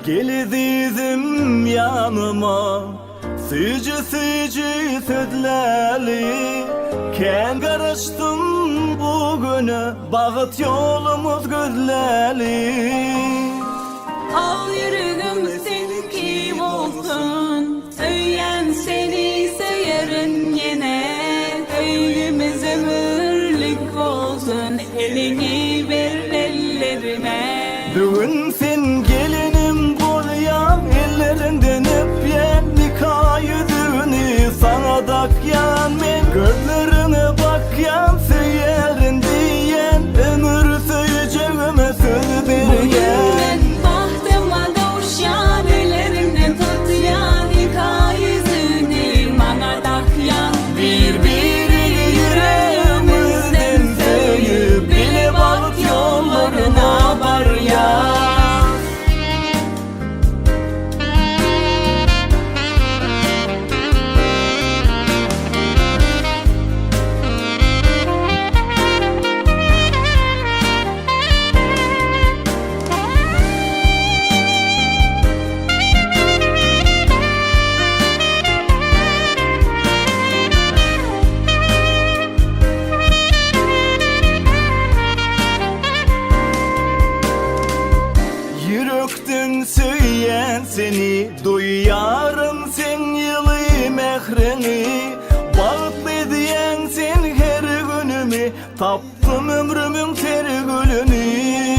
Geldim yanıma sıcı sıcı sözlerli Ken karıştım bugünü Bağıt yolumuz gözlerli Al yürüdüm sen kim olsun Söylen seni söylerin yine Öylümüz ömürlük olsun Elini ver ellerime Bugün sen gelinim bolyam Ellerinden öpyen nikah yüzünü Sana dakyan men gözlerine bakyan Söylerin diyen ömür söyleyeceğime söz bergen bahtıma kavuşan Ellerinden tutyan nikah yüzünü Bana dakyan Birbiri yüreğimizden söyüp Bile bak yollarına var ya Yürekten söyleyen seni Duyarım sen yılı mehrini Bağıtlı diyen sen her günümü Taptım ömrümün tergülünü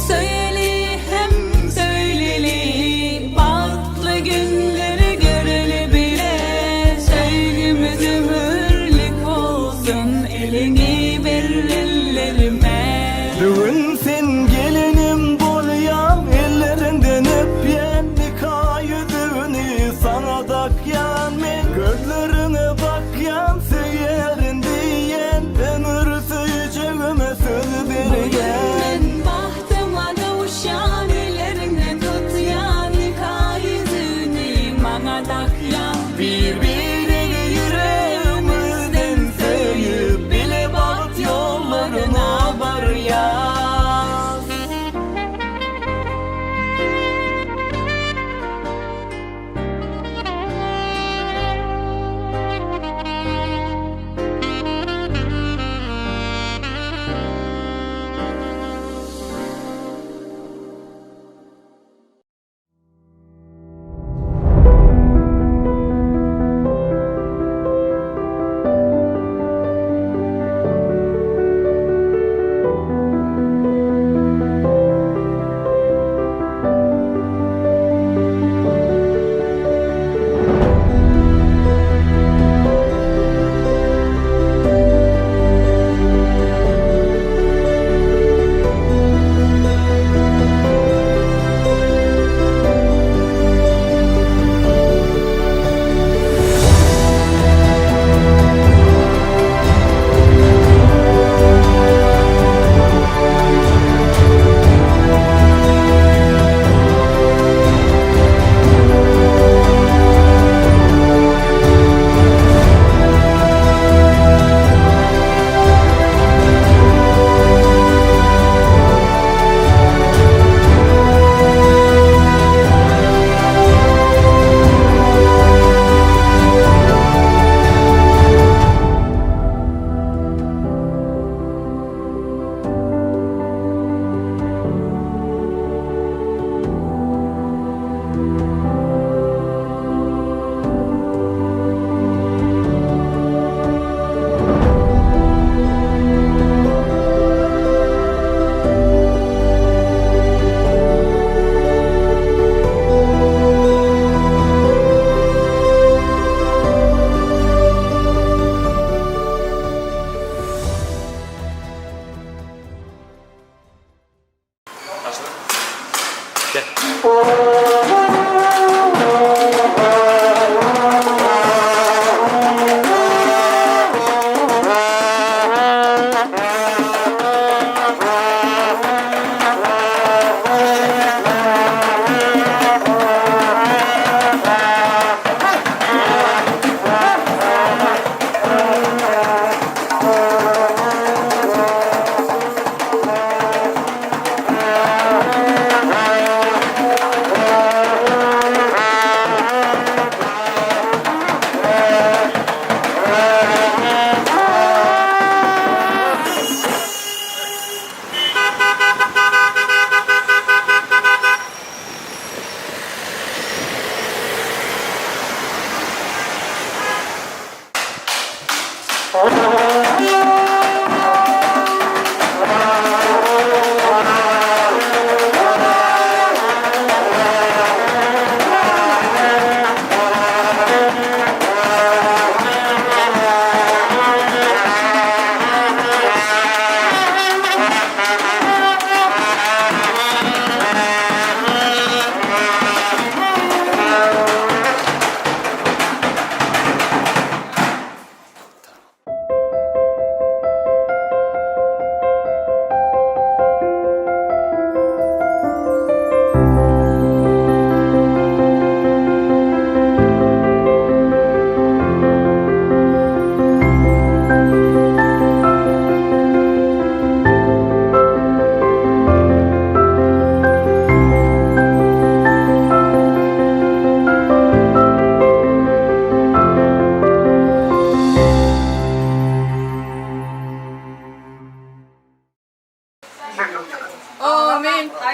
Söyleli hem söyleli Bağıtlı günleri göreli bile Sevgimiz ömürlük olsun Elini ver ellerime Bugün sen gelinim bolyam Ellerinden öpyen nikah yüzünü Sana dakyan men gözlerine bakyan Söylerin diyen ömür söyleyeceğime söz bergen bahtıma kavuşan Ellerinden tutyan nikah yüzünü Bana dakyan Birbiri yüreğimizden söyüp Bile bak yollarına var ya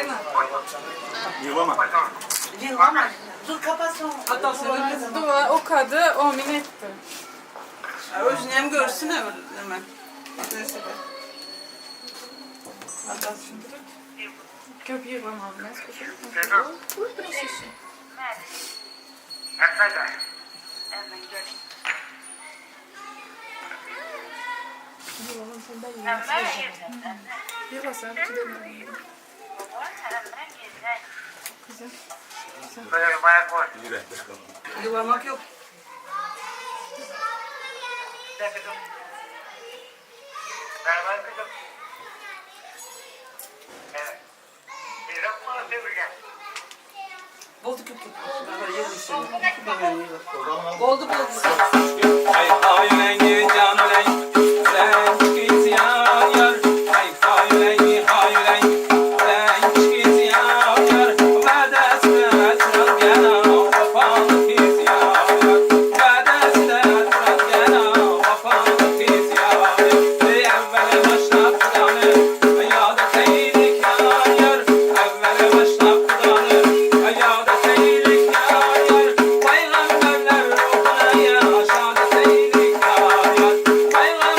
Aynen. Yılama. Yılama. Dur kapatsın. Hatta senin dua o kadı o minetti. Özlem görsün hemen. Neyse be. Hatta şimdi. Köpüğü bana almaz. Bir basar, iki de Kızım. Yılamak yok. Boldu köpük. Boldu boldu. Ay haylengi canlay, renk git yar yar. Ay haylengi haylengi, renk git yar yar. Badasna tral gana, vafan git yar yar. Badasna tral gana, vafan git yar yar. Evvel başlap kudanı, ayada teylik yar yar. Evvel başlap kudanı, ayada teylik yar yar. Peygamberler ruhuna ya aşağıda teylik yar yar. Peygamberler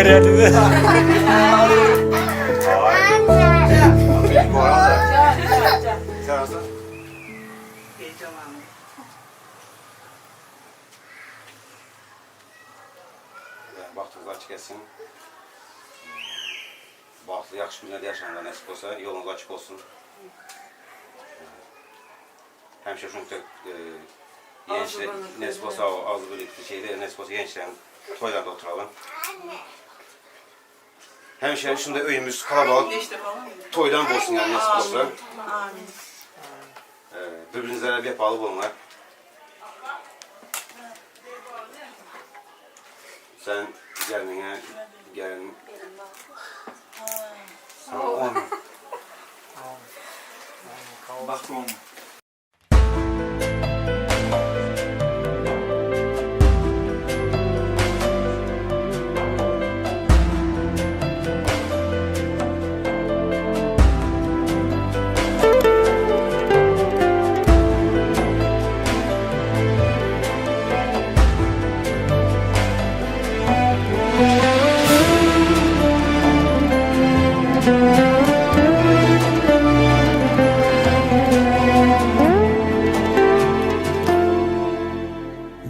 vererdi. Vaxtınız açıq etsin. Baxtlı, yaxşı günlərdə yaşananlar nəsib olsa, yolunuz açıq olsun. Həmişə şunu nəsib olsa, az birlikdə şeydə, nəsib olsa gençlərin toylarda oturalım. Həmişə şunda öyümüz kalabalık, toydan olsun yani nəsib olsa. Birbirinizlərə vefalı olunlar. Sen gelmene, gelin. Sana 10. Baktım onu.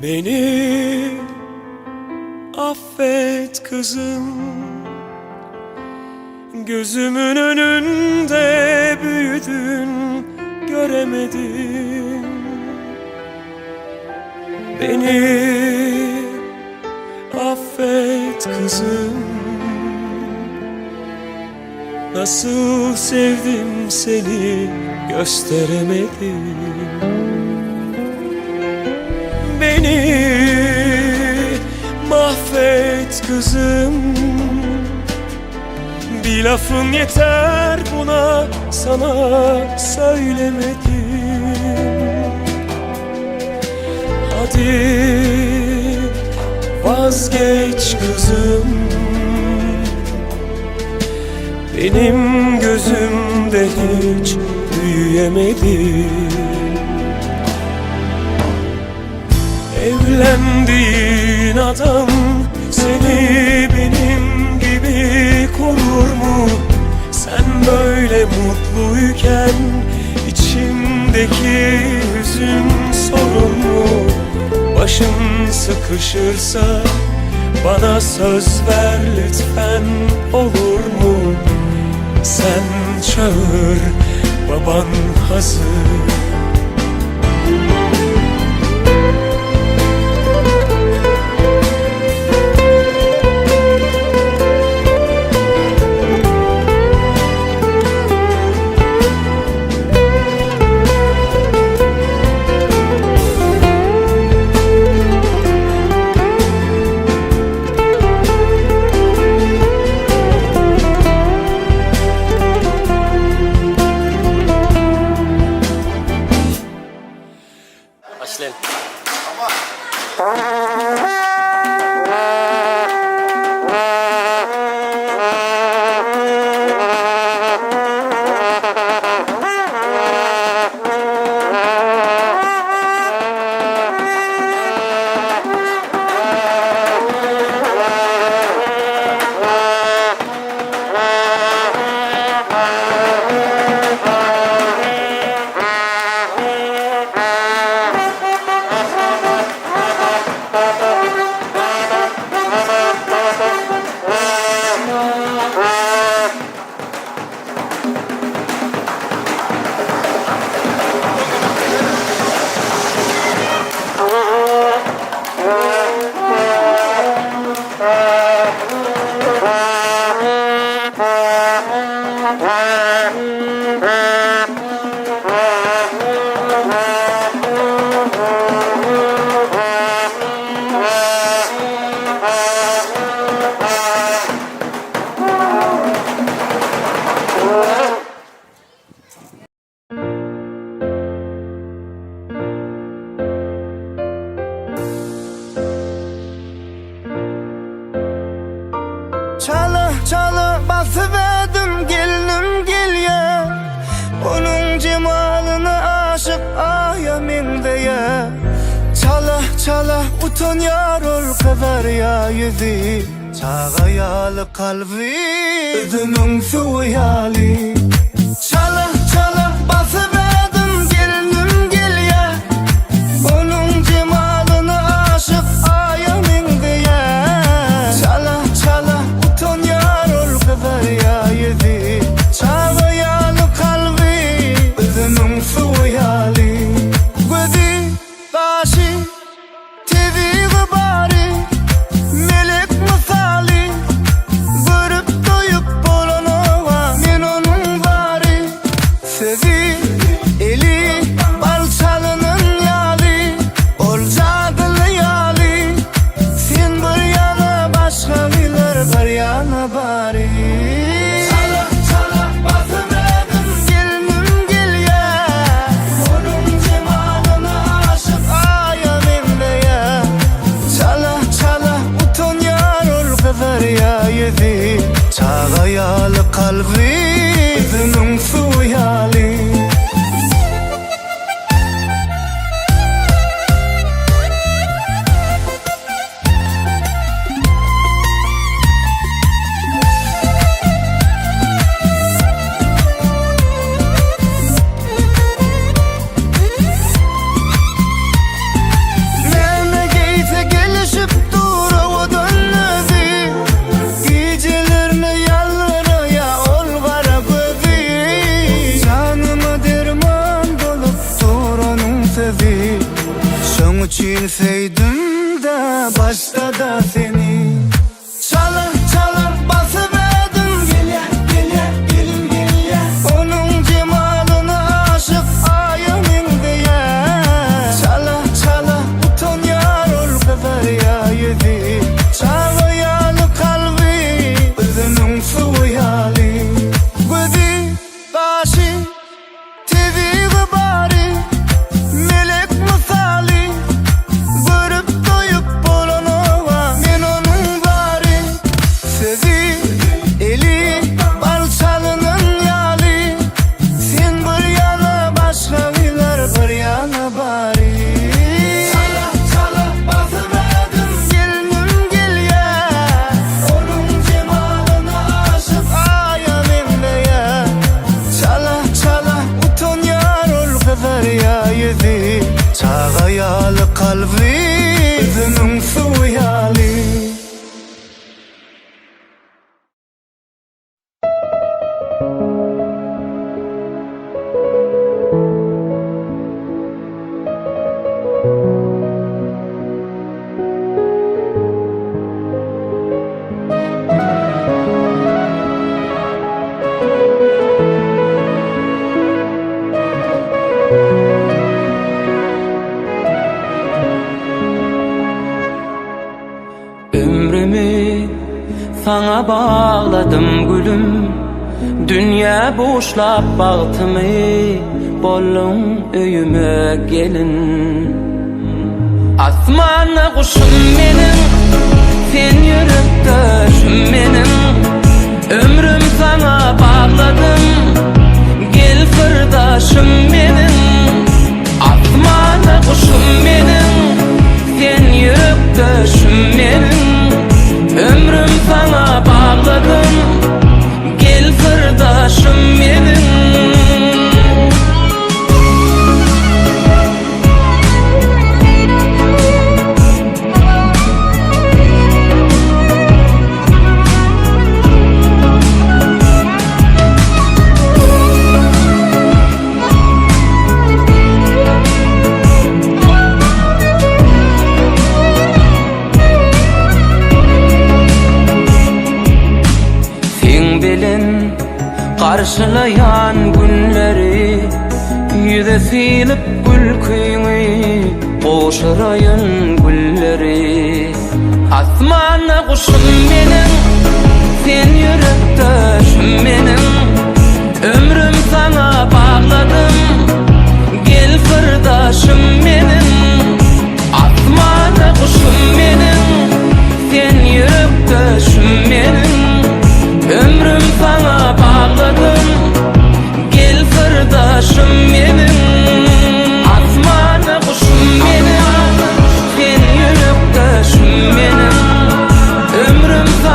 Beni affet kızım, gözümün önünde büyüdün, göremedim. Beni affet kızım, nasıl sevdim seni gösteremedim. Beni mahvet kızım, bir lafın yeter buna, sana söylemedim. Hadi vazgeç kızım, benim gözümde hiç büyüyemedin. Evlendiğin adam seni benim gibi korur mu? Sen böyle mutluyken içimdeki hüzün sorun mu? Başın sıkışırsa bana söz ver lütfen, olur mu? Sen çağır, baban hazır. Başlayalım. Çalı çalı basıverdim gelinim geliye, onun cemalına aşık ayamin diye. Çala çala utan yar ol kızar ya yüzü, Çağayalı kalbi Özümün suyali Çala çala basıverdim gelinim gel ya Onun cemalına aşık ayamin diye Çala çala utan yar ol kadar ya yedi Çağayalı kalbi Özümün suyali Gözü başı tevi gıbari Melek misali Görüp doyup bolana men onun bari Sevi eli balçalının yali Olcadılı yali Sen bir yana başka bilir bir yana bari Çala çala basıverdim gelinim gel ya Onun cemalına aşık ayamin ya Çala çala utan yar ol kadar ya yedi Çağayalı kalbi Özünün suyali Memlekete gelişip dura o dönmedi Gecelerini yalvaraya ol kara gözü Canıma derman dolup duranın sezi Şun için sevdim de başta da seni Çala çala basıverdim gel ya gel ya gelin gel ya Onun cemalına aşık ayamin diye Çala çala utan yar ol kadar ya yedi Çağayalı kalbi Özünün suyali Gözü başı tevi gıbari Melek misali Görüp doyup bolana men onun bari Sevi eli balçalının yali Sen bir yana başka bilir bir yana bari Çala çala basıverdim gelinim gel ya Onun cemalına aşık ayamin ya Çala çala utan yar ol kadar ya yedi Çağayalı kalbi Özünün suyali Ömrümü sana bağladım gülüm Dünya boşlap baktımı Bollum öyüme gelin Asmana kuşum benim Sen yürüp döşüm benim Ömrüm sana bağladım Gel fırdaşım benim Asmana kuşum benim Sen yürüp döşüm benim Ömrüm sana bağladım Gel fırdaşım benim Karşılayan günleri Yüze silip gül kıyını Koşurayın gülleri Asmana kuşum benim Sen yürüp döşüm benim Ömrüm sana bağladım Gel fırdaşım benim Asmana kuşum benim Sen yürüp döşüm benim Ömrüm sana bağladım Gel fırdaşım benim Asmana kuşum benim Sen yürüp döşüm benim Ömrüm sana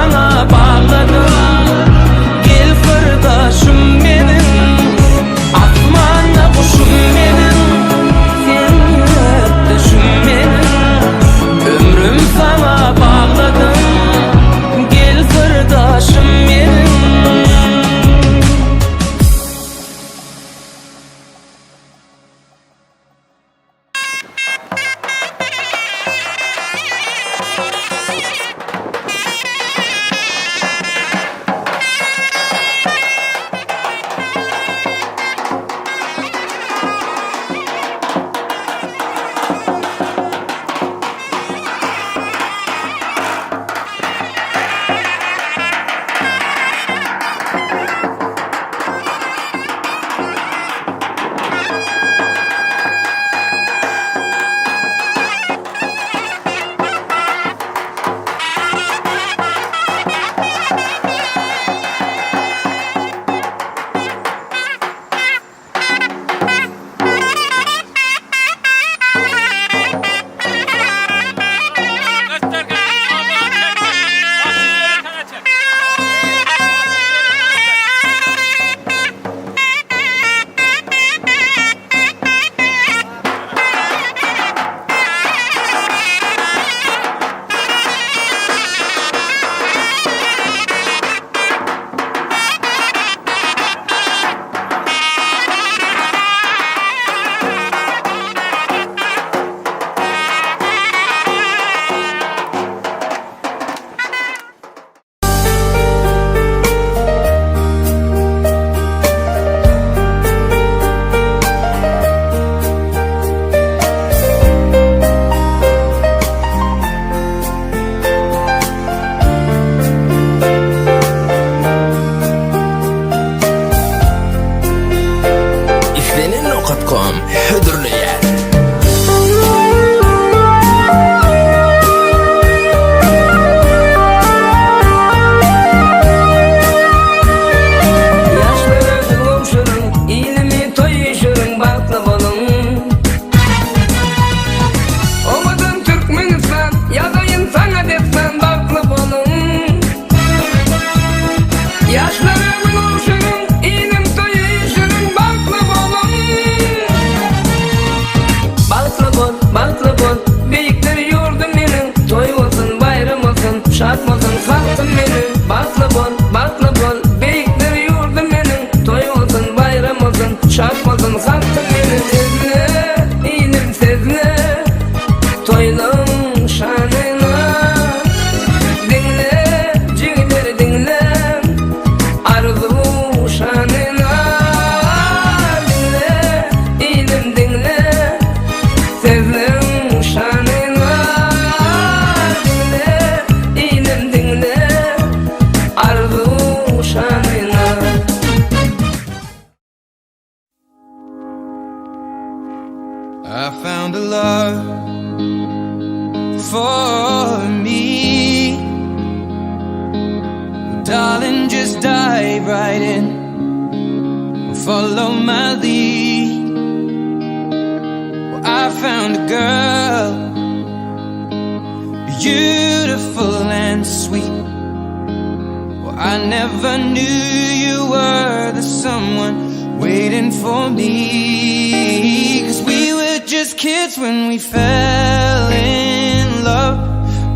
gözüm şanına. Dinle, inim dinle, arzu şanına. I found a love for me. Darling, just dive right in, follow my lead. Well, I found a girl, beautiful and sweet. Well, I never knew you were the someone waiting for me. 'Cause we were just kids when we fell in love,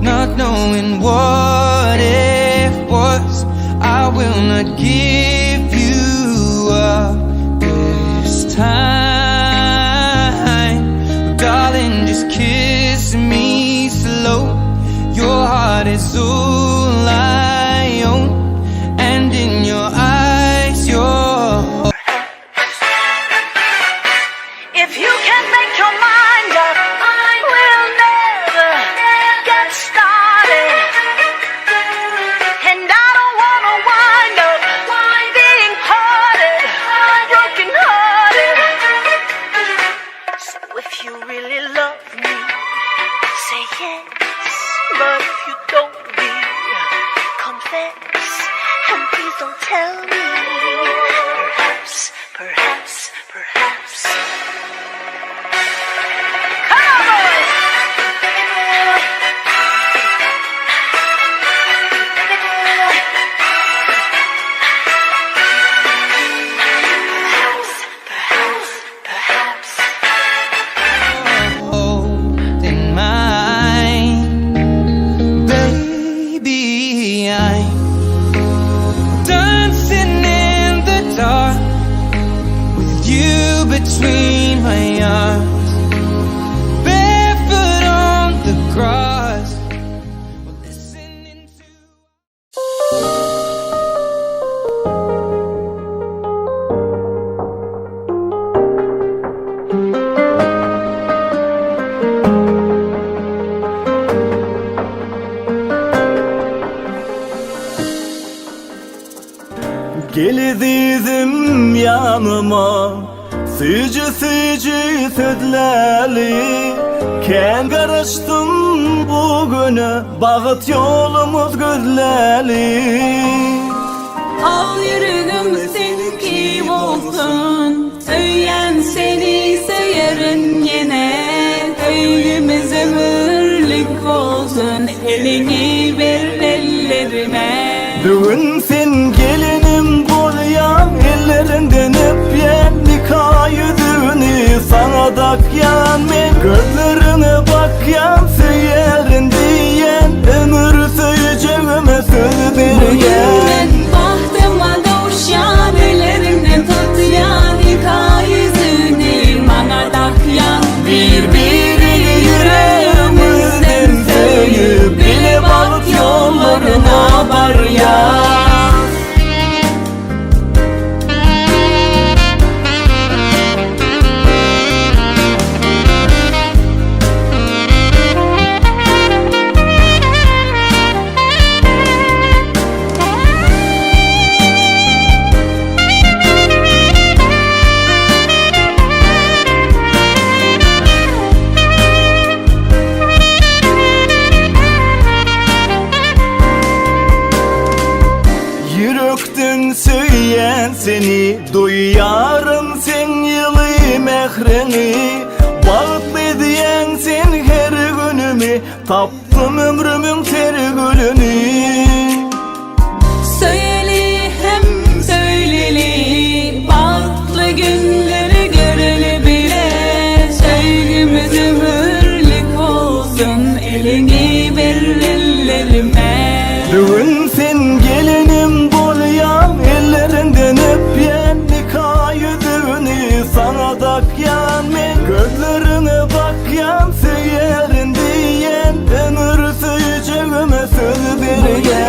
not knowing what it was. I will not give you up this time. Darling, just kiss me slow. Your heart is all I own, and in your eyes, your If you can make your mind up, I will never get started. And I don't wanna wind up being hearted, broken hearted. So if you really love me, say yes. But if you don't, confess. And please don't tell me. Perhaps, perhaps, perhaps. holding mine. Baby, I'm dancing in the dark with you between my arms, barefoot on the grass, listening to Geldim yanıma sıcı sıcı sözlerli. Ken karıştım bugüne bağıt yolumuz gözlerli. Al yüreğim seninki olsun. Söylen seni severim yine. Ömrümüz ömürlük olsun. Elini ver ellerime. Bugün sen gelinim boyayan, ellerinden öpyen nikah yüzünü sana dakyan. Men gözlerine bakyan, söylerin diyen, ömür söyleyeceğime söz bergen. Ben bahtıma kavuşan, ellerimden tutyan, nikah yüzünü bana takyan. Birbiri yüreğimizden söyüp bile bak yollarına var ya. Yürekten söyleyen seni duyarım, sen yılı mehreni. Bağıtlı diyen sen her günümü, taptım ömrümün ter gülünü. Söyleli hem söyleli, baklı günleri göreli bile. Sevgimiz ömürlük olsun, elini ver ellerime. Bugün sen gelinim boyayan, ellerinden öpyen, nikah yüzünü sana dakyan. Men gözlerine bakyan, söylerin diyen, ömür söyleyeceğime söz bergen.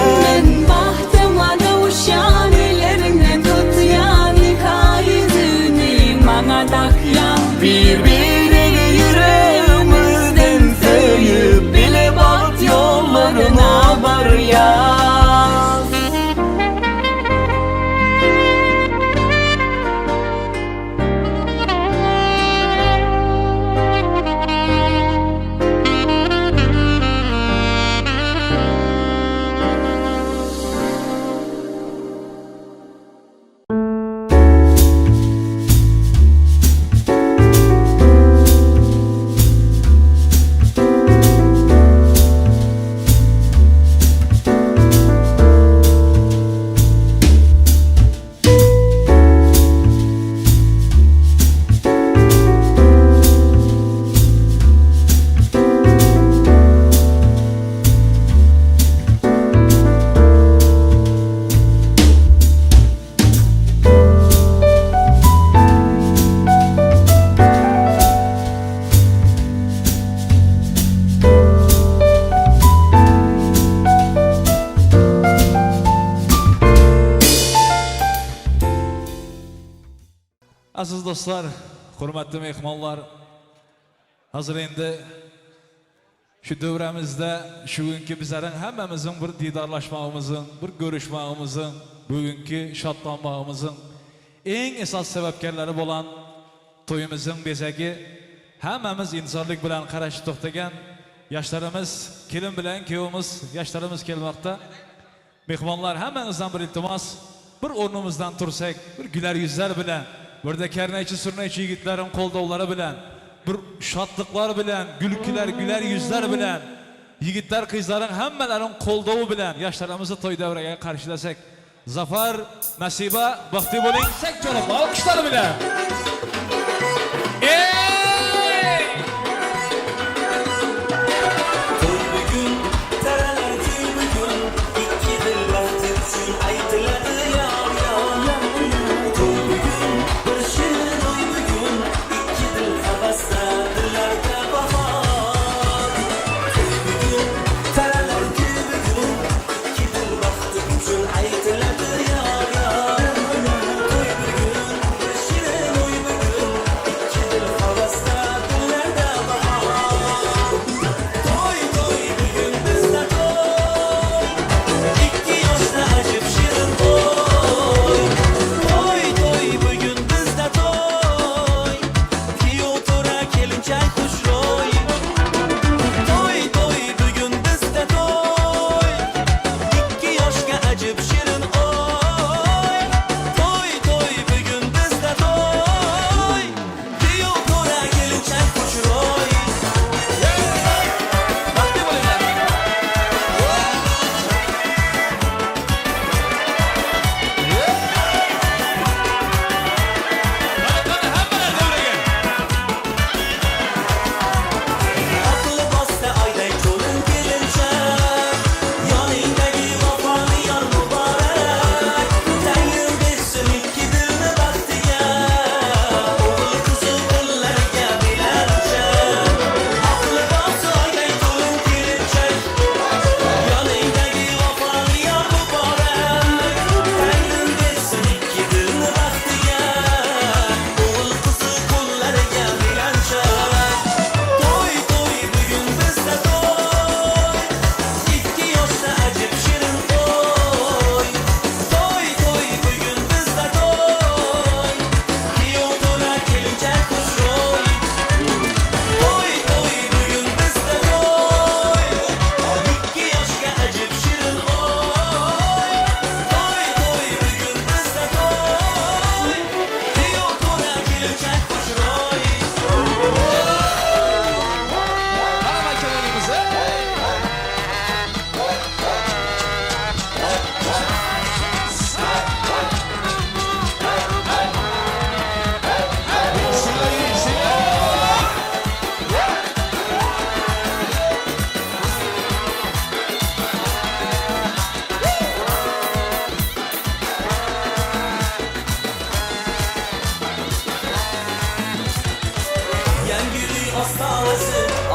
dostlar, hurmatli mehmonlar, hozir endi shu davramizda shugungi bizlarning hammamizning bir didorlashmog'imizning, bir ko'rishmog'imizning, bugungi shodlanmog'imizning eng asos sababkorlari bo'lgan to'yimizning bezagi hammamiz intizorlik bilan qarashib to'xtagan yoshlarimiz, kelin bilan kuyovimiz, yoshlarimiz kelmoqda. Mehmonlar hammangizdan bir iltimos, bir o'rnimizdan tursak, bir güler yüzler bilan, burada kernaychi surnaychi yigitlarim qo'ldovlari bilan, bir shodliklar bilan, güler yüzler bilan, yigitlar qizlarning hammalaring qo'ldovi bilan yoshlarimizni to'y davriga qarshilasak, Zafar, Nasiba, baxtli bo'ling, sakchorib olqishlar bilan.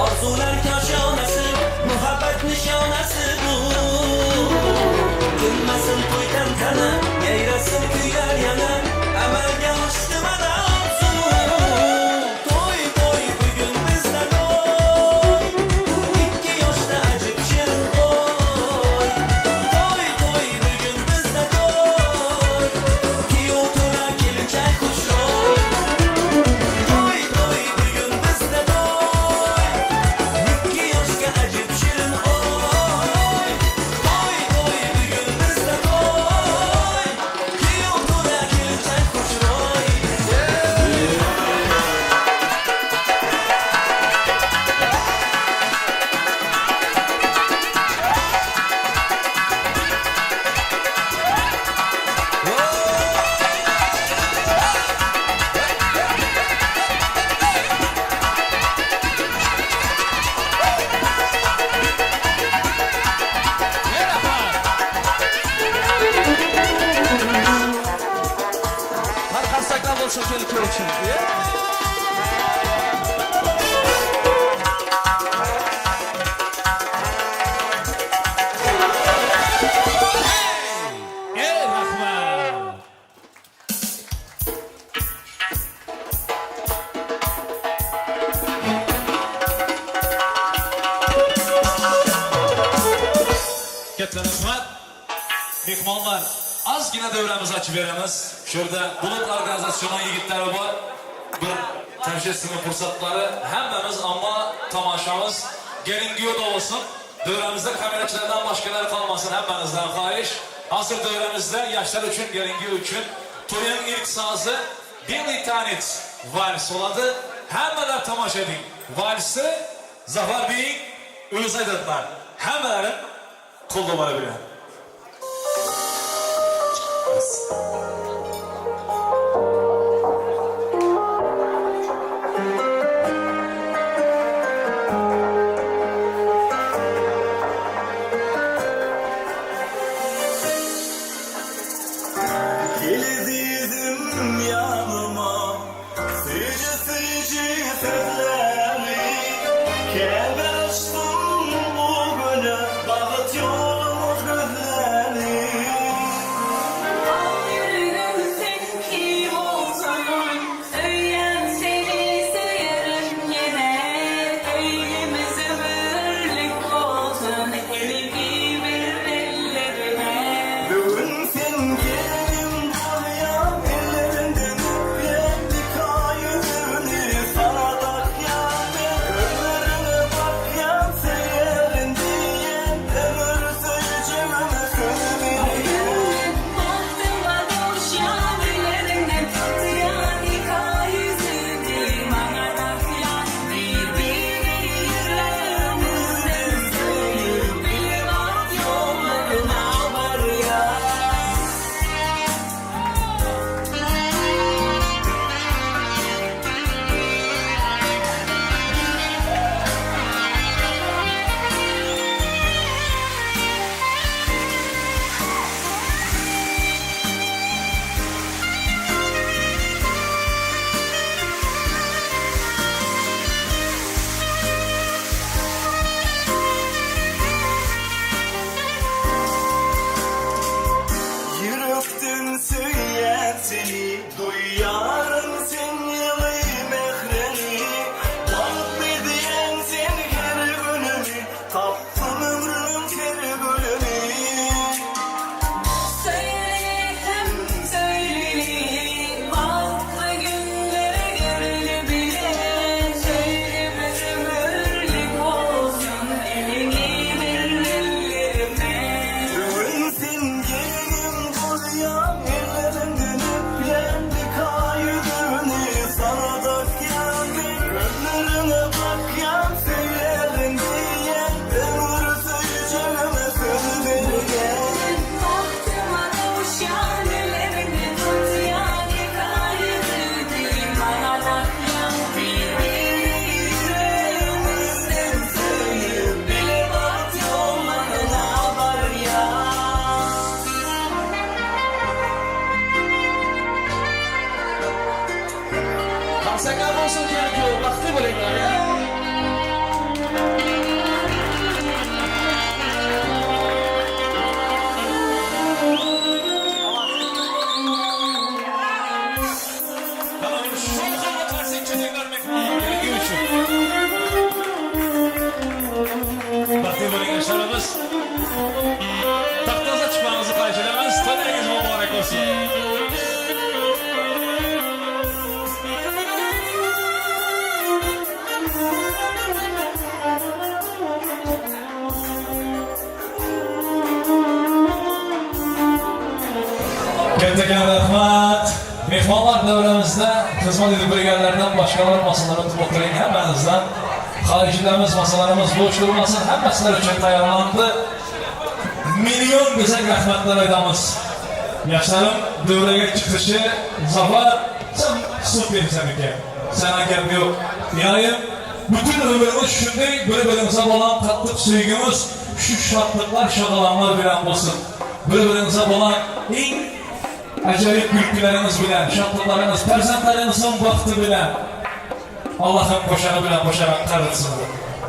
Arzular kaşanası, muhabbet nişanası bu. Dönmesin toydan kana, yayrasın kuylar yana, emelge açtım arzu. Toy toy bugün bizde toy, 2 yaşta acık şirin toy. Toy toy bugün bizde toy, ki otura gelin çay kuşoy. Toy toy bugün bizde toy, 2 yaşta acık şirin oy. Toy toy bugün bizde toy, ki otura gelin çay kuşoy. Har qarsaklar bo'lsa kelib ko'ring shuni. Rahmat. Katta rahmat. Mehmonlar, ozgina davramiz ochib beramiz. Şurada Bulut organizasyonu yigitleri var. Bir temsilcisi fırsatları hemmemiz ama tamaşamız gelin giyoda olsun. Dövramızda kameraçılardan başkaları kalmasın hemmenizden xahiş. Hazır dövramızda yaşlar için, gelin giyo için toyun ilk sazı Billy Tanit vals oladı. Hemmeler tamaşa edin. Valsi Zafar Bey'in özü aydılar. Hemmelerin kulda var bile. Geldim yanıma sıcı sözleri Kemer açtım bugüne Bağıt yolumuz gözleri Yürüdüm sen kim olsan Söylen seni severim yine Eylimiz ömürlük olsun Eli bir ellerine Bugün sen gelin buraya Ellerinden öpyendi kayıdını Sana tak yandı ömrüne bak yan Seyerin diyen ömür söyleyeceğime sözümü Bahtıma koşan ellerinden tutyan hikayesini Bana bakyan birbiri yüreğimizden söylüyor Bir bak yollarına var ya Yürekten söyler seni Duyarım sen yılı mehreni Vakti diyen sen her günümü Kaptın ömrüm her bölümü Söyle hem söyleli Vakti günleri görülü bile Söyleme ömürlük olsun Elini bir ellerime Bugün sen gelin buraya Ellerinden öpyendi kayıdını Sana da geldi gözlerine bak yan Söylerin diyen ömür söyleyeceğime söz verirken Bahtıma koşan ellerinden tutyan hikayesini Bana bakyan birbiri yüreğimizden söylüyor Bir bak yollarına var ya Tavsiyeler olsun gerekiyor. Vakti bulunlar ya. Tamam, şu kadar tersi çetekler mekmanlar gerekiyor için. Vakti bulunlar şarabız. Tahtınıza çıkmanızı xahiş edemez. Tanrınız mübarek olsun. Kattakan rahmat. Mehmonlar davramizda xizmat edib berganlardan boshqalar masalarni tutib o'tiring hammanizdan. Xarjlarimiz, masalarimiz bo'sh turmasin, hammasilar uchun tayyorlandi. Million go'zal rahmatlar aytamiz. Yoshlarim davraga chiqishi Zafar sen super insan ekan. Sana gap yo'q. Ya'ni bütün ömrümüz shunday bir-birimizga bo'lgan qattiq sevgimiz shu shodliklar, sho'g'alanlar bilan bo'lsin. Bir-birimizga bo'lgan eng ajoyib kulkularimiz bilan, shodliklarimiz, farzandlarimizning baxti bilan Allohning qo'shig'i bilan qo'shilib qaritsin.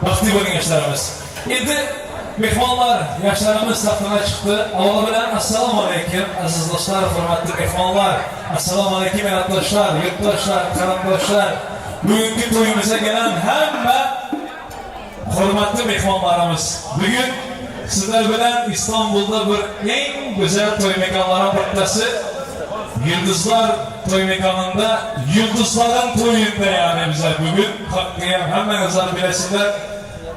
Baxtli bo'ling yoshlarimiz. Endi mehmonlar, yoshlarimiz safına chiqdi. Avval bilan assalomu alaykum aziz do'stlar, hurmatli mehmonlar. Assalomu alaykum yurtdoshlar, yurtdoshlar, qarindoshlar. Bugungi to'yimizga kelgan hamma hurmatli mehmonlarimiz. Bugun sizler bilen İstanbul'da bir en güzel toy mekanların birtesi Yıldızlar Toy Mekanı'nda Yıldızların toyunda yani bize bugün hakkıya hemen bilesizler.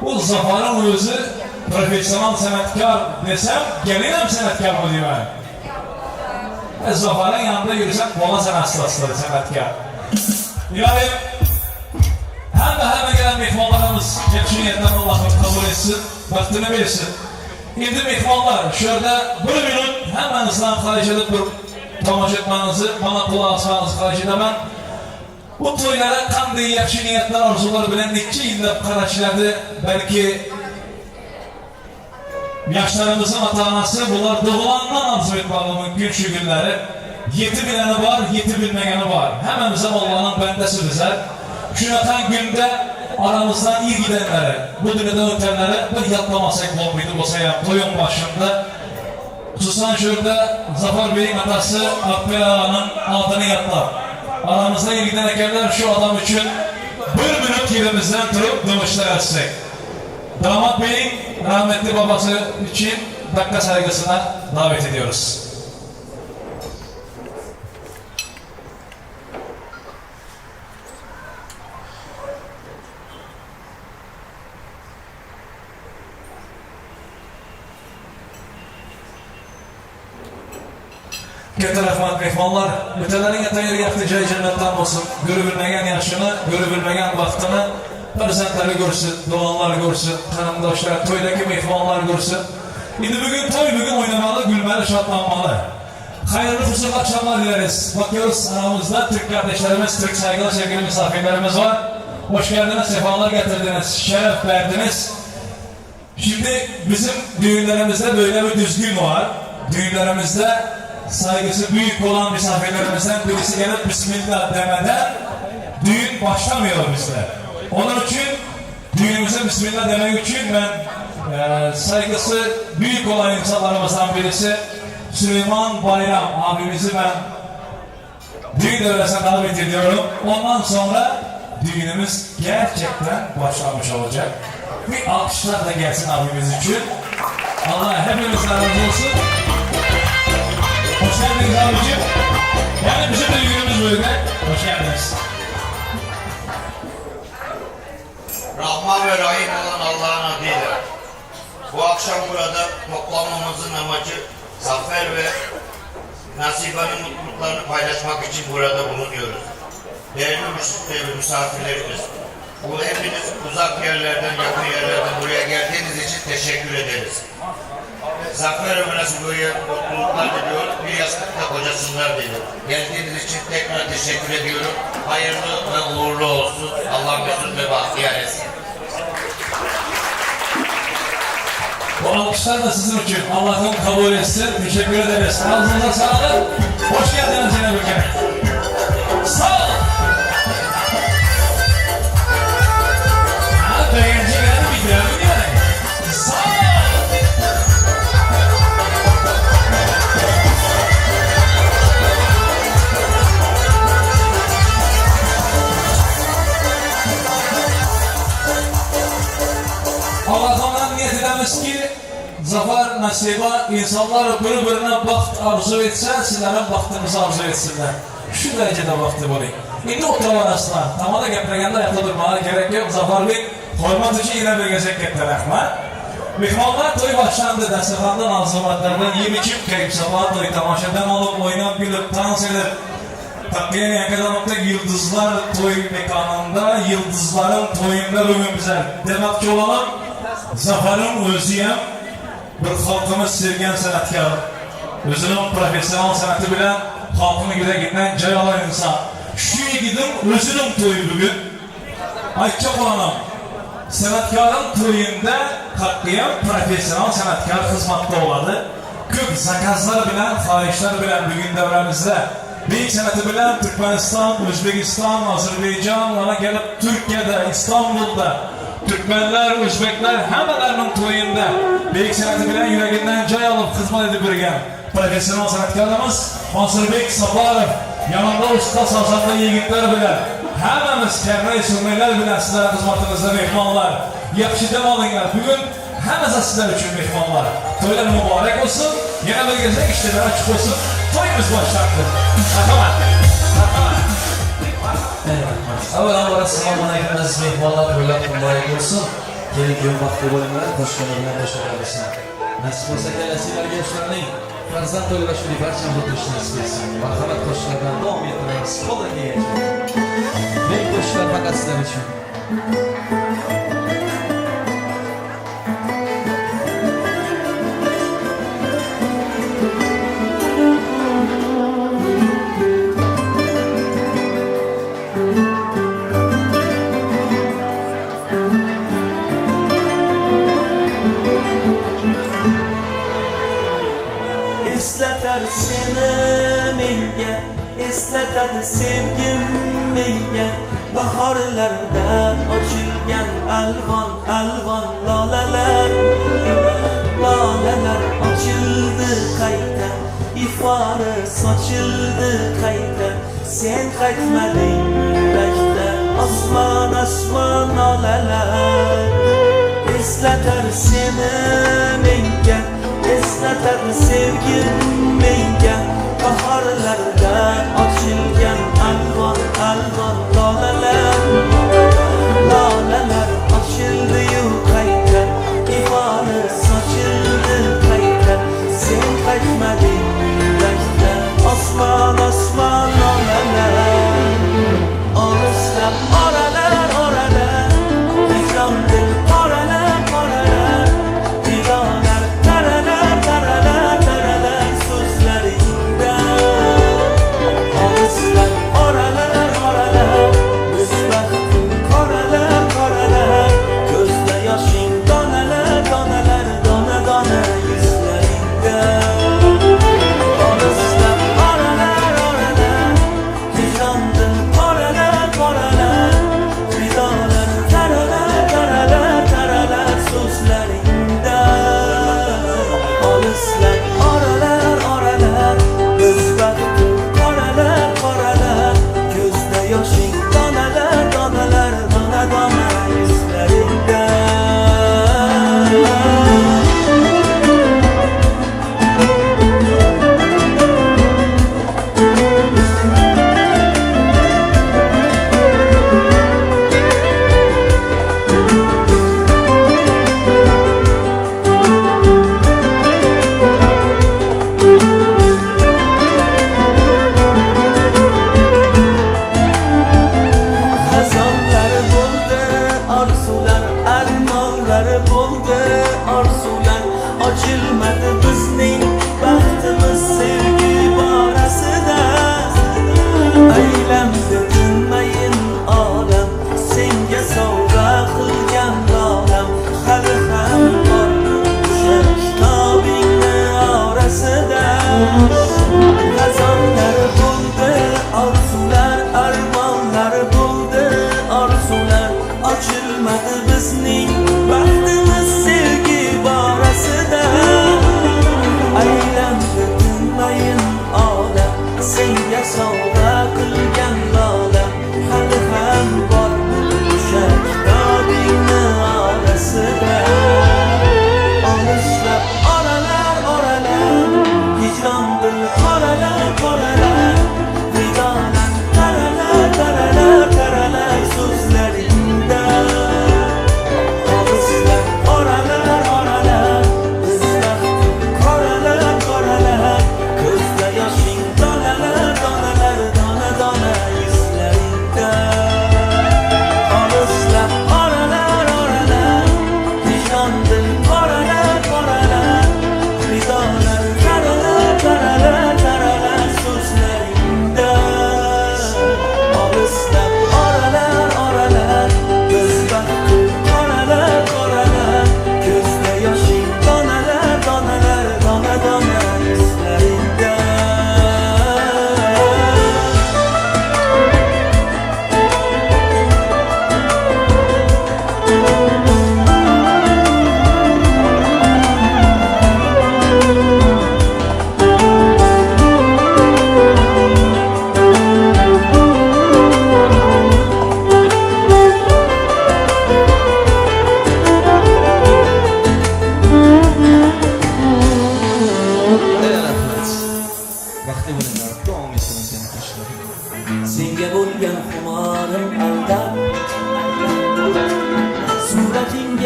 Bu Zafar'ın özü profesyonel sanatkar desem gelinem sanatkar mı diyeyim ben? Zafar'ın yanında yürüsem bola sanatçıları sanatkar. Yani hemen gelen mehmanlarımız hepsiniyetten Allah'ım kabul etsin, vaktini versin. Şimdi mehmanlar şöyle bir minut hemen ıslah kahiş edip tamaşa etmenizi, bana kulağı asmanızı kahiş edemem. Bu toylara kandı yaxşı niyetler, arzular bilen neçe yıllar karaşladı. Belki yaşlarımızın ata-anası bunlar doğulandan arzu etmeli mümkün şu günleri. Yeti bileni var, yeti bilmegeni var. Hemen bize Allah'ın bendesi bize. Şu yatan günde aramızdan iyi gidenlere, bu dünyada ötenlere bir yatlamasak olmaydı bu sayam toyun başında. Hususan şurada Zafer Bey'in atası Akbel Ağa'nın adını yatlar. Aramızda iyi giden ekerler şu adam için bir minut yerimizden durup demişler etsek. Damat Bey'in rahmetli babası için dakika saygısına davet ediyoruz. Kötü rahmat mehmanlar, ötelerin yatayır yaktıcağı cennetten olsun. Görübilmegen yaşını, görübilmegen vaktini, prezentleri görsün, doğanlar görsün, hanımdaşlar, toydaki mehmanlar görsün. Şimdi bugün toy, bugün oynamalı, gülmeli, şatlanmalı. Hayırlı huzurlu akşamlar dileriz. Bakıyoruz aramızda Türk kardeşlerimiz, Türk saygılı sevgili misafirlerimiz var. Hoş geldiniz, sefalar getirdiniz, şeref verdiniz. Şimdi bizim düğünlerimizde böyle bir düzgün var. Düğünlerimizde saygısı büyük olan misafirlerimizden birisi gelip Bismillah demeden düğün başlamıyor bizde. Onun için düğünümüze Bismillah demek için ben saygısı büyük olan insanlarımızdan birisi Süleyman Bayram abimizi ben düğün devresine davet ediyorum. Ondan sonra düğünümüz gerçekten başlamış olacak. Bir alkışlar da gelsin abimiz için. Allah hepimizden razı olsun. Hoş geldiniz abicim. Yani bizim de günümüz böyle. Hoş geldiniz. Rahman ve Rahim olan Allah'ın adıyla bu akşam burada toplanmamızın amacı zafer ve Nasibe'nin mutluluklarını paylaşmak için burada bulunuyoruz. Değerli misafirlerimiz, bu hepiniz uzak yerlerden, yakın yerlerden buraya geldiğiniz için teşekkür ederiz. Zafer ve Nasibe'ye mutluluklar diliyorum, bir yastıkta kocasınlar diliyorum. Geldiğiniz için tekrar teşekkür ediyorum. Hayırlı ve uğurlu olsun. Allah mesut ve bahtiyar etsin. Bu alkışlar da sizin için. Allah'ım kabul etsin. Teşekkür ederiz. Ağzınıza sağlık. Hoş geldiniz yine bir kere. Sağ olun. Beğencilerin bir gördüm yani. Sağ olun. Allah'tan niyet edemiz ki Zafer, Nasiba, insanlar birbirine baxt arzu etsen, sizlerin baktığınızı arzu etsinler. Şu derecede baktı bunu. Şimdi oturan arasına, tamada gepregende ayakta durmaya gerek yok. Zafer Bey, koymak için yine bir gezek getir rahmet. Mehmanlar toy başlandı, Dasturxandan azımatlardan 22 kayıp sabah toy tamaşadan alıp, oynab, gülüp, dans edip, Takviye Yakadamak'ta Yıldızlar Toy Mekanı'nda, Yıldızların toyunda bugün bize demekçi olalım. Zafer'in özüyem, bir halkımız sevgen sanatkar, özünün profesyonel sanatı bilen halkını güde giden cay alan insan. Şu yiğidim özünün toyu bugün. Aytacak olanım, sanatkarın toyunda katlayan profesyonel sanatkar hizmette oladı. Köp zakazlar bilen, fahişler bilen bugün devremizde. Büyük sanatı bilen Türkmenistan, Özbekistan, Azerbaycan, ona gelip Türkiye'de, İstanbul'da Türkmenler, Özbekler hemelerinin toyunda büyük sanatı bilen yüreğinden cay alıp hizmet edip birgen profesyonel sanatkarımız Mansur Bey Saparov, yanında usta sazanda yiğitler bilen hememiz kerre-i sürmeler bilen sizlere hizmetinizde mehmanlar. Yakışıdan alınlar. Bugün Hammasi sizlar uchun mehmonlar. To'ylar muborak bo'lsin. Yana birgalikda ishlar ochib qo'ysin. To'yimiz boshlandi. Marhamat. Marhamat. Avvalambor assalomu alaykum aziz mehmonlar, to'ylar muborak bo'lsin. Kelin-kuyov baxtli bo'linglar, qo'shnilar bilan boshlaymiz. Nasib bo'lsa kelasizlarga yoshlarning farzand to'ylashini barchamiz o'tishni nasib etsin. Marhamat qo'shnilardan davom ettiramiz. Qo'ldan kelgancha. Men qo'shnilar faqat sizlar uchun. Eslatar seni menga, eslatadi sevgim menga. Bahorlarda ochilgan alvon alvon lolalar, lolalar ochildi qayta, ifori sochildi qayta. Sen qaytmading yurakda, osmon osmon lolalar. Eslatar seni menga, eslatadi sevgim menga. Bahorlarda ochilgan alvon alvon lolalar, lolalar ochildi-yu qayta, ifori sochildi qayta. Sen qaytmading yurakda, osmon osmon lolalar. Olislar oralar oralar, hijron dil oralar oralar, didolar taralar taralar taralar so'zlaringda. Olislar oralar oralar, biz baxtim qoralar qoralar, ko'zda yoshing donalar donalar, dona dona yuzlaringda. Olislar oralar oralar, hijron dil oralar oralar, didolar taralar taralar taralar so'zlaringda. Olislar oralar oralar, biz baxtim qoralar qoralar, ko'zda yoshing donalar donalar, dona dona yuzlaringda. Xazonlar bo'ldi, orzular, armonlar bo'ldi, orzular. Ochilmadi bizning baxtimiz sevgi borasida. Aylandi tinmayin olam, senga sovg'a qilgan lolam. Hali ham bor o'sha kitobingni orasida. Xazonlar bo'ldi, orzular, armonlar bo'ldi, orzular. Ochilmadi bizning baxtimiz sevgi borasida.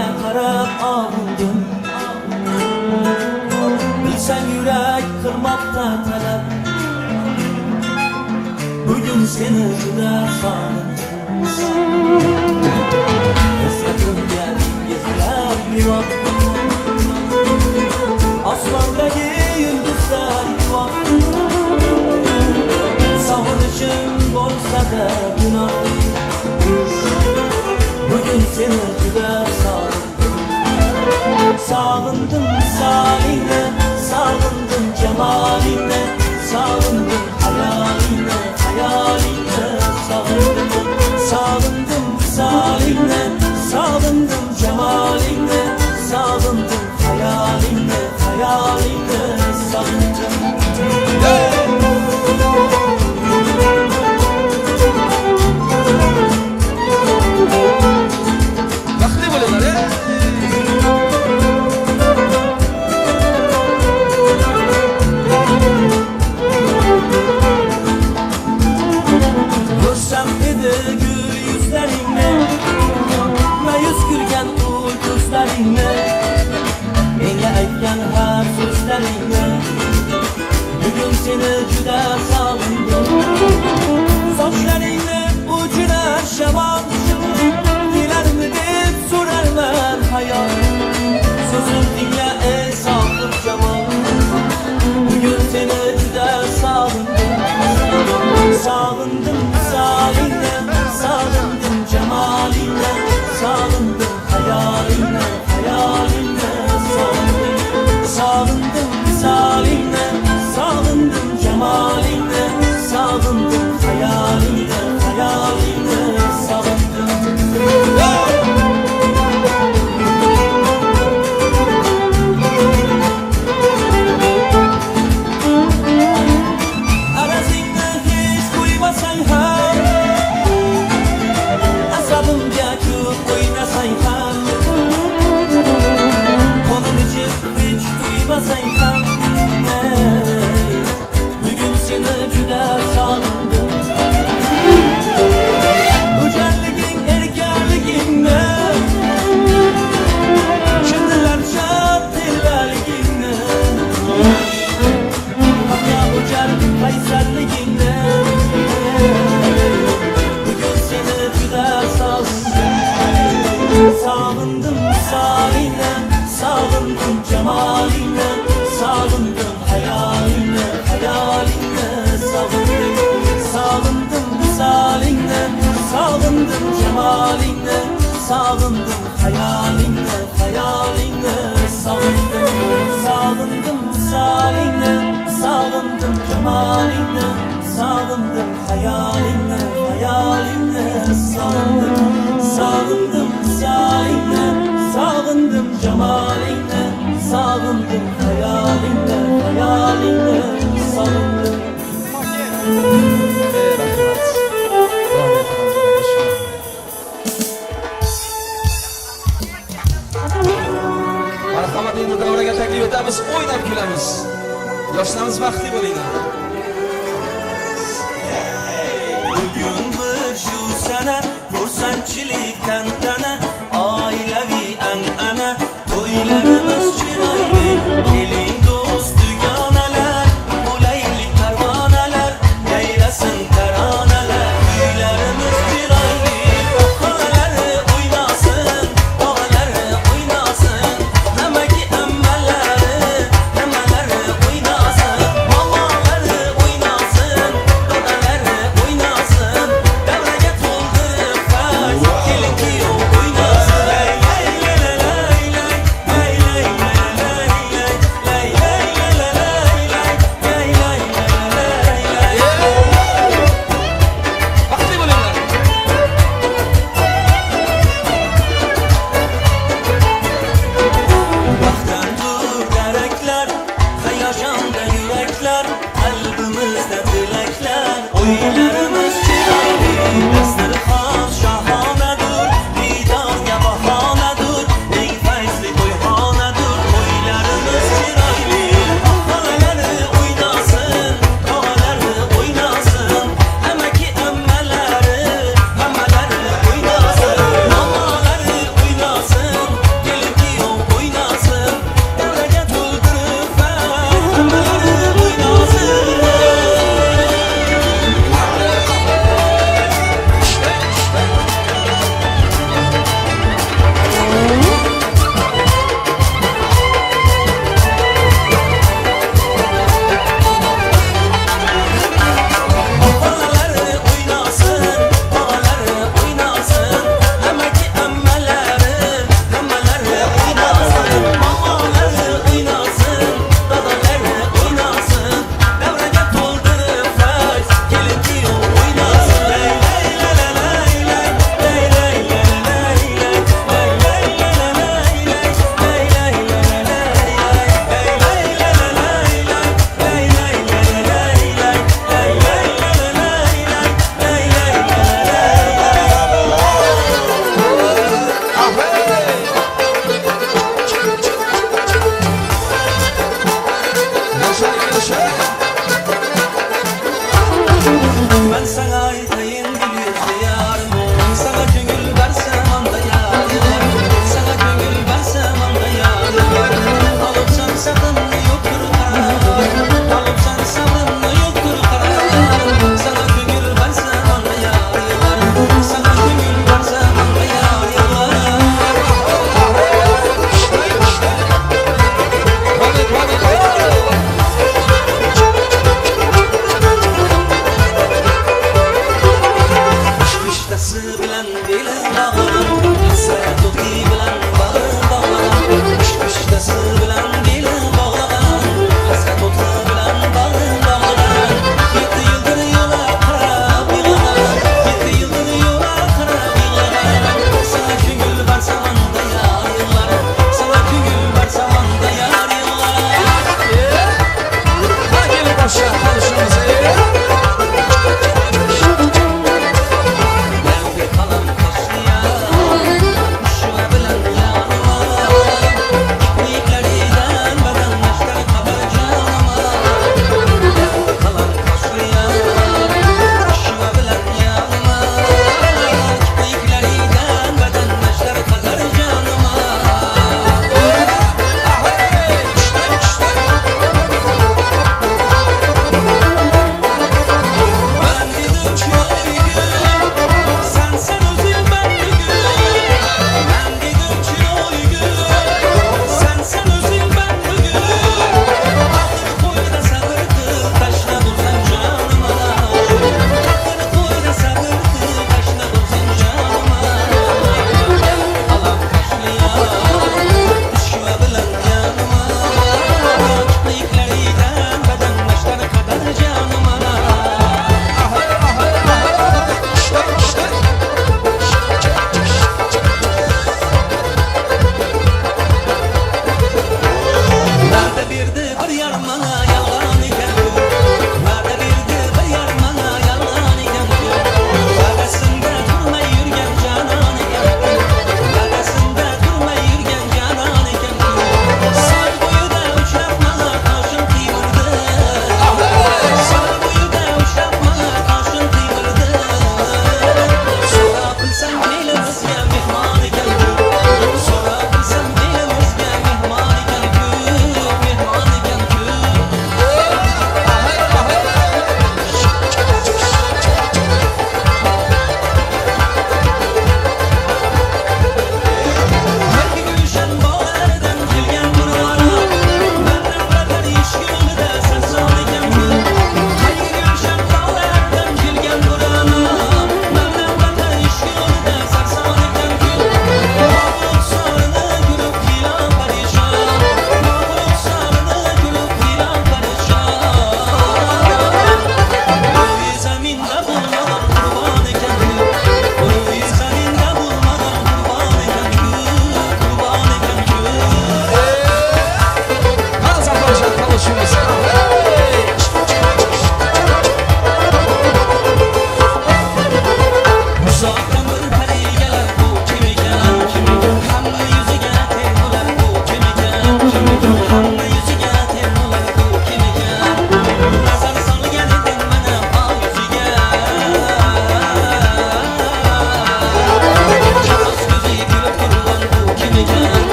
senga qarab og'indim. Bilsang yurak qilmoqdan talab. Bugun seni juda sog'indim. Hasratimga yezlab yuvoq. Osmondagi yulduzlar yuvoq. Sog'inishim bo'lsa-da gunoh. Bugün seni juda sog'indim. Sog'indim misolingni, sog'indim jamolingni, sog'indim hayolingni, hayolingni sog'indim. Sog'indim misolingni, sog'indim jamolingni, sog'indim hayolingni, hayolingni sog'indim. Baxtli bo'linglar. Ko'rsam edi gul yuzlaringni, ma'yus kulgan u ko'zlaringni, menga aytgan har so'zlaringni. Bugun seni juda sog'indim. Sochlaringni uchirar shamol, kelarmi deb so'rarman hayol. So'zim tingla ey sohib jamol. Bugun seni juda sog'indim. Sog'indim misolingni, sog'indim jamolingni, sog'indim hayolingni, hayolingni sog'indim. Sog'indim misolingni, sog'indim jamolingni, sog'indim hayolingni, hayolingni sog'indim. Arazingni hech qo'ymasang ham, asabimga ko'p o'ynasang ham, qonim ichib hech to'ymasang ham, bugun seni juda sog'indim. Go'jalliging, erkanligingni, chinlarcha telbaligingni, hatto o'jar qaysalligingni, bugun seni juda sog'indim. Sog'indim misolingni, sog'indim jamolingni, sog'indim hayolingni, hayolingni sog'indim. Sog'indim misolingni, sog'indim jamolingni, sog'indim hayolingni, hayolingni sog'indim. Sog'indim misolingni, sog'indim jamolingni, sog'indim hayolingni, hayolingni sog'indim. Sog'indim misolingni, sog'indim jamolingni, sog'indim hayolingni, hayolingni sog'indim. Marhamat, endi davraga taklif etamiz, o'ynab kulamiz. Yoshlarimiz baxtli bo'linglar. Bugun bir shu sana, xursandchilik tantana, oilaviy an'ana, to'ylarimiz chiroyli. Keling do'st dugonalar, bo'laylik parvonalar, yayrasin taronalar, uylarimiz chiroyli. Xolalari o'ynasin, tog'alari o'ynasin, namaki ammalari, nimalari o'ynasin, momalari o'ynasin, dodalari o'ynasin, davraga to'ldirib fayz, kelin kuyov o'ynasin. Lay lay lay lay lay lay lay lay lay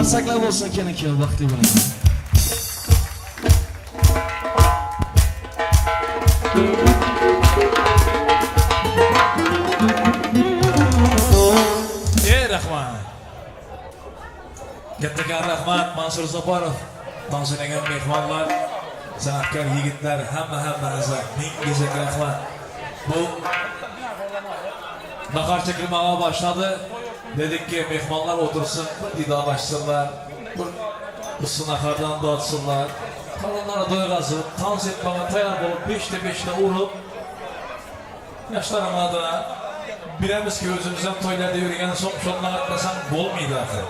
Qarsaklar bo'lsin keniki vaqtli bo'ling. Rahmat. Kattakon rahmat Mansur Zaparov, tanzinagan mehmonlar, san'atkor yigitlar, hammangizni ming gezak rahmat. Bu nahar çekilmeye başladı. Dedik ki mehmanlar otursun, didallaşsınlar, bu nahardan dağıtsınlar. Kalanlara doyurasın, dans etmeye tayar olup, beşte uğrup, yaşlarım adına bilemiz ki özümüzden toylarda yürüyen şonlar atmasan bolmaydı artık.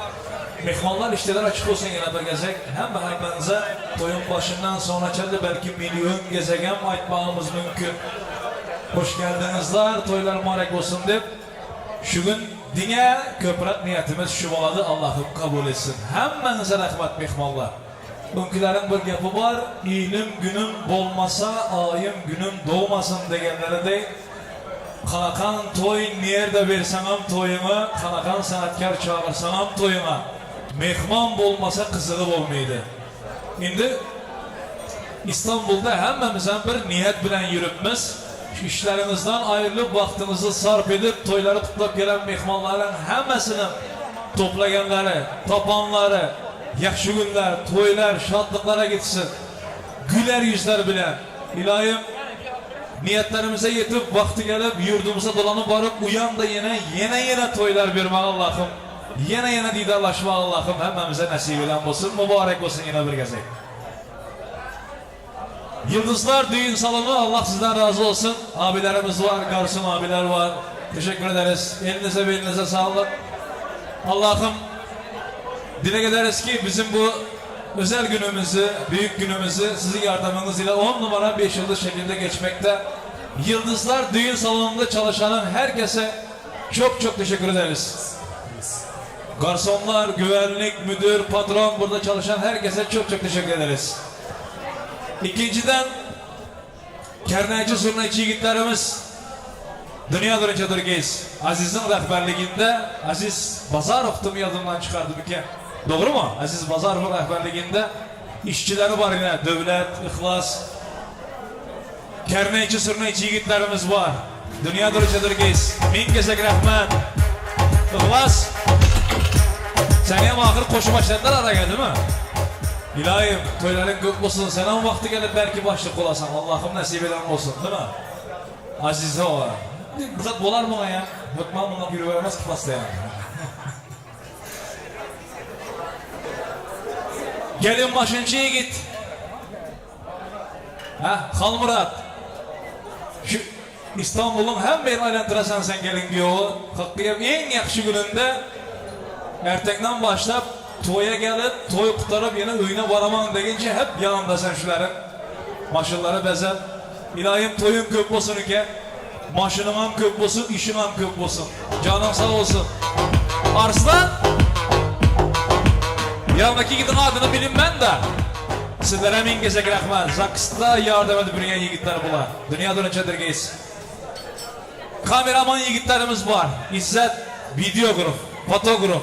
Mehmanlar işler açık olsun yine bir gezek. Heminize toyun başından sonra çelde belki milyon gezegen aytmağımız mümkün. Hoş geldinizler, toylar mübarek olsun deyip şu gün dine köprek niyetimiz şu oladı, Allah'ım kabul etsin. Heminize rahmet mehmanlar. Önkülerin bir yapı var, ilim günüm bolmasa, ayım günüm doğmasın degenleri de Kanakan toy nerede versanam toyuna, kanakan sanatkar çağırsanam toyuna. Mehman bolmasa kızığı olmaydı. Şimdi İstanbul'da hemmimizden bir niyet bilen yürüpmiz. İşlerimizden ayrılıp vaktimizi sarf edip toyları tutup gelen mehmanların hemmesini toplayanları, tapanları, yakşı günler, toylar, şadlıklara gitsin. Güler yüzler bilen. İlahim niyetlerimize yetip vakti gelip yurdumuza dolanıp varıp uyan da yine toylar vermek Allah'ım. Yine didarlaşmak Allah'ım hemmemize nasip eden olsun. Mübarek olsun yine bir gezek. Yıldızlar düğün salonu Allah sizden razı olsun. Abilerimiz var, garson abiler var. Teşekkür ederiz. Elinize ve elinize sağlık. Allah'ım dile ederiz ki bizim bu özel günümüzü, büyük günümüzü sizin yardımınız ile 10 numara 5 yıldız şeklinde geçmekte. Yıldızlar düğün salonunda çalışanın herkese çok teşekkür ederiz. Garsonlar, güvenlik, müdür, patron, burada çalışan herkese çok teşekkür ederiz. İkinciden Kernaycı Surnaycı yiğitlerimiz dünya dönünce durgeyiz. Aziz'in rehberliğinde Aziz Bazarov'tu yadımdan çıkardı bir kere. Doğru mu? Aziz Bazarov'un rehberliğinde işçileri var yine. Devlet, İhlas. Kernaycı Surnaycı yiğitlerimiz var. Dünya dönünce durgeyiz. Min gezek rahmet. İhlas. Seneye ahır koşu başladılar araya değil mi? İlahim, toyların gök olsun, senin vakti gelip belki başlık olasın. Allah'ım nasip eden olsun, değil mi? Azize ola. Bırak bolar mı ya? Hükman bundan yürü vermez ki pasta yani. Gelin başıncıya git. Halmurat. Şu İstanbul'un hem beni aylantırasan sen gelin diyor. Hakkıyım en yakışı gününde ertekten başlayıp toya gelip, toy kurtarıp yine öyüne varamam deyince hep yanımda sen şuların. Maşınları bezel. İlahim toyun kök olsun ki. Maşının ham kök olsun, işin ham kök olsun. Canım sağ olsun. Arslan. Yanındaki gidin adını bilin ben de. Sizlere min gezek rahmet. Zakıs'ta yardım edip yürüyen yiğitler bular. Dünya dönünce dirgeyiz. Kameraman yiğitlerimiz var. İzzet, videograf, fotograf.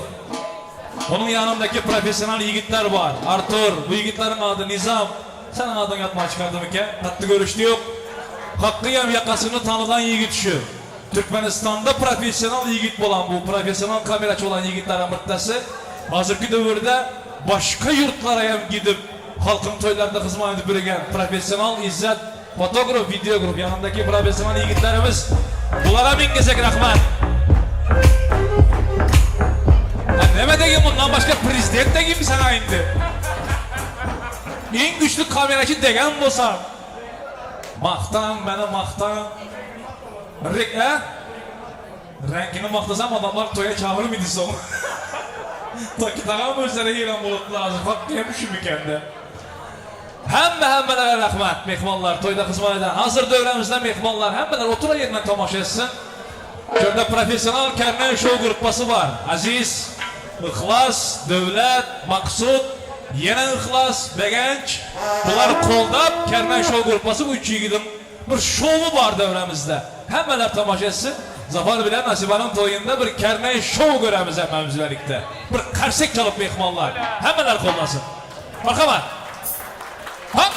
Onun yanındaki profesyonel yiğitler var. Artur, bu yiğitlerin adı Nizam. Sen adını yatmaya çıkardım ki. Tatlı görüştü yok. Hakkıyam yakasını tanıdan yiğit şu. Türkmenistan'da profesyonel yiğit olan bu profesyonel kameracı olan yiğitlerin mırtası. Hazırki dövrde başka yurtlara hem gidip halkın toylarında hizmet edip yürüyen profesyonel İzzet, fotograf, videograf yanındaki profesyonel yiğitlerimiz. Bunlara bin gezek rahmet. Neme degin bundan başka prezident degin mi sana indi? En güçlü kameracı degen bolsa. Maqtan, bana maqtan. Renkini maqtasam adamlar toya çağırır mıydı son? Takitağam özlere giren bulup lazım. Hakkı yemişim ikende. Hemmelere rahmet mehmanlar, toyda hizmet eden. Hazır dövremizden mehmanlar, hemmeler otura yerinden tamaşa etsin. Şurada profesyonel Kernay Show grupası var. Aziz, İhlas, Devlet, Maksud, yine İhlas, Begenç. Bunlar koldap Kernay Show grupası bu üç yiğidin bir şovu var devremizde. Hemmeler tamaşa etsin. Zafer bilen Nasibanın toyunda bir Kernay Show göremiz hemmemiz birlikte. Bir karsek çalıp mehmanlar. Hemmeler kollasın. Bakalım. Hop.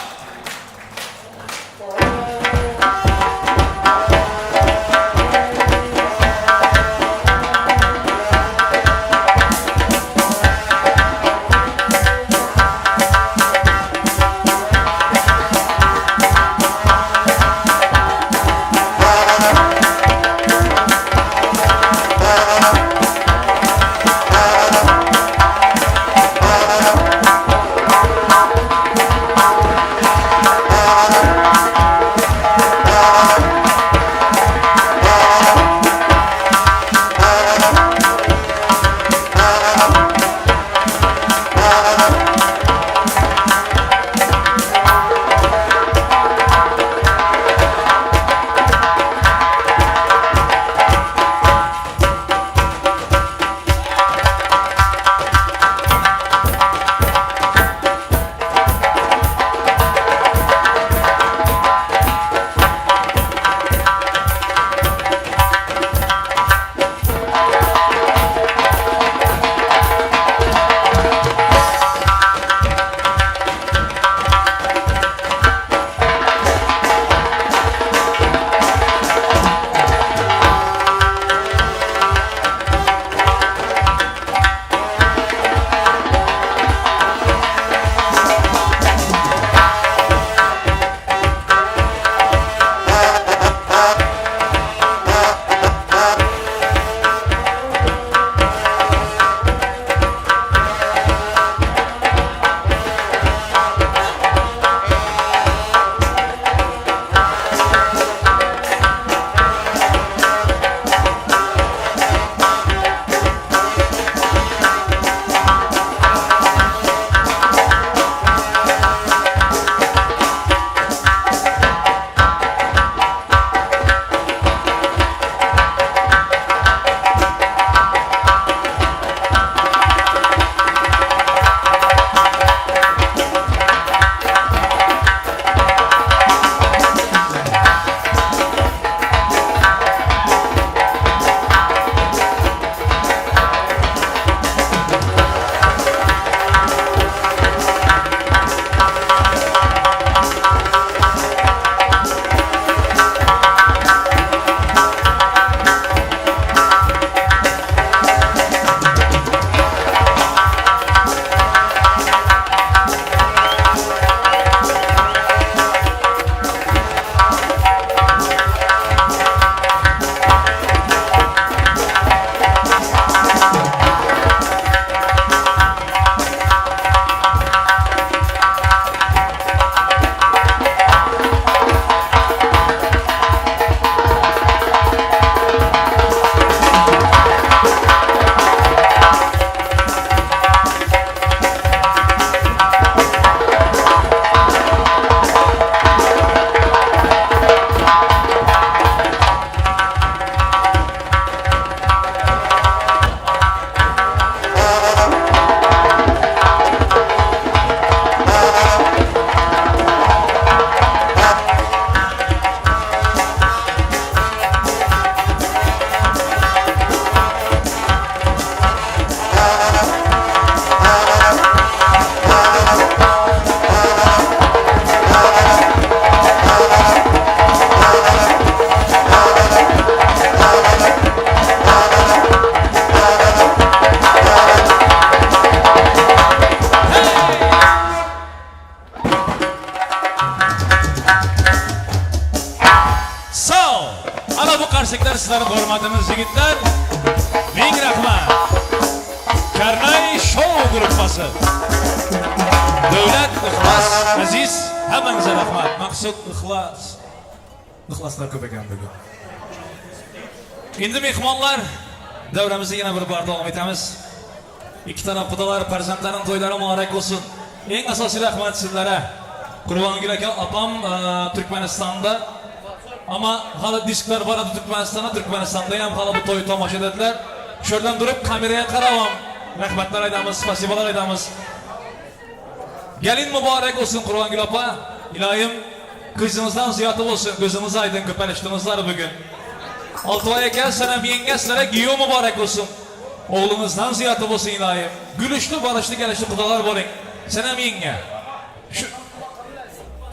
atanası. Devlet, İhlas, Aziz, heminize rahmet. Maksud, İhlas. İhlaslar köp ekan bugün. Endi mehmonlar, davramizni yana bir bor davom etamiz. İki taraf qudalar, farzandlarning to'ylari muborak bo'lsin. Eng asosiy rahmat sizlarga. Qurbongul aka, opam Turkmanistonda, ama hali disklar bor edi Turkmanistonda ham hali bu to'y tomosha etadilar. Shu yerdan turib kameraga qarab, rahmatlar aytamiz, spasibalar aytamiz. Gelin mübarek olsun Qurbongul opa. İlohim kızınızdan ziyatı olsun, gözünüz aydın, köpeliştiğinizler bugün. Altıvay aka, sana yenge sizlere giyiyor mübarek olsun. Oğlunuzdan ziyatı olsun ilohim. Gülüşlü, barışlı, gelişli kudalar boring. Sana yenge. Şu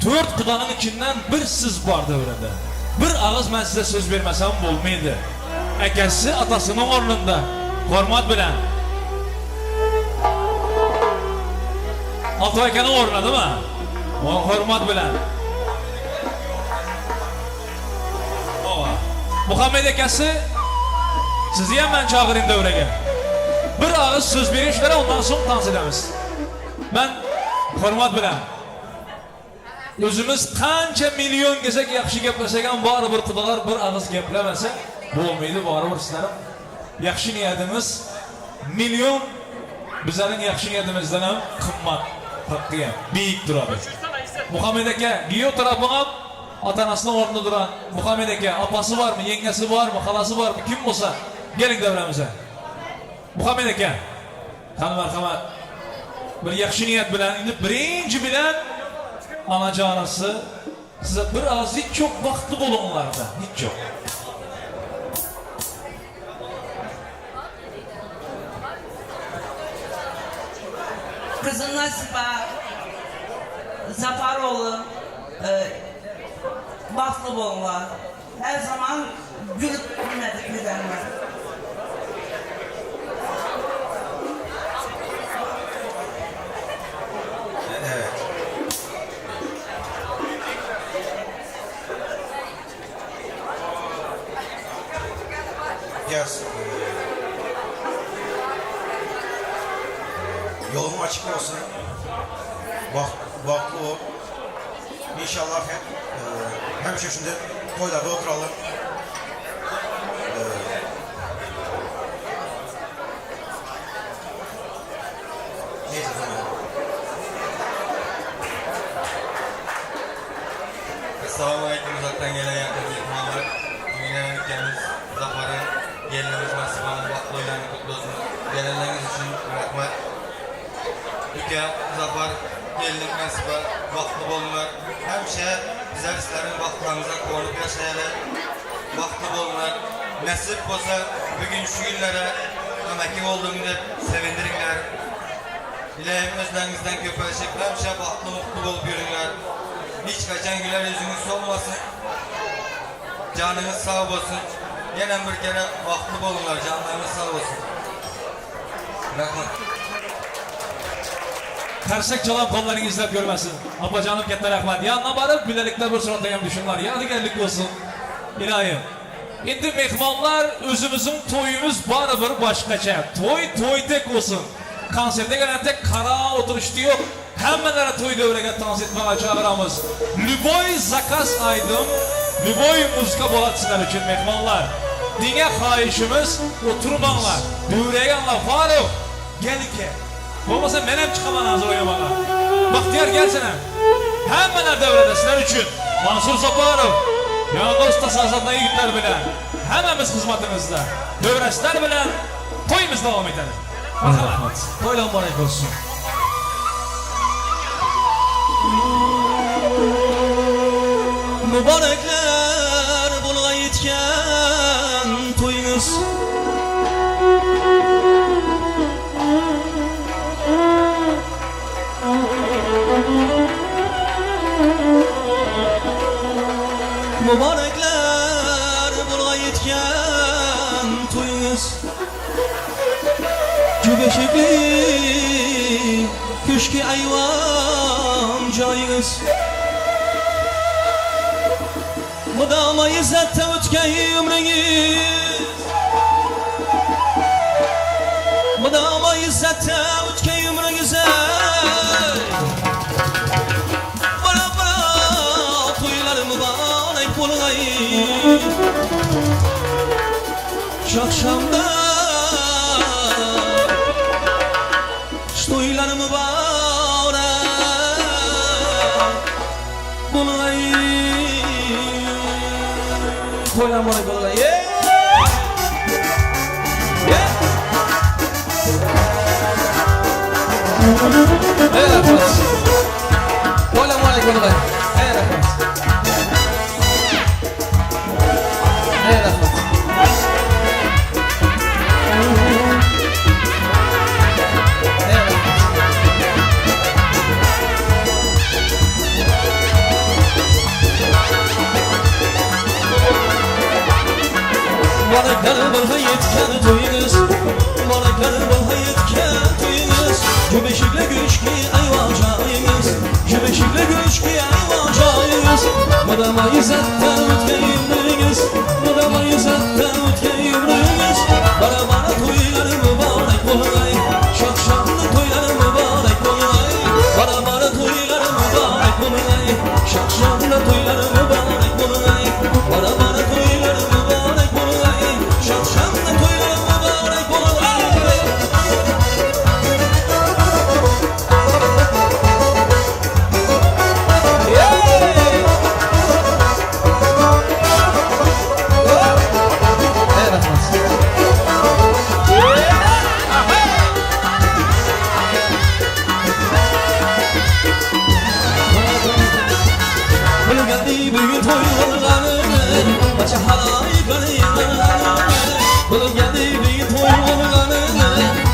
4 kudanın içinden bir siz var devrede. Bir ağız ben size söz vermesem olmaydı. Ekesi atasının ornunda. Hormat bilen. Altıvay akanın ornuna değil mi? O hormat bilen. Muhammed ekesi sizi hem ben çağırayım devreye. Bir ağız söz verişlere ondan sonra dans edemiz. Ben hormat bilen. Özümüz kança milyon gezek yaxşı geplersek ham bari bir kudalar bir ağız geplemese bo'lmaydi, bari bir sizlerim. Yaxşı niyetimiz milyon bizlerin yaxşı niyetimizden ham qimmat, hakkıya, büyük duradi. Muhammed aka, giyiyor tarafına atanasının ornunda duran Muhammed aka, apası var mı, yengesi var mı, halası var mı, kim olsa gelin devremize. Muhammed aka, hanım merhamet, bir yaxşı niyet bilen, birinci bilen anacanası size biraz hiç çok vakti bulunlarda, hiç çok. Kızım Nasiba Zafaroğlu bahtlı bollar. Her zaman gülüp bilmedik bizlerine. Evet. Yaz. Yolum açık olsun. Vakti ol. İnşallah hem şimdi toylarda oturalım. Neyse tamam. Assalamualaikum, uzaktan gelen yakın mehmanlar. Bugün ülkemiz Zafar'ın gelinimiz Nasiba'nın vakti oylarını kutlu olsun. Gelenleriniz için rahmet. Ülke Zafar, gelinlik Nasiba, vakti bolunlar. Hemşe güzel işlerin vaktilarımıza konup yaşayalım. Vakti bolunlar. Nasip olsa bugün şu günlere emekli olduğumda sevindirinler. İlahim özlerinizden köpeleşip hemşe vakti mutlu bolup yürünler. Hiç kaçan güler yüzünüz solmasın. Canınız sağ olsun. Yine bir kere vakti bolunlar. Canlarınız sağ olsun. Rahmet. Tersek çalan kollarını izlep görmesin. Apacanım ketler rahmet. Yanına varıp bilelikler bir suratla hem düşünler. Yadigarlık olsun. İlahim. Şimdi mehmanlar özümüzün toyumuz bari bir başkaça. Toy tek olsun. Konserde gelen tek kara oturuştu yok. Hemenlere toy devrege dans etmeye çağıramız. Lüboy zakaz aydım. Lüboy müzika bolatsınlar için mehmanlar. Dine xahişimiz oturmanlar. Düğreyenler Faruk. Gel ki. Olmasa ben hem çıkamam hazır oynamana. Bahtiyar gelsene. Hemenler devrede sizler için. Mansur Zafarov. Yanında usta sazanda yigitler bilen. Hememiz hizmetimizde. Devresler bilen. Toyumuz devam edelim. Bakalım. Toyla mübarek olsun. Mübarekler bulga yetken toyunuz. Mübarekler bulga yetken toyunuz. Cübeşikli köşkü ayvan joyunuz. Mudama izzette o'tgan umringiz. Mudama izzette o'tgan umringiz bulgay Şakşamda Toylarım var Bulgay Toylarım var bulgay Evet arkadaş. Selam aleyküm bulgay. Evet arkadaş. Evet arkadaş. Baraklar bulgay yetken toyunuz Baraklar bulgay yetken toyunuz Gübeşikle güçki ayvacayınız Gübeşikle güçki ayvacayınız Madama izatten ötken yumruyunuz Madama izatten ötken yumruyunuz Bana toylar mübarek bulgay Şakşamlı toylar mübarek bulgay Bana toylar mübarek bulgay Şakşamlı toylar mübarek bulgay Bana toylar mübarek bulgay Şakşamlı toylar mübarek bulgay Bulgari büyük toylarını Maça halayıkları yıllarını Bulgari büyük toylarını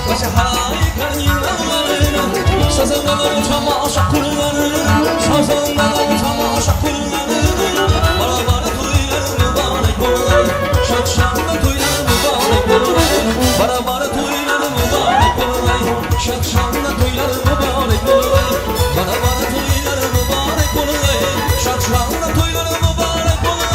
Maça halayıkları yıllarını Sazanlar çamaşa kurlarını Sazanlar çamaşa kurlarını Bana toylar mübarek bulgay Şakşamda toylar mübarek bulgay Bana toylar mübarek bulgay Şakşamda toylar mübarek bulgay Bana toylar mübarek bulgay Şakşamda toylar mübarek bulgay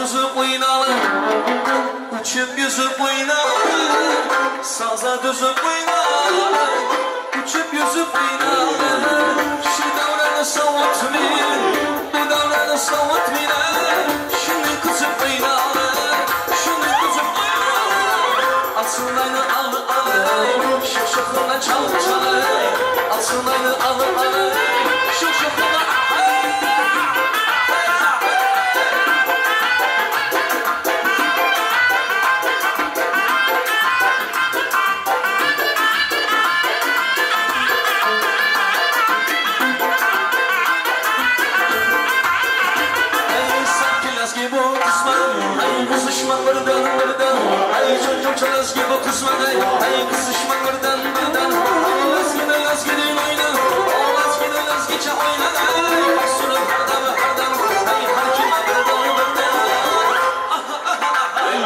düzüp oynalı Uçup yüzüp oynalı Saza düzüp oynalı Uçup yüzüp oynalı Şu davreni savutmayın Bu davreni savutmayın Şimdi kızıp oynalı Şimdi kızıp oynalı Asılayını alı alı Şakşakına çalı çalı Asılayını alı alı Şakşakına Kızışmak buradan buradan Ay çocuk çalaz gibi kızmak Ay kızışmak buradan buradan Ay lazgide lazgide oyna O lazgide lazgice oyna Ay kasını hardan hardan Ay harcıma buradan buradan Ay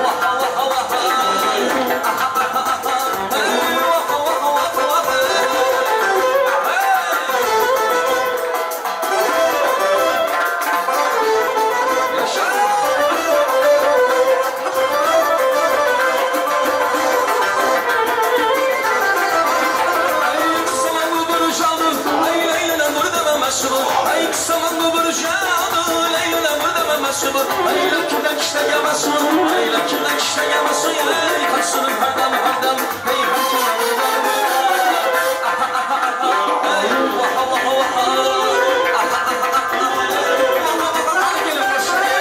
vaha vaha vaha Ay vaha vaha vaha Ay kısaman bu buruşalı Leyla burada ben meşhur Ay lakinden işte gelmesin Ay lakinden işte gelmesin Ay kaçsının hardan hardan Ay harcına buradan Ay vaha vaha vaha Gelin başına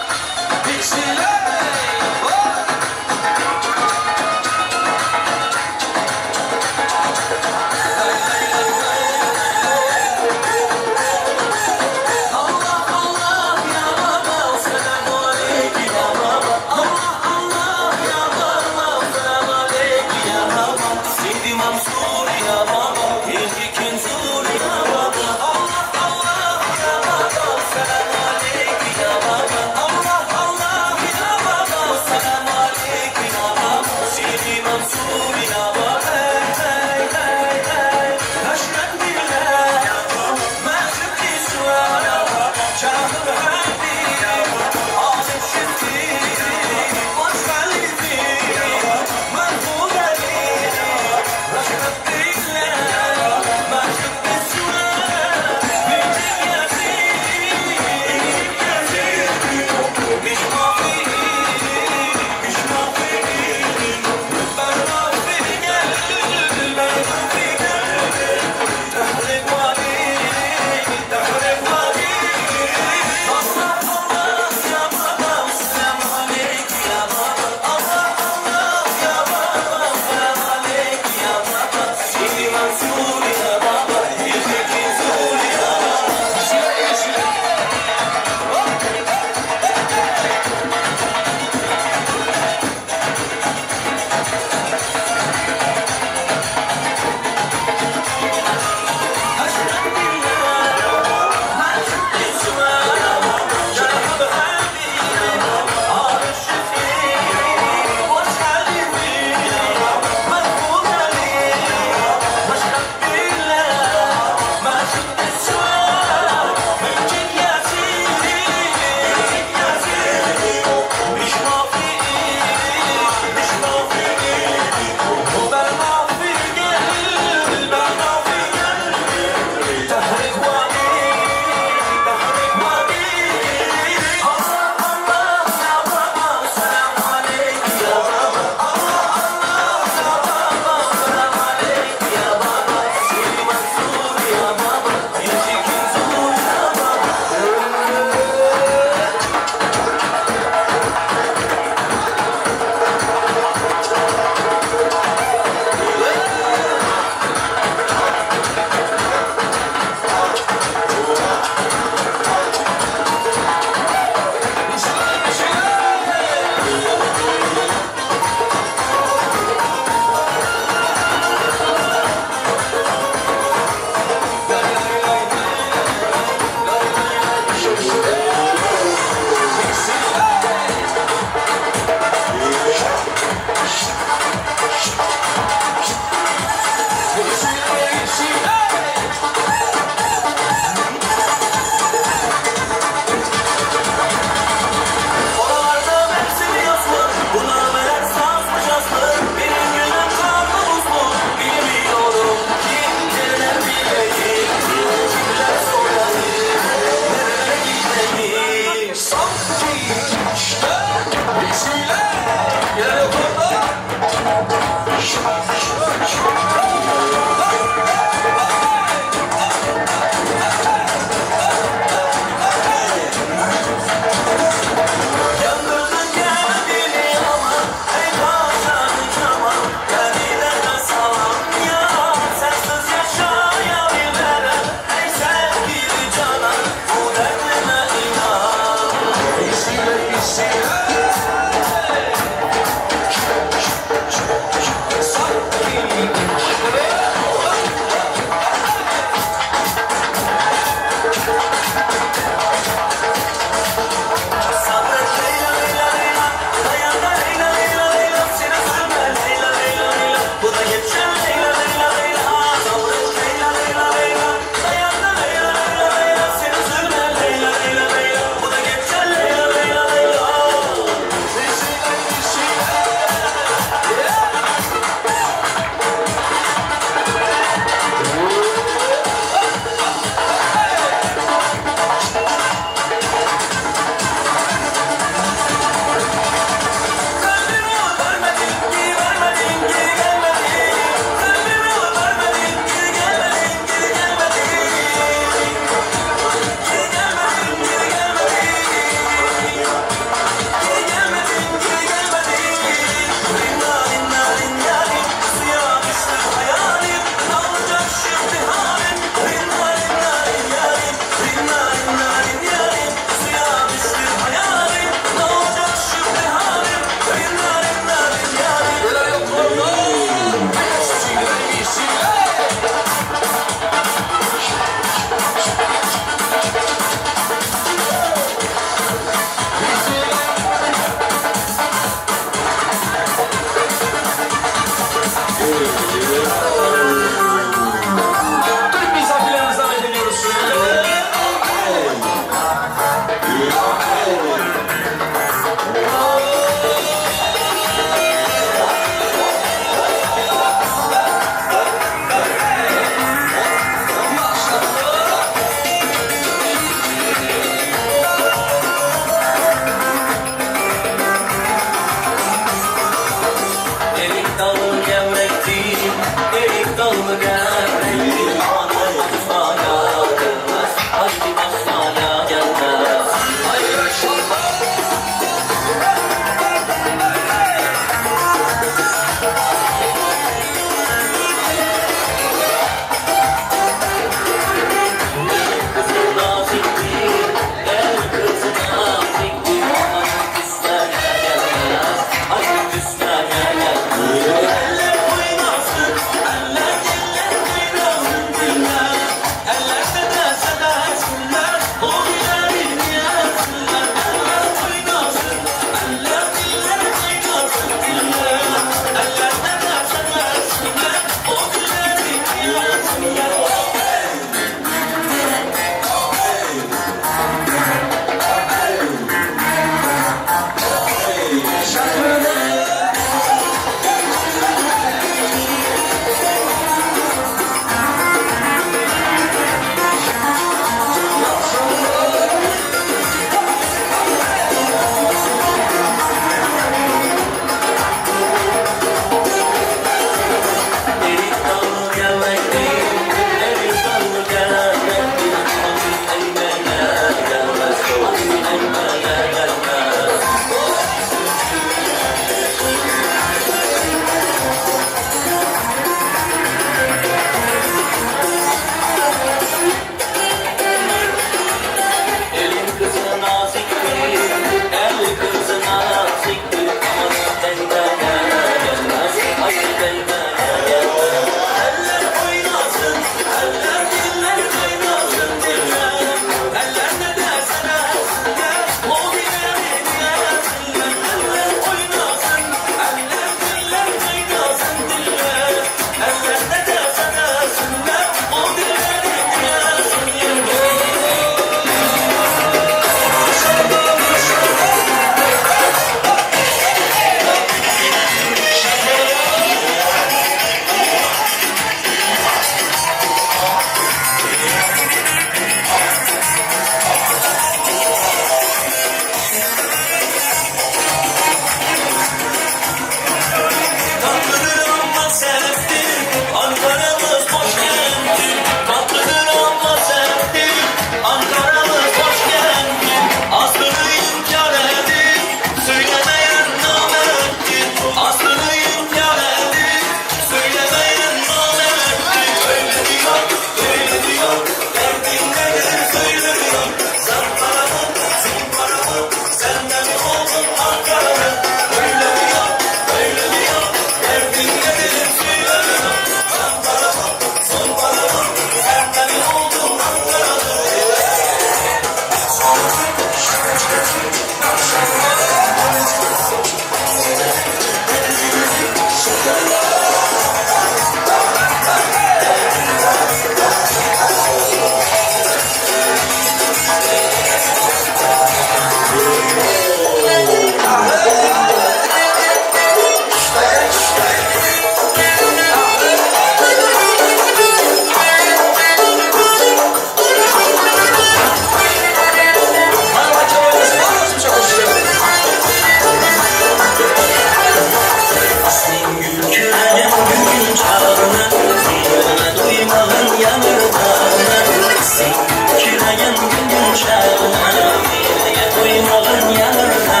gündüz şahına Birliğe koymalın yanırlarına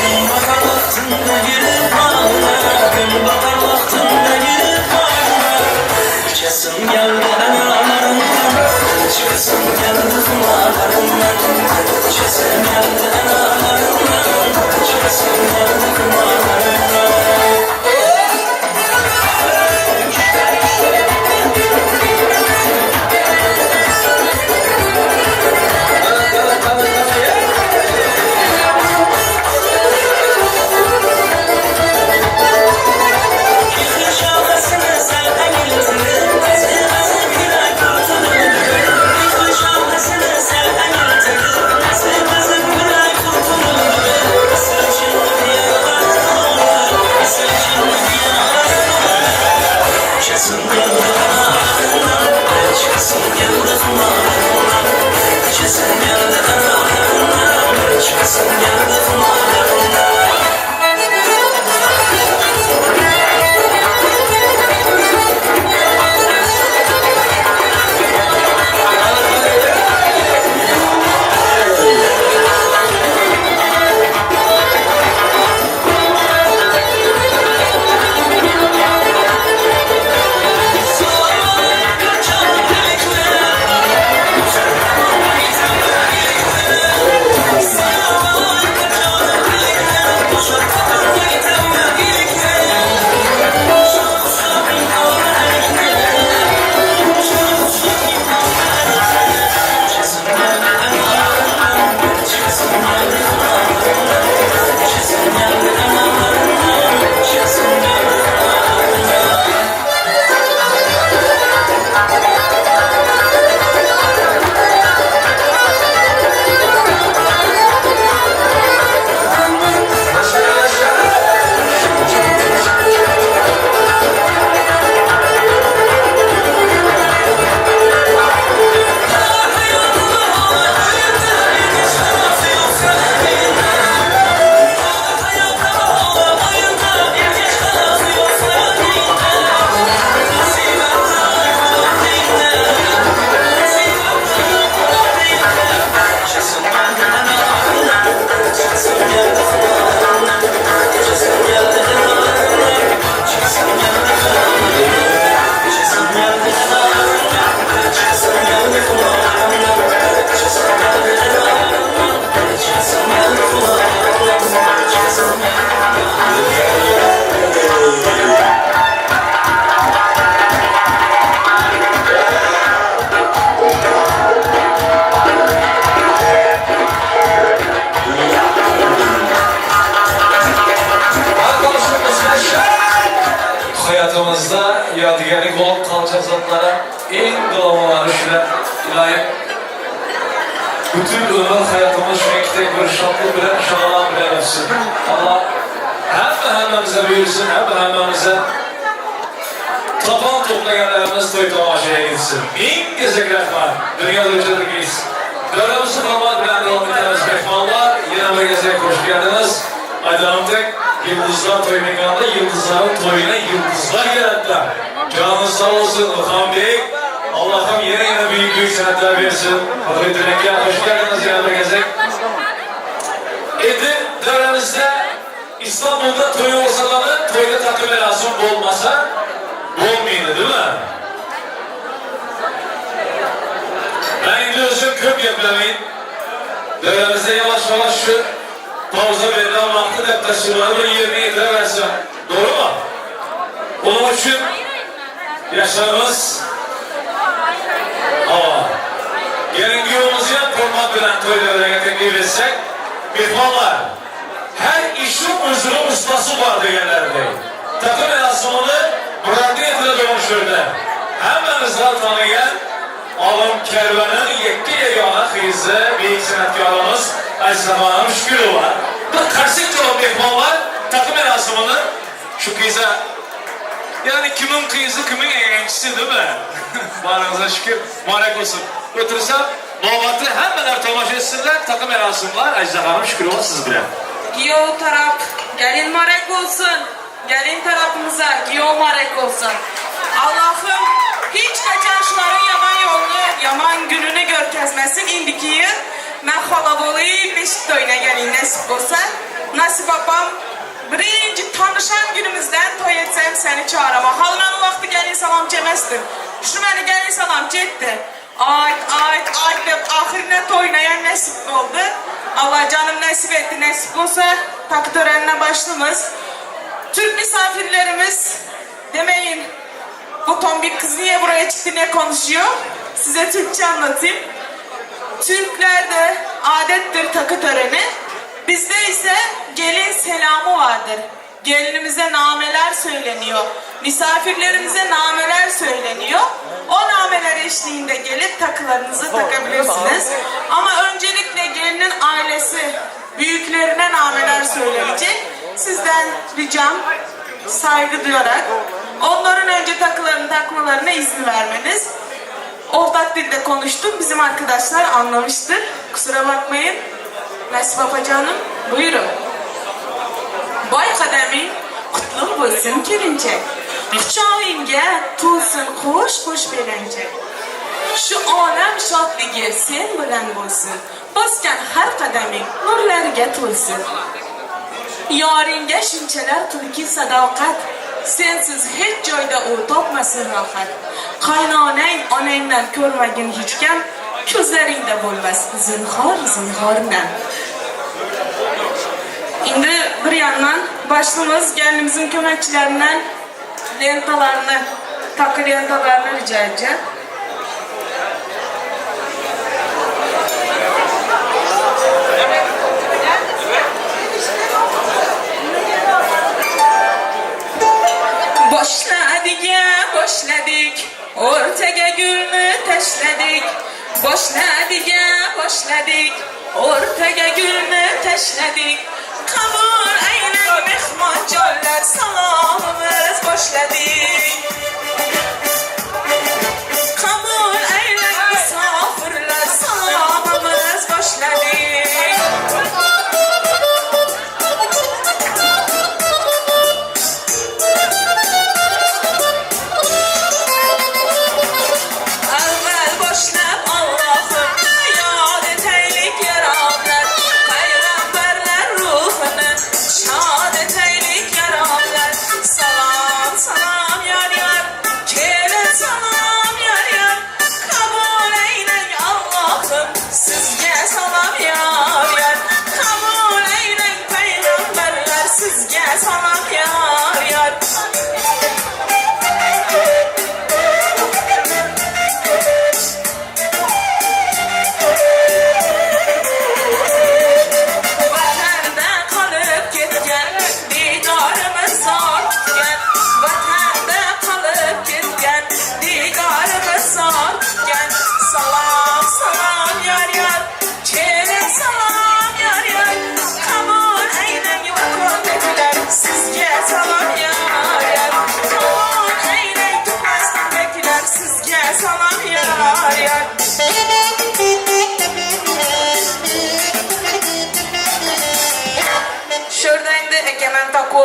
Gün bakar vaktinde girip bağına Gün bakar vaktinde girip bağına İçesim geldi analarından Çıkasım geldi kumarlarından İçesim geldi analarından Çıkasım geldi kumarlarından Hayatımızda yadigarlık olup kalacak zatlara en doğmaları şöyle ilahi bütün ömür hayatımız şu iki bir şartlı bilen şalan bilen olsun. Allah hemmemize buyursun, hemmemize taban toplayanlarımız toy tamaşaya gitsin. Bin gezek rahman, dünyada uçadık biz. Dönemizin format bilen devam ederiz mehmanlar. Yine bir gezek hoş geldiniz. Aydınlık Yıldızlar Toy Mekanı'nda yıldızların toyuna yıldızlar geldiler. Canınız sağ olsun Ilham Bey. Allah'ım yine büyük sanatlar versin. Hazreti Dilek'e hoş geldiniz yanıma gezek. Dönemizde İstanbul'da toy olsa da toyda takım elası olmasa olmaydı değil mi? Ben İngilizce köp yapılamayın. Dönemizde yavaş yavaş şu pauza verilen vakti de taşımaları yerine getireversin. Doğru mu? Onun için yaşlarımız gelin yolumuzu format bilen toylarına teklif etsek mihmanlar her işin özürü ustası var diyenlerde takım elasımını Muradiyet'le dönüştürdü. Hemenizden tanıyan Alım Kervan'ın yekki yegana kıyısı büyük sanatkarımız Azizaman'ın şükürü var. Bu karşılık olan mihmanlar takım elasımını şu kıyıza yani kimin kıyısı kimin eğlencesi değil mi? Bağrınıza şükür. Mübarek olsun. Götürsem Muhammed'i hemen tamaşa etsinler. Takım erasımlar. Azize Hanım şükür olsun siz bile. Giyo taraf. Gelin mübarek olsun. Gelin tarafımıza. Giyo mübarek olsun. Allah'ım hiç kaçan şuların yaman yolunu, yaman gününü ötkəzməsin. İndiki yıl mən Xalaboğlu Beşik toyuna gəlin nəsib olsa. Nasip apam birinci tanışan günümüzdən toy etsəm səni çağırama. Hal mən o vaxtı gəlin salam cəməsdim. Şu məni gəlin salam getdi. Ayt deyib axirində toynayan nəsib oldu. Allah canım nəsib etdi. Nəsib olsa takı törəninə başlamız. Türk misafirlerimiz demeyin bu tombik kız niye buraya çıktı ne konuşuyor? Size Türkçe anlatayım. Türklerde adettir takı töreni. Bizde ise gelin selamı vardır. Gelinimize nameler söyleniyor. Misafirlerimize nameler söyleniyor. O nameler eşliğinde gelip takılarınızı takabilirsiniz. Ama öncelikle gelinin ailesi büyüklerine nameler söylenecek. Sizden ricam saygı duyarak onların önce takmalarına izin vermeniz. Ortak dilde konuştum. Bizim arkadaşlar anlamıştır. Kusura bakmayın. Nasip Apacanım buyurun. Boy kademi kutlu bulsun kelince. Kucağınge tulsun hoş belence. Şu alem şadlığı sen bilen bulsun. Basken her kademi nurlarga tulsun. Yaringe şunchalar tulki sadoqat. Sensiz hech joyda u topmasin rohat. Qaynonang onangdan ko'rmagin hech kim, ko'zlaringda bo'lmas zinhor-zinhordan. Endi bir yandan başımız gelinimizin köməkçilerinden lentalarını, takı lentalarını rica edeceğim. Başladık, ortaga gülni tashladik. Başladık, ortaga gülni tashladik. Qabul aylang mehmonjonlar, salomimiz boshladik. Qabul aylang musofirlar, salomimiz boshladik.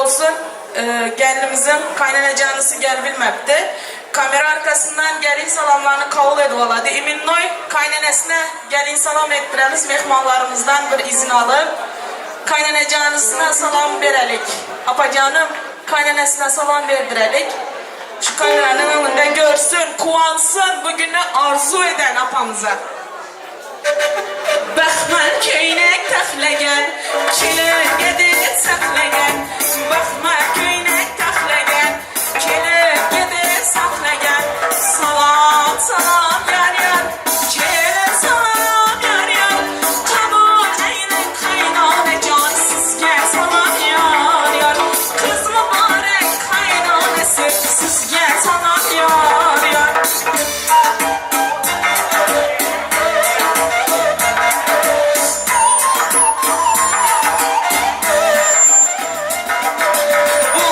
Olsun, gelinimizin kaynana canlısı gel bilmekte. Kamera arkasından gelin salamlarını kabul edivaladı. Emin Noy kaynanesine gelin salam ettiremiz. Mehmanlarımızdan bir izin alıp kaynana canlısına salam verelik. Apacanım kaynanesine salam verdirelik. Şu kaynananın önünde görsün, kuvansın bugünü arzu eden apamıza. Baxmal köynek taxlagan, kelin gedib saqlagan. Baxmal köynek taxlagan, kelin gedib saqlagan. Salom, salom yar yar, kelin salom yar yar. Qabul aylang qaynonajon, sizga salom yar yar. Qiz muborak qaynonasi, sizga salom yar yar. Bu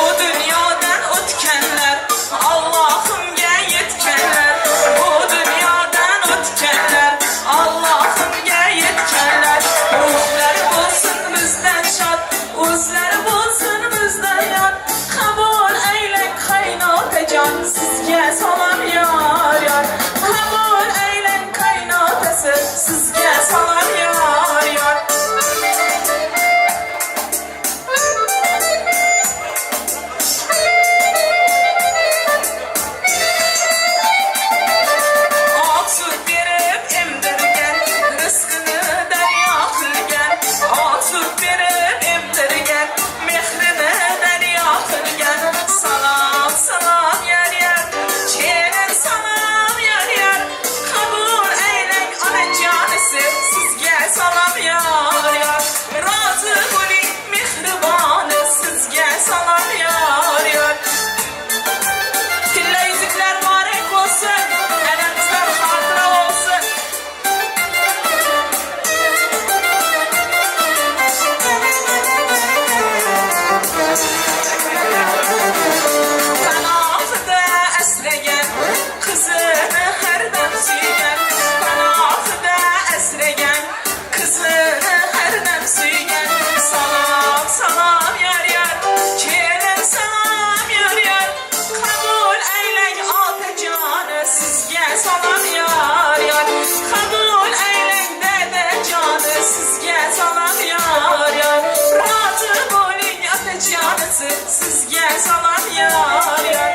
salam yar yar.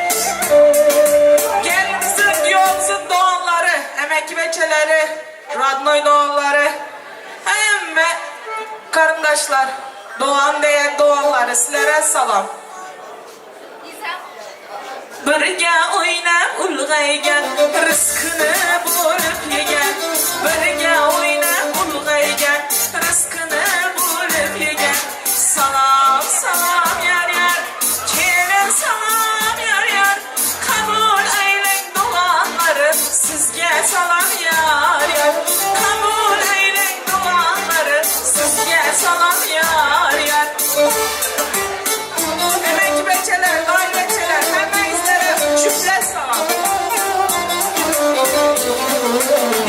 Gelinizin yolunuzun doğanları, emek veçeleri, radnoy doğanları, hem karındaşlar, doğan diyen doğanları sizlere salam. Birge oynab ulg'aygan, rizqini bo'lib yegan. Birge oynab ulg'aygan, rizqini bo'lib yegan. Salom, salom yar yar, kelin salom yar yar. Qabul aylang duolarni, sizga salom yar yar. Qabul aylang duolarni, sizga salom yar yar. Emek beçeler, doy beçeler, hemmeyizlere şükret salam.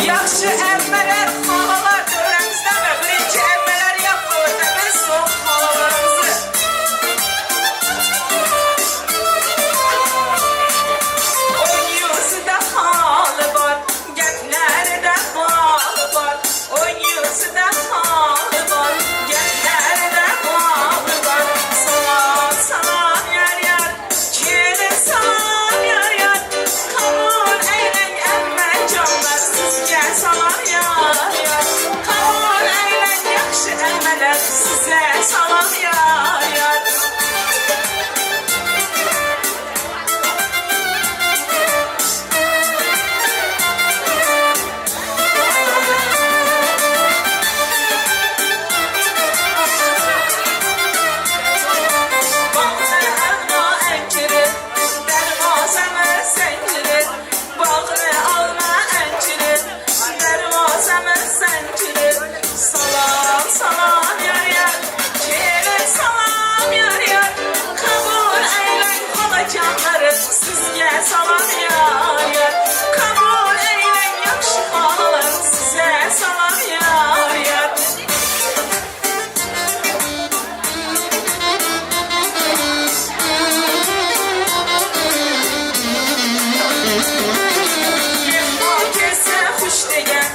Yaxşı emmeler, halalar dövremizde mi? Birinci emmeler yapıyor, biz son halalarımızı. On yüzüde halı var, genlerde bağlı var. On yüzüde halı var, genlerde bağlı var. Salam, salam yar yar, kelin salam yar yar. Kabul eylen emme canlar, sizge salam yar yar. Kabul eylen yaxşı emmeler, size salam yar yar. Bağlı alma enciri, dervazeme zenciri. Bağlı alma enciri, dervazeme zenciri. Salam, salam yar yar, kelin salam yar yar. Kabul eylen halacanları, sizge salam yar yar. Kabul eylen yaxşı halalar, size salam yar yar. Mehman kelse hoş degen,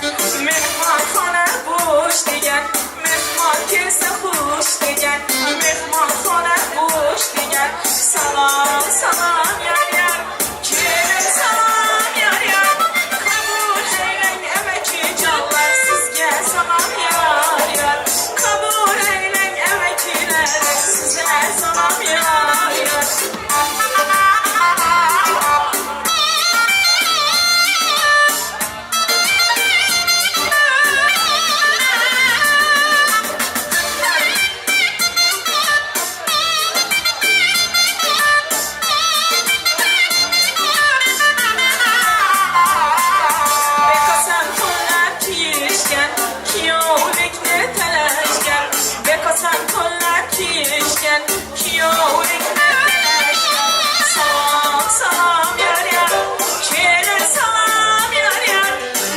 mehman xona boş degen. Mehman kelse hoş degen, mehman xona boş degen. Salam, salam yar yar, kelin salam yar yar. Kabul eylen emeki canlar, sizge salam yar yar. Kabul eylen emekiler, size salam yar yar. Bekasan kollar kiyişken, kiyovlikni talashgan. Bekasan kollar kiyişken, kiyovlikni talashgan. Salam, salam yar yar, kelin salam yar yar.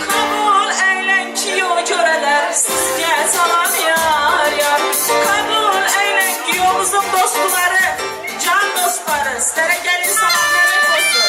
Kabul eylen kiyov göreler, sizge salam yar yar. Kabul eylen kiyovuzun dostları, can dostları, sizlere gelin salamları olsun.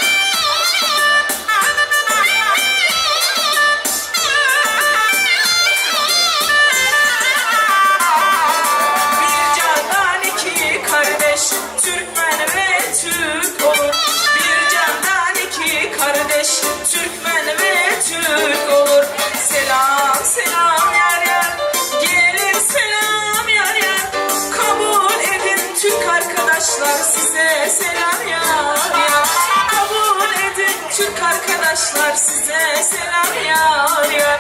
Bir candan iki kardeş, Türkmen ve Türk olur. Bir candan iki kardeş, Türkmen ve Türk olur. Selam, selam yar yar, gelin selam yar yar. Kabul edin Türk arkadaşlar, size selam yar yar. Kabul edin Türk arkadaşlar, size selam yar yar.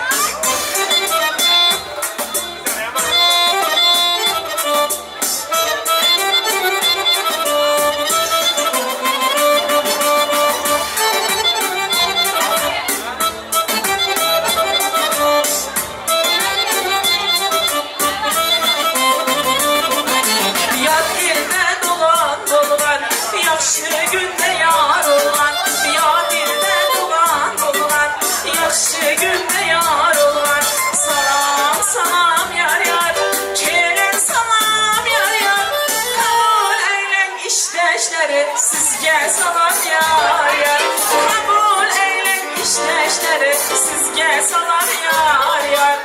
Yad ilde dolan dolgan, yaxşı günde yar olgan. Yad ilde dolan dolgan, yaxşı günde yar olgan. Salam, salam yar yar, kelin salam yar yar. Kabul eylen işleşleri, sizge salam yar yar. Kabul eylen işleşleri, sizge salam yar yar.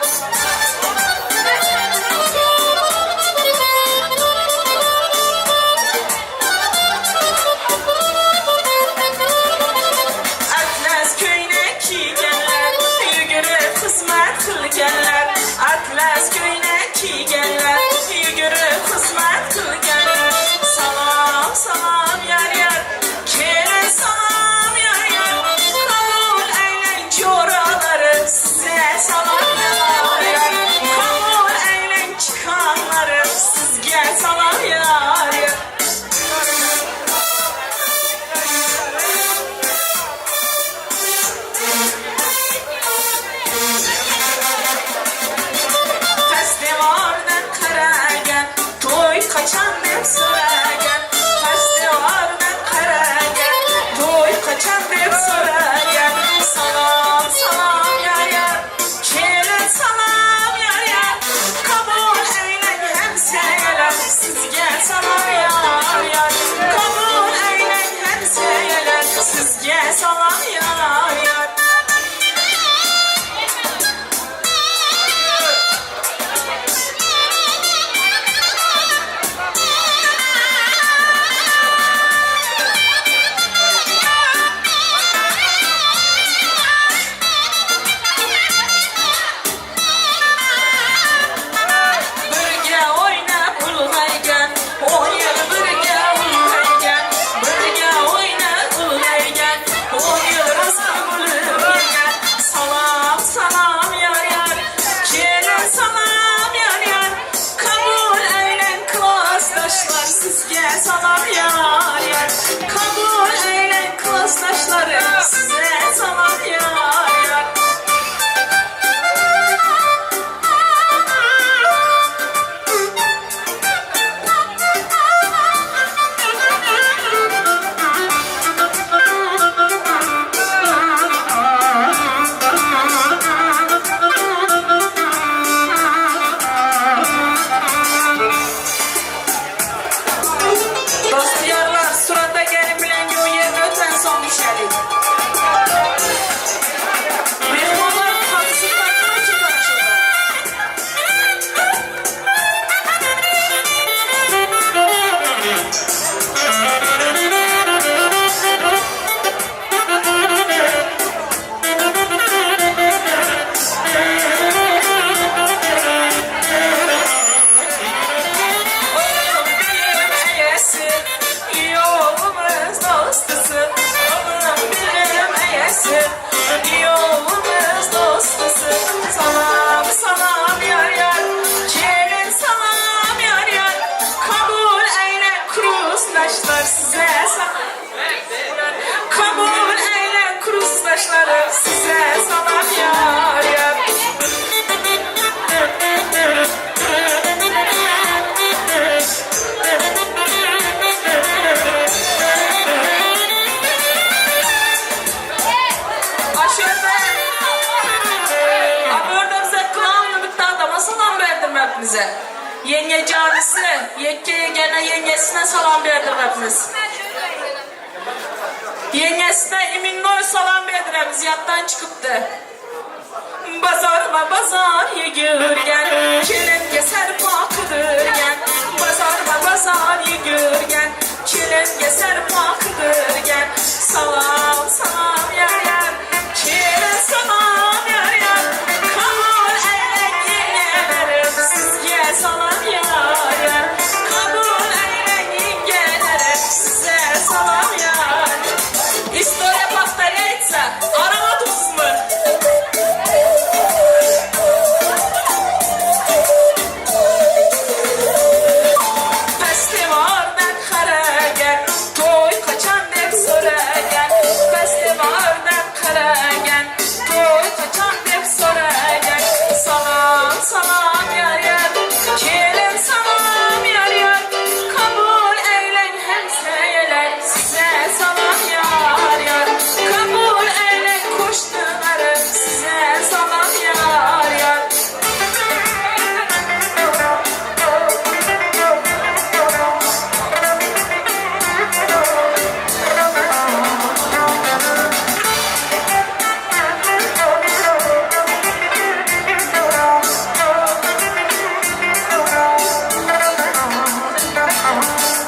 kursdaşları size salam yar yar. Dost yarlar surata gelin bilen yo yerine öten son düşerik. Mehmanların kapısını takmak için karışırlar. Oğlum benim eyesi, yolumuz dostusun. Oğlum benim eyesi, yolumuz dostusun. Salam salam yar yar, gelin salam yar yar. Kabul eyle kursdaşlar size salam. Kabul eyle kursdaşları size salam yar yar. Aşırı abi orada bize kılavunu bitti adama salam verdim hepinize. Yenge canisi, yekkeye gene yengesine salam verdim hepiniz. Yengesine iminnoy salam verdiremiz yattan çıkıptı. Bazarma bazar yigirgen, kelin geser pakıdırgen. Bazarma bazar yigirgen, kelin geser pakıdırgen. Salam salam yar yar, kelin salam yar yar. Kabul eyle yengelerim, sizge salam yar yar. Kabul eyle yengelerim, size salam yar. İstoria повторяется, ароматус mu? Festivalden karagen, toy kaçan dep soragen. Festivalden karagen, toy kaçan dep soragen. Salam salam yar yar, kelin salam yar yar. Kabul eylen hemseyeler, size salam yar yar. Kabul eylen kuştularım, size salam yar yar.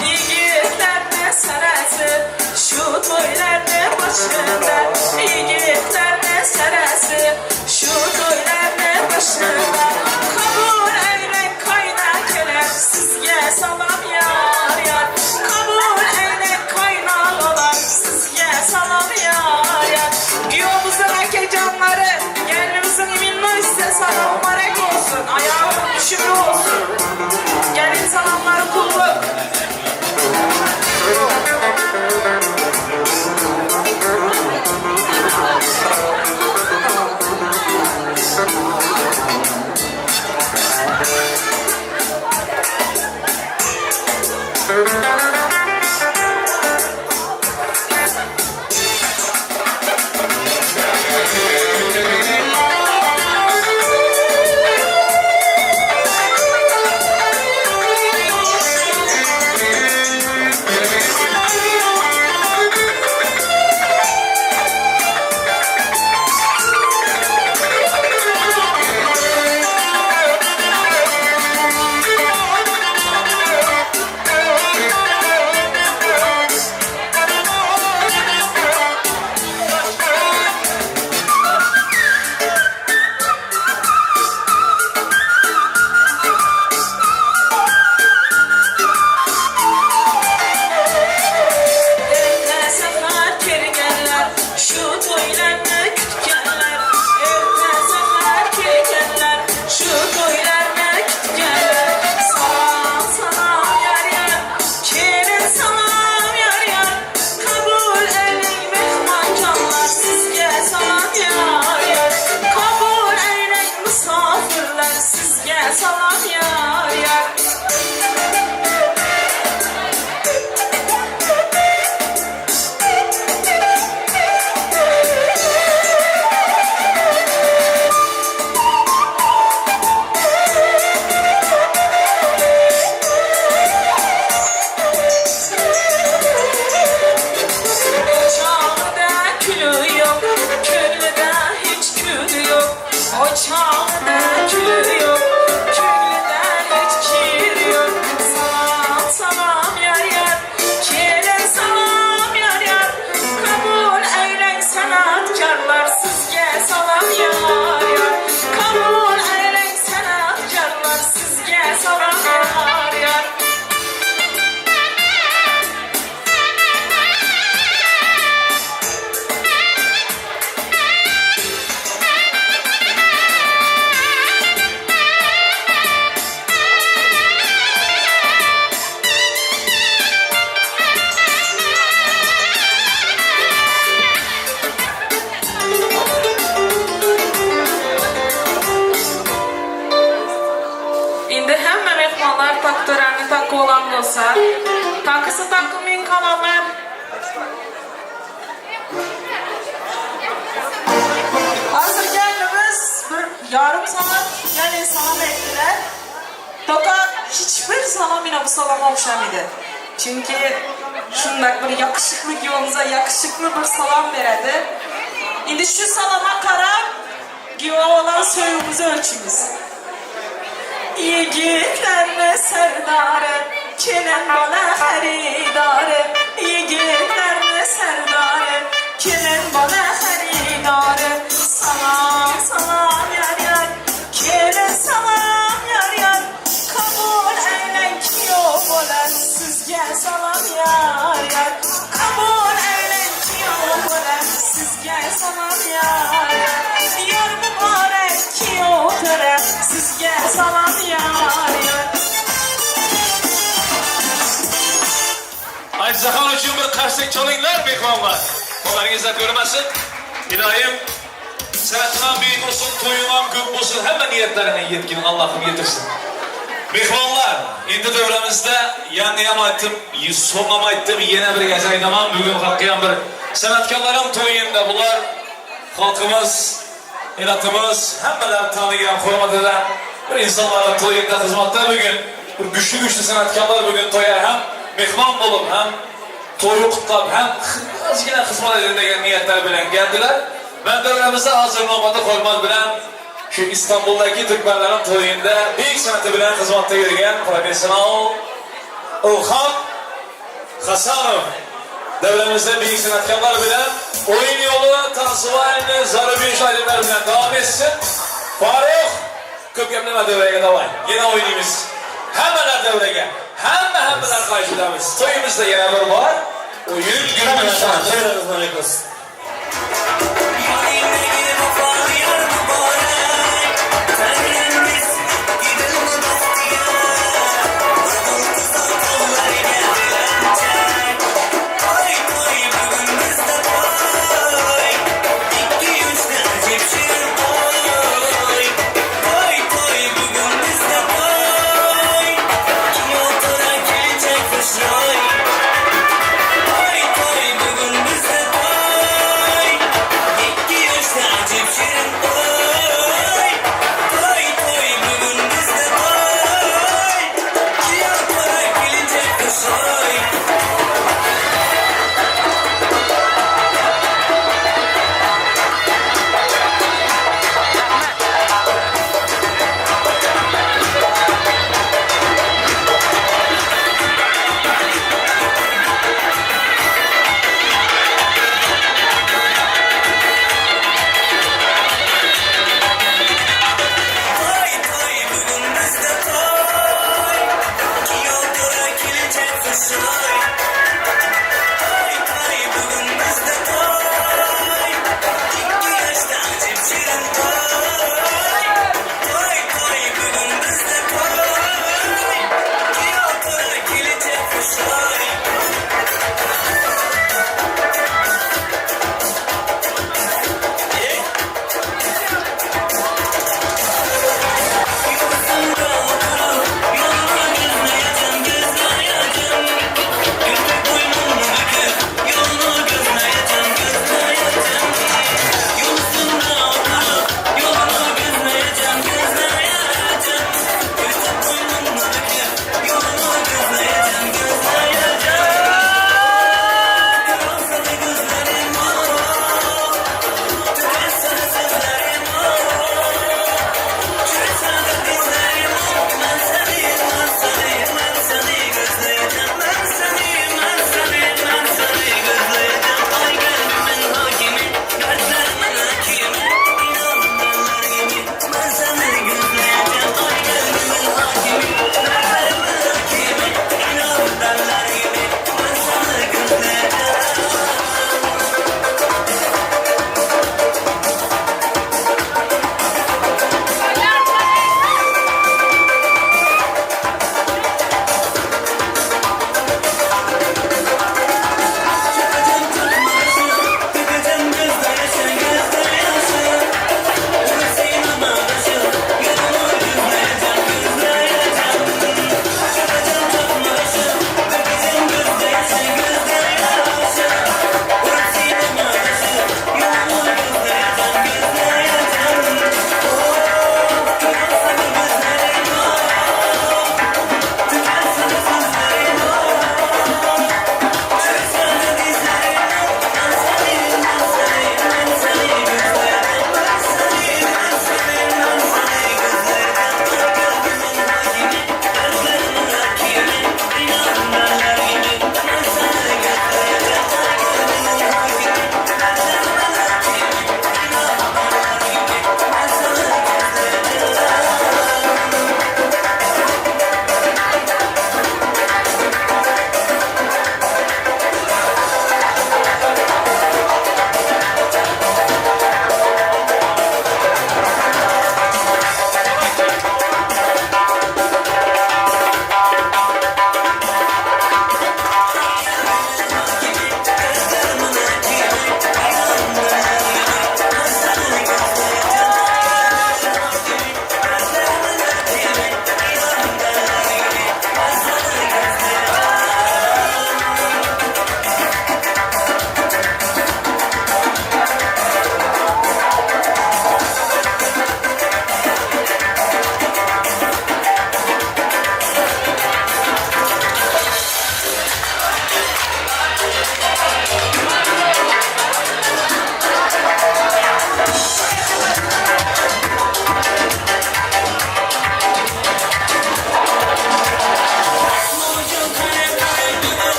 Yiğitler ne sarası, şu toylar ne başında. Yiğitler ne sarası, şu toylar ne başında. Kabul eyle kaynakeler, sizge salam yar yar. Kabul eyle kaynağalar, sizge salam yar yar. Giyomuzun akecanları, gelinimizin iminli size salam mübarek olsun. Ayağımın düşümlü olsun. Gelin salamları kullu. bolsa, takısı takımın kalanlar. Hazır gelmemiz bir yarım saat yani salam ettiler. Fakat hiçbir salam yine bu salama okşamaydı. Çünkü şundak bir yakışıklı giyomumuza yakışıklı bir salam veredi. Şimdi şu salama karab giva olan soyumuzu ölçümüz. Yigitlerine serdarı, kelin bana haridarı. Yigitlerine serdarı, kelin bana haridarı. Salam salam yar yar, kelin salam yar yar. Kabul eylen ki yok olan sizge salam yar yar. Kabul eylen ki yok olan sizge salam yar yar. Yar mübarek ki otura sizge salam yar yar. Ay Zahar için bir karşılık çalınlar mehmanlar. Onlarınızda görmesin. İlahim senatından büyük olsun, toyundan gök olsun. Hemen niyetlerine yetkin Allah'ım getirsin. Mehmanlar, indi dövremizde yanlayam aytdım, sonlam aytdım, yine bir gece aynaman. Bugün kalkayan bir sanatkarların toyunda bunlar halkımız, elatımız, hemmeler tanıyan, hürmet eden bir insanların toyunda hizmetler bugün. Bir güçlü sanatkarlar bugün toya hem mehman olup hem toyu kutlap hem azgina hizmet edildiği niyetler bilen geldiler. Ben dövremizde hazırlanmadı koymaz bilen şu İstanbul'daki Türkmenlerin toyunda büyük sanatı bilen hizmette yürüyen profesyonel Ilhan Hasanov devremizde büyük sanatkarlar bilen oyun yolu tanısıvayını zarı şairler bilen devam etsin. Faruk köp yapnama devreye devam. Yine oynayımız. Hemeler devreye. Hemeler karşılamız. Toyumuzda yine bir var. Oyun günü şartlarımız. Ay, ay, bugün bizde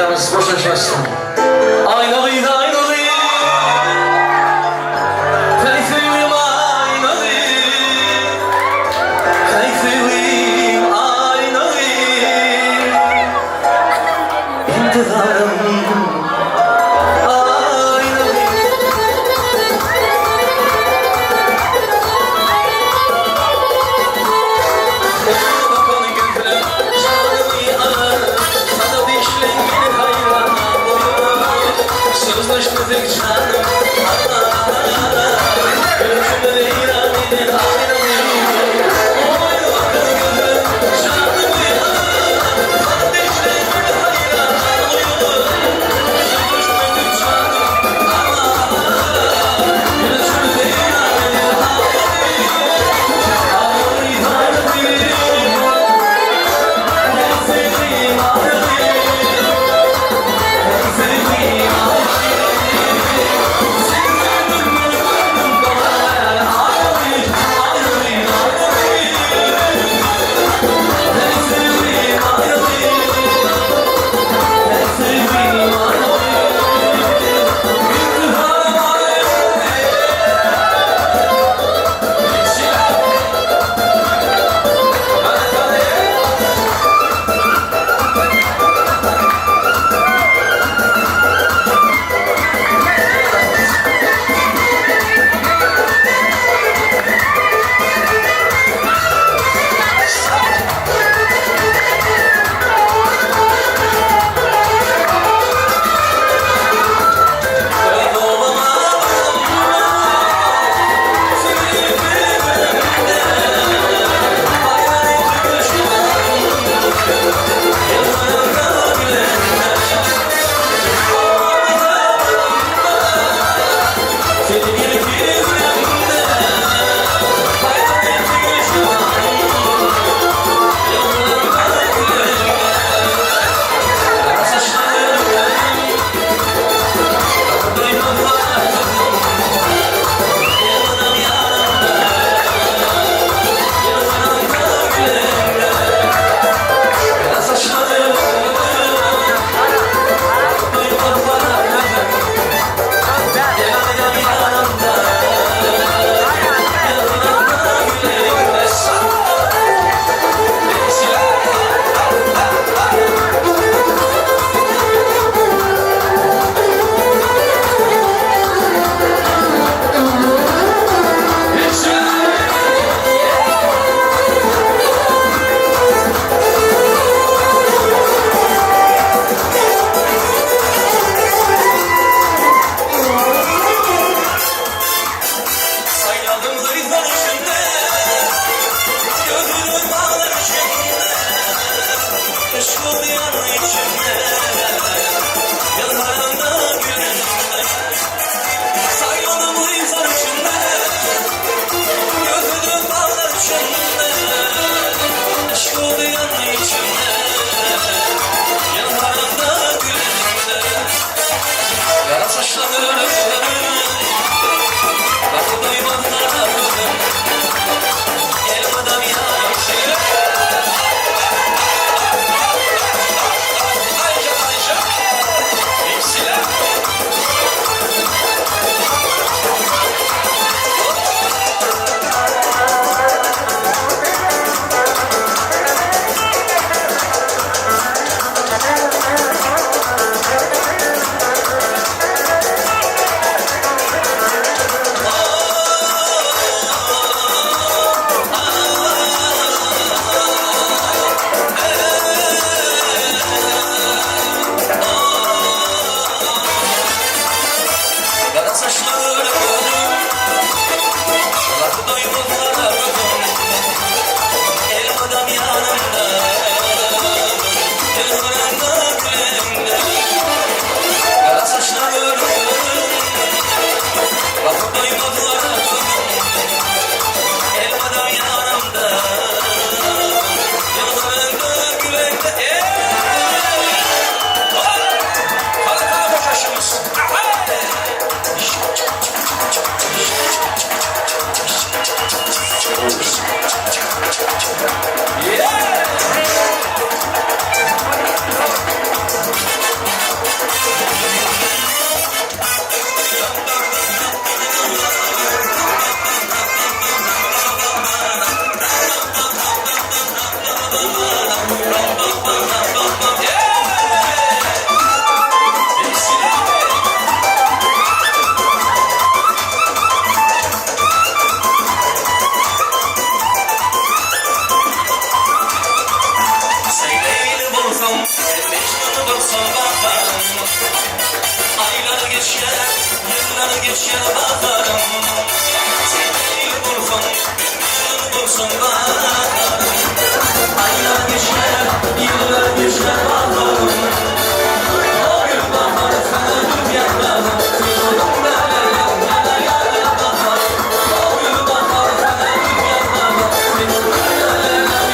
etmemiz boşlaşmasın. Aynalıydı aynalı, keyfim aynalı, keyfim aynalı, intizarım aynalı. Bakan gözlem canımı alır, sana dişlenir hayran boyum. Sözleşmedik canım, gözümü veyran edin aynalı. Oy bakan gözlem canımı alır, sana dişlenir hayran boyum. geçer baharım Seni bulsun, bulsun baharım Aylar geçer, yıllar geçer baharım O gün bahar sana gül yaprağım Yolum yana yana bahar O gün bahar sana gül yaprağım Yolum yana yana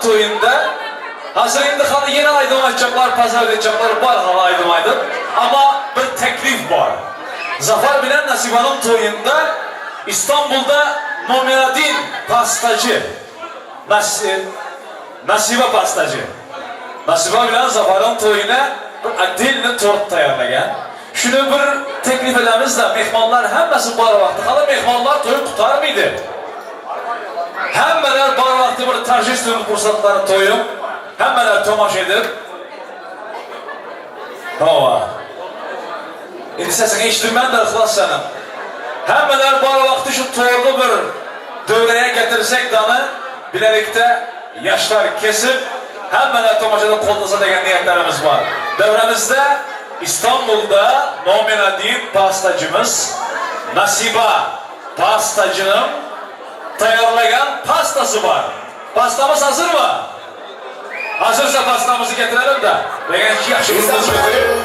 toyunda hazır indi halı yine aydın açacaklar, pazar edecekler var halı aydın. Ama bir teklif var. Zafer bilen Nasibe'nin toyunda İstanbul'da Nomeradin pastacı. Nasibe pastacı. Nasibe bilen Zafer'in toyuna bir adilini tort tayarlagan. Şunu bir teklif edemiz de mehmanlar hemmesi bar vakti. Halı mehmanlar toyu tutar mıydı? Hemmeler bar vakti bir tercih sürü fırsatları toyum. Hemmeler tomaş edip. Hava. Şimdi sesini içtirmen de ıhlas sana. Hemmeler bar vakti şu toylu bir dövreye getirsek danı bilelikte yaşlar kesip hemmeler tomaşada kollasa degen niyetlerimiz var. Devremizde İstanbul'da Nomeradin pastacımız Nasiba pastacının tayarlayan pastası var. Pastamız hazır mı? Hazırsa pastamızı getirelim de. Degen yaşımızı götürüyor.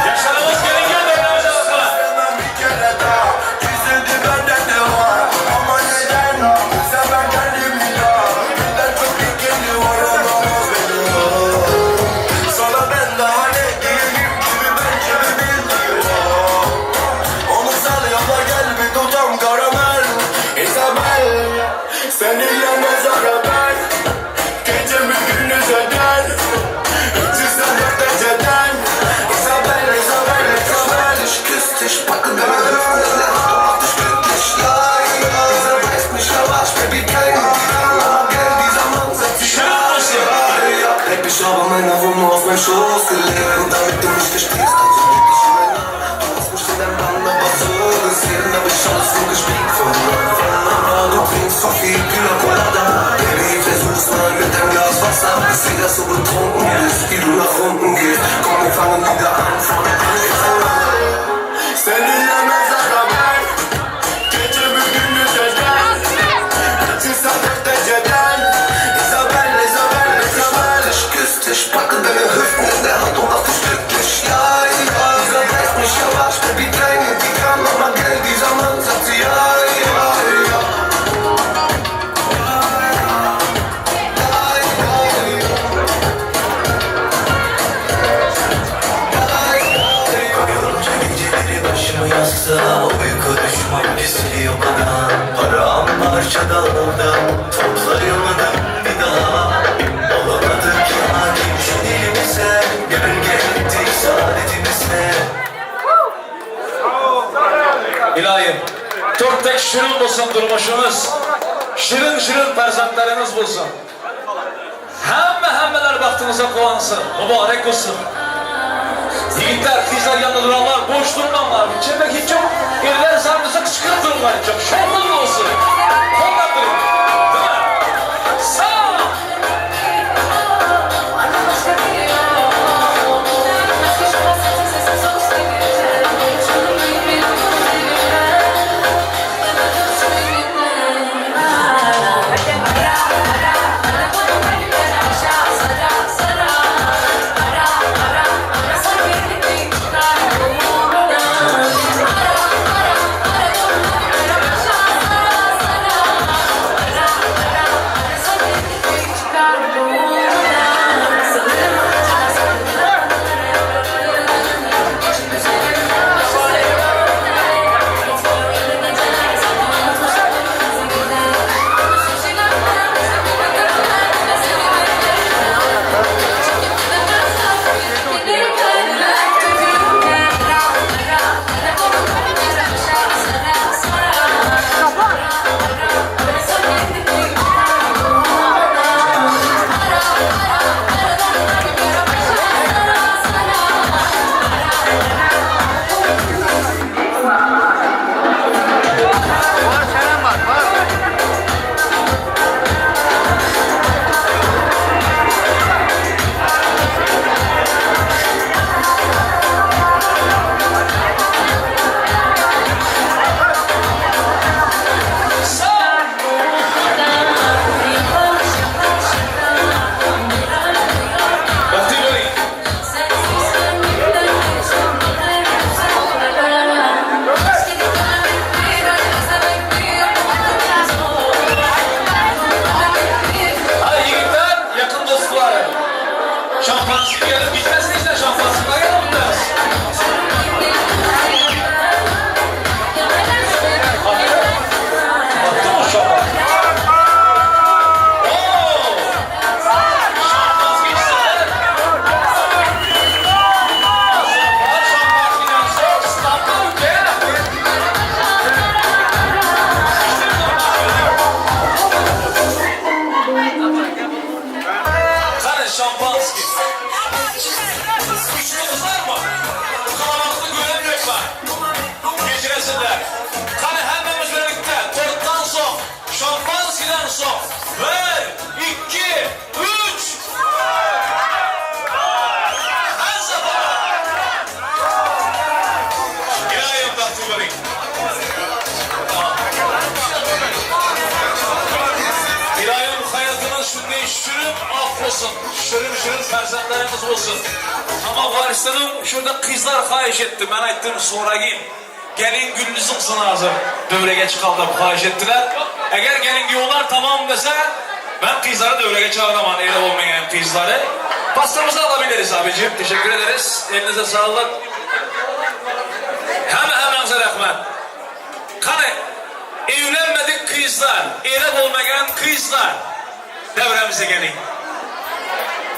Yaşlarımız gelin gel devremize bakalım. Seninle mezara ben gecemi gündüz eder. Üstüsen dört dereceden Isabel, Isabel, Isabel. Ich küss dich, packe deine Hüften in der Hand und mach dich glücklich. Ja, ja, dieser weiß nicht, aber ich baby kein Geld, dieser Mann sagt sich ja, ja. Hab ich aber meine Wohnung auf meinen Schoß gelegt und damit du mich verstehst, kannst du wirklich in mein Arm. Du hast mich in deinem Bann aber so gesehen, hab ich alles so gespielt von Anfang an. Du trinkst so viel Pina Colada. Baby, versuch's mal mit deinem Glas Wasser. Ich seh, dass du betrunken bist, wie du nach unten gehst. Komm, wir fangen wieder an von der Seninle mezara ben gecemi gündüz eder. Üstüsen dört dereceden Isabel, Isabel, Isabel. Ich küss dich, packe deine Hüften in der Hand und mach dich glücklich. Ja, ja, dieser weiß nicht, aber ich baby kleine, die kann nochmal Geld. Dieser Mann sagt sie ja, ja, ja. O uyku düşman pisliği o kadar Paramparça dağıldım Toplayamadım bir daha Olamadık hakim şu dilimize Gölge ettik saadetimize İlahim, çok tek şirin bulsun durmuşunuz. Şirin şirin perzentleriniz bulsun. Hemmeler baktığınıza kuansın. Mübarek olsun. Yiğitler, kızlar yanında duranlar, boş durmanlar. İçinde hiç yok. Yerler sarmıza kışkırıp dururlar. Çok şoförlü olsun. Kollar durun. Değil mi? Sağ ol. olsun. Şirin şirin farzandlarımız olsun. Ama varistanım şurada kızlar xahiş etti. Ben ettim sonra gel. Gelin gününüzün kızını hazır. Dövrege çıkaldım xahiş ettiler. Eğer gelin yollar tamam dese ben kızları dövrege çağıramam. Öyle olmayan kızları. Pastamızı alabiliriz abicim. Teşekkür ederiz. Elinize sağlık. Hemen rahmet. Kanı evlenmedik kızlar, evlen olmayan kızlar devremize gelin.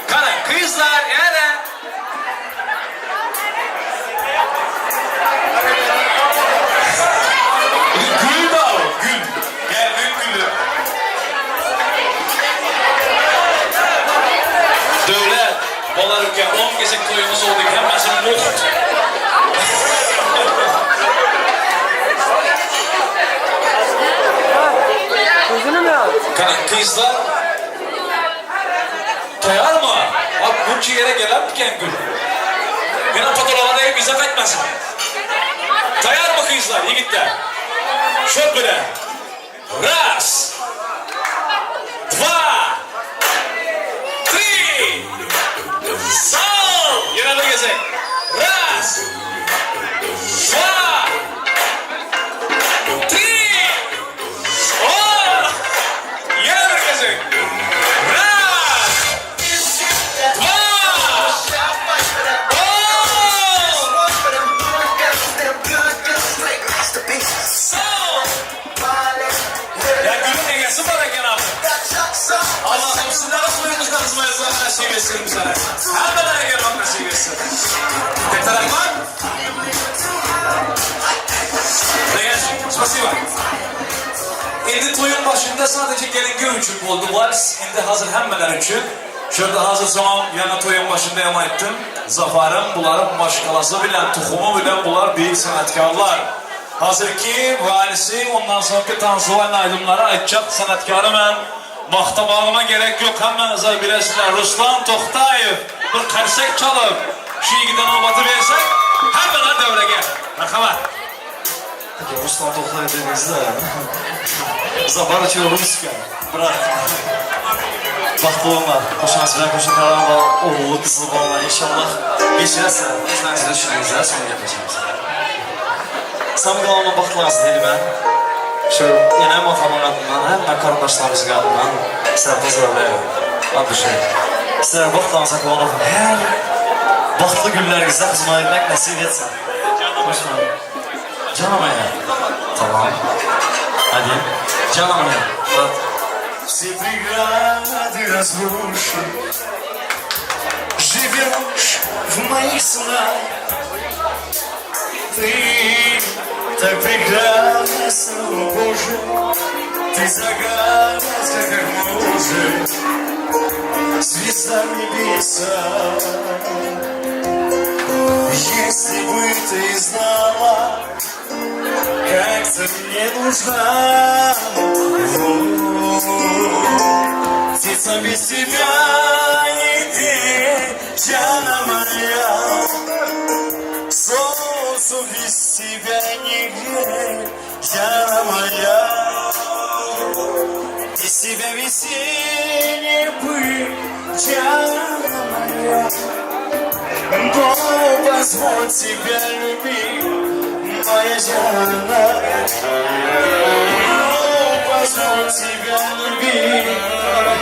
Kanı kızlar yani gül de o, gül. Gel gülü. Devlet, onlar ülke 10 gezek toyumuz oldu. Hemmesi muht. Kızlar tayar mı? Bak bunca yere gelen diken gül. Yine fotoğrafı değil bize kaçmasın. Tayar mı kızlar, yigitler? Şöp bile. Ras. Dva. Tri. Sol. Yine de gezek. Ras. Dva. Tri. Oh. Yine de gezek. Allah'ım sizlere soyunuzdan hizmetlerine nasip etsin bize. Hemen gelmek nasip etsin. Tekrarlar. Spasiba. Şimdi toyun başında sadece gelin gün için oldu vals. Şimdi hazır hemmeler için. Şurada hazır zaman yana toyun başında yama ettim. Zafarım bunların maşkalası bilen, tuhumu bilen bunlar büyük sanatkarlar. Hazır ki valisi ondan sonraki tansuvan aydınlara açacak sanatkarı ben. Makta bağlama gerek yok, hemenize bilesizler. Ruslan Toxtayev bir karsek çalıp şu ilgiden obatı versek hemen devre gel. Merhaba. Ruslan Toxtayev dediğinizde zabar açıyorum sıkıyor. Bırak. Vakti olma. Koşanız bilen koşan kalan var. Oğlu kızılı bağlar inşallah. Geçirersen. Eznanızda düşününüzler sonra yapacağız. Sam qalanma baxtlarınızı deyil mən. Yenə matamın adından, mən qardaşlarımızın adından Sərfaz Rəvləyev adlı şey. Sizlərə vaxtlarınıza qalanıb hər vaxtlı günlərinizdə xizmət etmək nəsib etsin. Canım ya. Tamam. Hadi. Canım ya. Все преграды разрушим. Живешь в моих снах. Ты так прекрасна, Боже. Ты загадка, как может звезда в небесах. Если бы ты знала, как ты мне нужна, птица без тебя не ты, Диана моя. Солнце без тебя не греет, Диана моя. Без тебя весенний пыль, Диана моя. Но позволь тебя любить, моя Диана. Но позволь тебя любить,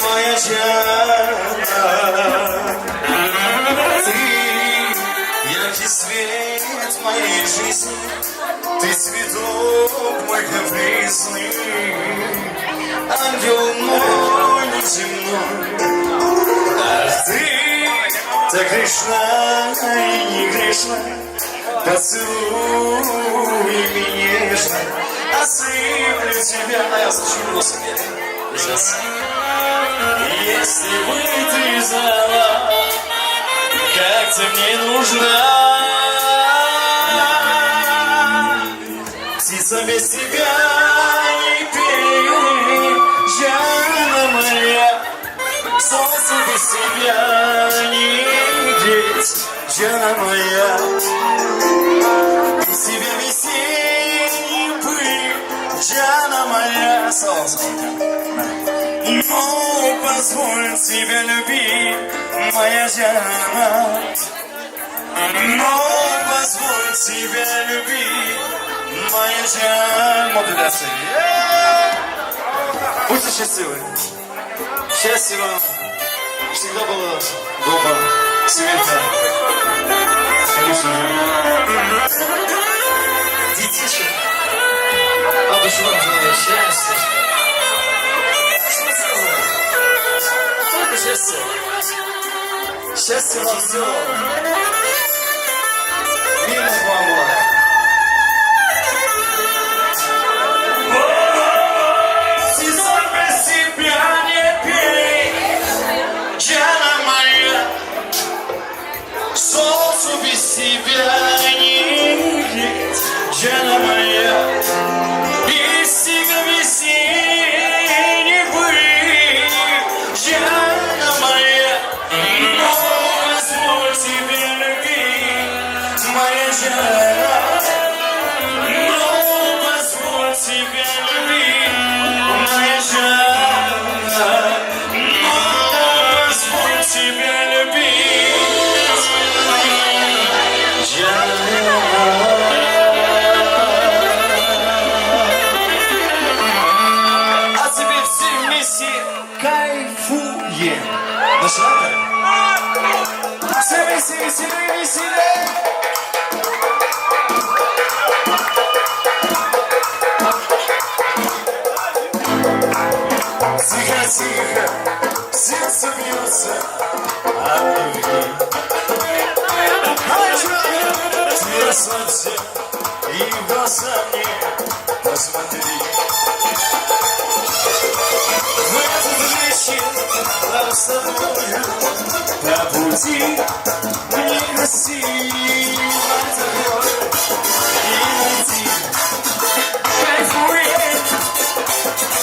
моя Диана. Ты яркий свет моей жизни, ты цветок мой капризный, ангел мой неземной. Ах ты, так грешна и не грешна, поцелуй меня нежно, осыплю тебя. А я зачем носом если бы ты знала, как ты мне нужна, птица без тебя не пеет, Диана моя. Солнце без тебя не греть, Диана моя. Без тебя весенний пыль, Диана моя. Солнце. Но позволь тебе любить, моя жена. Но позволь тебе любить, моя жена. Модуляция. Будьте счастливы. Счастья вам. Всегда было дома, света. Конечно же. Детишек. Бабушка вам желаю счастья. Что сказать? Только счастье. Счастье вам всего. Мир вам было. Сезон без тебя не пей, Жена моя. Солнцу без тебя не греть, Жена моя. Без тебя весны не быть, Жена моя. Но позволь тебе любить, моя жена. Но позволь тебе любить, моя жена. Но позволь тебе любить, моя жена. А теперь все вместе кайфуем. Начинаем? Все вместе веселее, веселее. Тихо, тихо, сердце бьется от любви. Ты расслабься и в глаза мне посмотри. В этот вечер нам с тобою по пути некрасиво такой и найти. Кайфуем,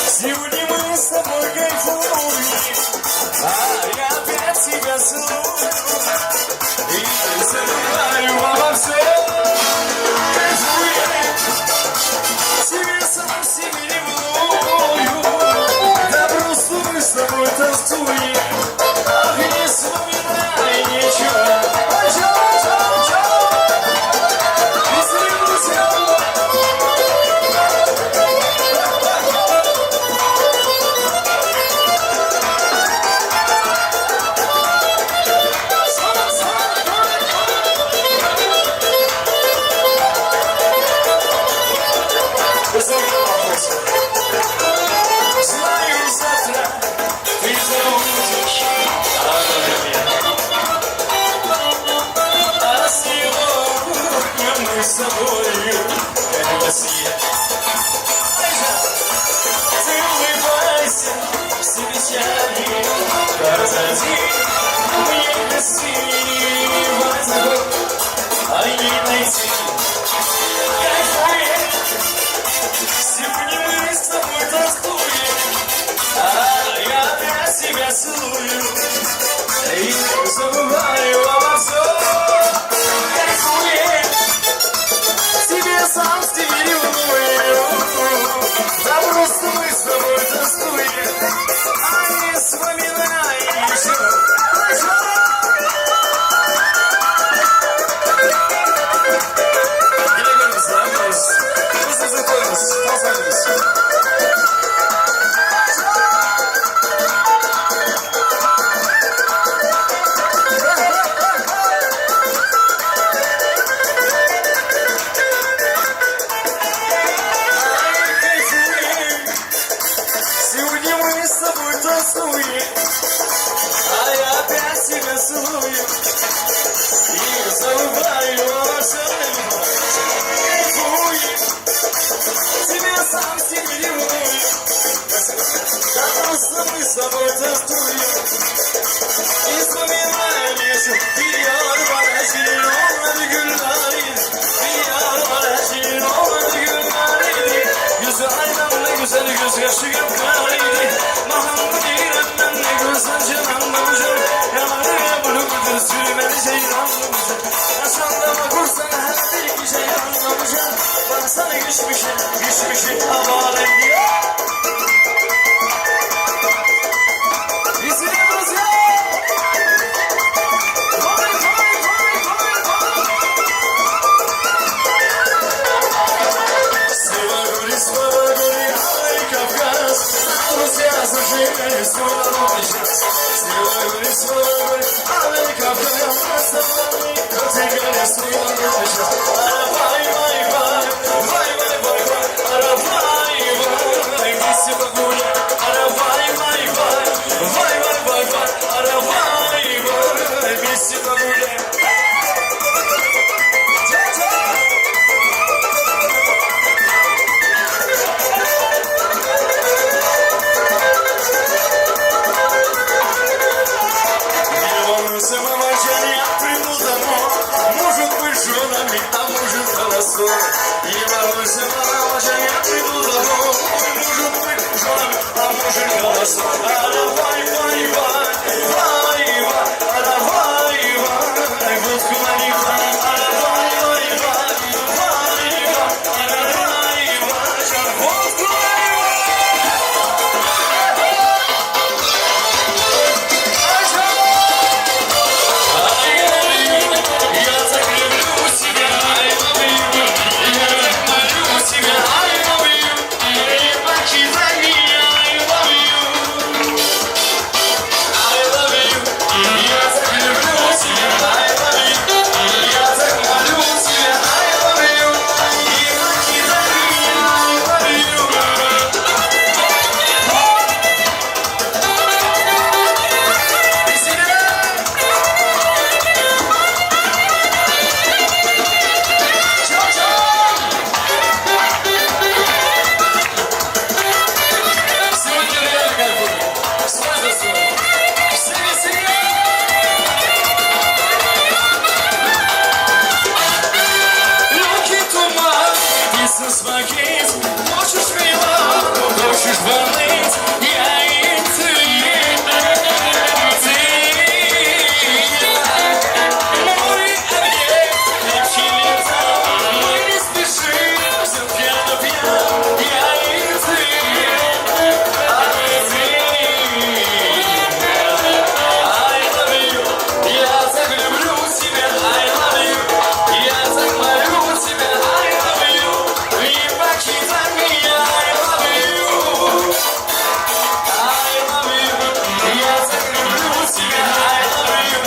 сегодня мы с тобой кайфуем, а я опять тебя целую и забываю обо всем. Кайфуем, тебе сам себе ревную, да просто мы с тобой танцуем, ах, не вспоминай ничего. Знаю, завтра ты забудешь обо мне, а сегодня мы с тобою как свет. Ты улыбайся, все печали позади, мне красиво такой, а не найти. Кайфуем, сегодня мы с тобой танцуем, а я опять тебя целую и забываю обо всем. Кайфуем, тебе сам с тебя ревную, да просто мы с тобой танцуем, а не вспоминай ничего. Сегодня мы с тобой танцуем, а я опять тебя целую и забываю обо всем. Кайфуем, тебя сам себе ревную, да просто мы с тобой танцуем и вспоминаем еще. Diyar barajin olmadı günlerin, diyar barajin olmadı günlerin. Yüzü aydan ne güzel göz yaşı gökleriydi. Mahamı direnden ne güzel cananlamışım. Yalanı bulurdu sürmeli ceylanlamışım. Aşağıda bakursan her bir iki şey anlamışım. Baksana geçmişi havalı diye. спакет, хочешь вина, хочешь болеть, я и ты. Море объект, легче лета, мы не спешим, все пьяно, я и ты. I love you, я так люблю тебя, I love you, я так молю тебя, I love you, не покидай меня, I love you, I love you, я так люблю тебя, I love you,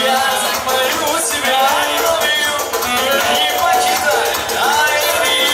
я так молю тебя, I love you, не покидай, I love you.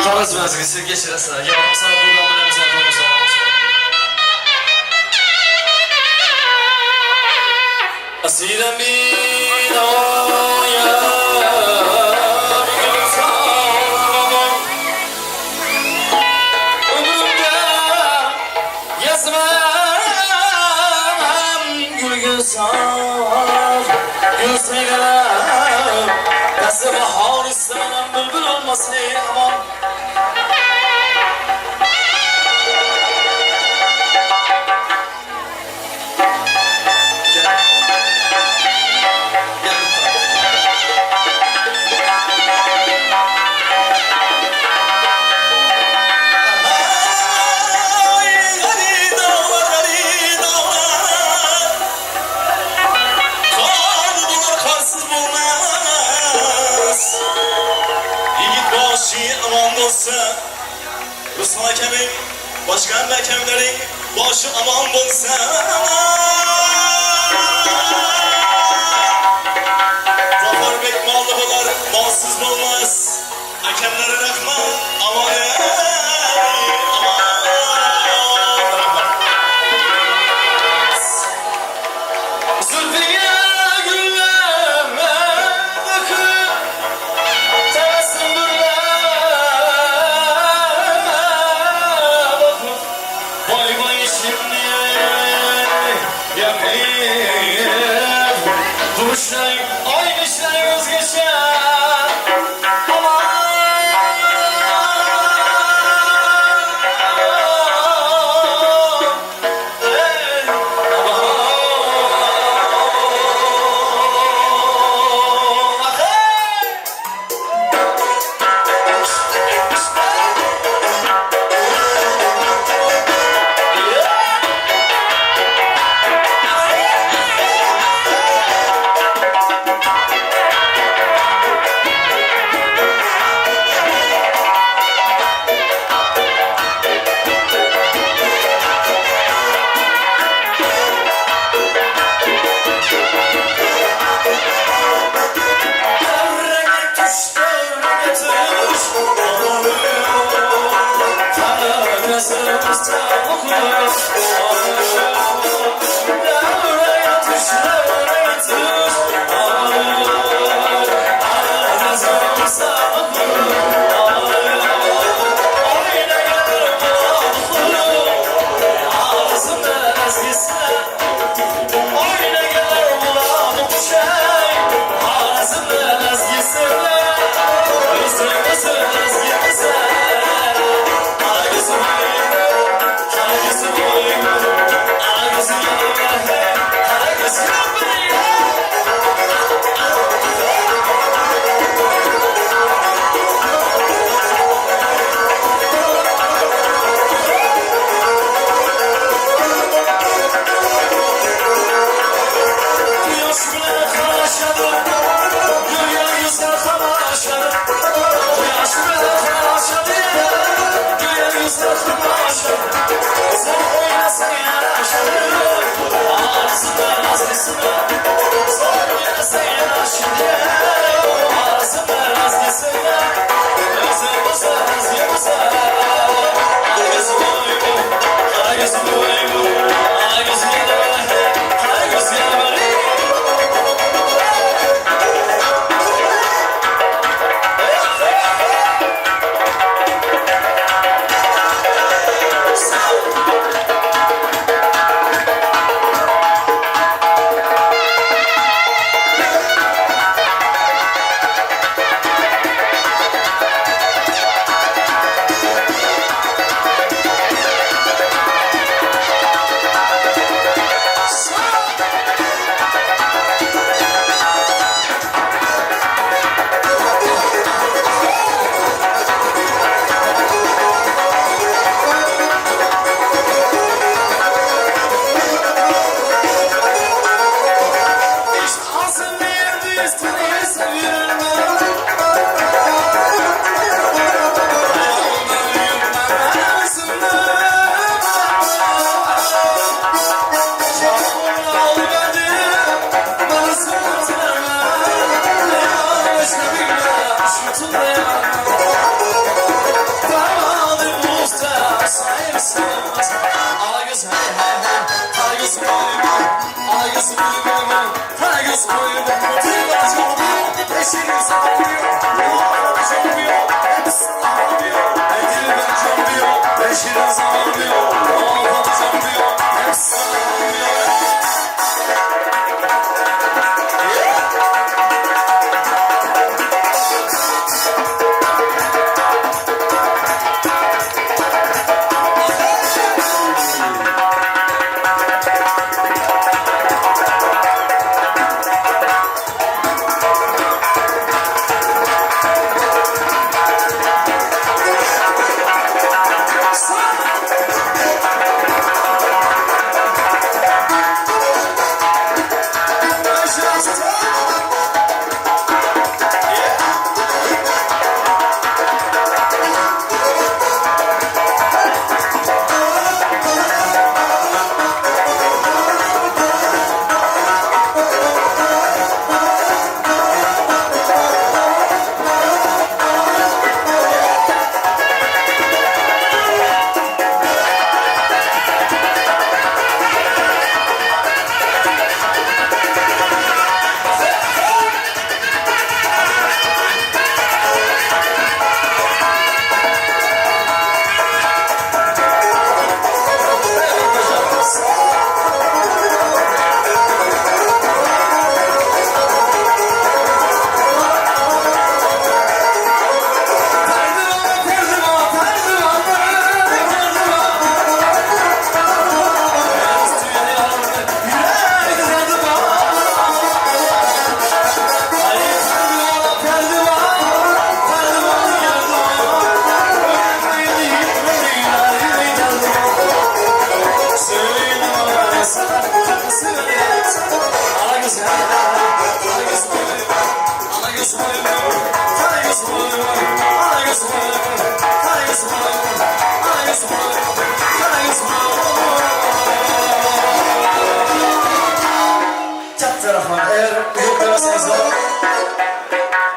Yalnız vazgeçsin, geçirəsən. Yarım saat buradan biləmizən, qoymuşlar. Asidem bir oya, bir gün sağlamam. Ömrümde yazmam, gül güzel, gözlerim. Nasıl bahar istemem, bülbül olmasın ey aman. Aman olsa Ruslan Hakem'in başkan ve hakemlerin başı aman olsa Zafer Bek mallılar malsız olmaz hakemlere rahman aman Zülfiye gülleme bakın tebessüm Vay vay şimdi yapayım Duruşlar aynı şey vazgeçer Herkesi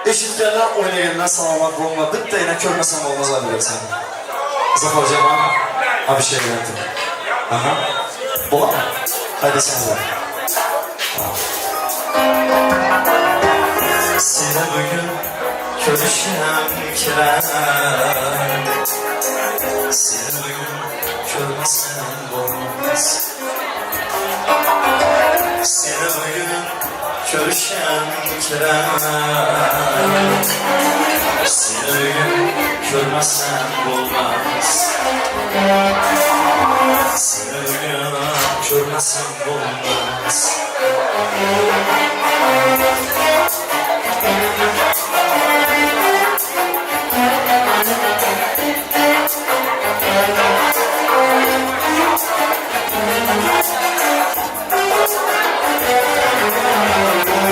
Eşitlerler oynayanlar salamat olma. Bitta yine körmesem olmaz abi ben seni. Zafar Cemal. Abi şey yaptım. Aha. Bola mı? Haydi sen de. Seni bugün körüşem kiren. Seni bugün körmesem olmaz. Seni bugün körüşem kiren. Seni bugün körmesem olmaz. Seni bugün körmesem olmaz.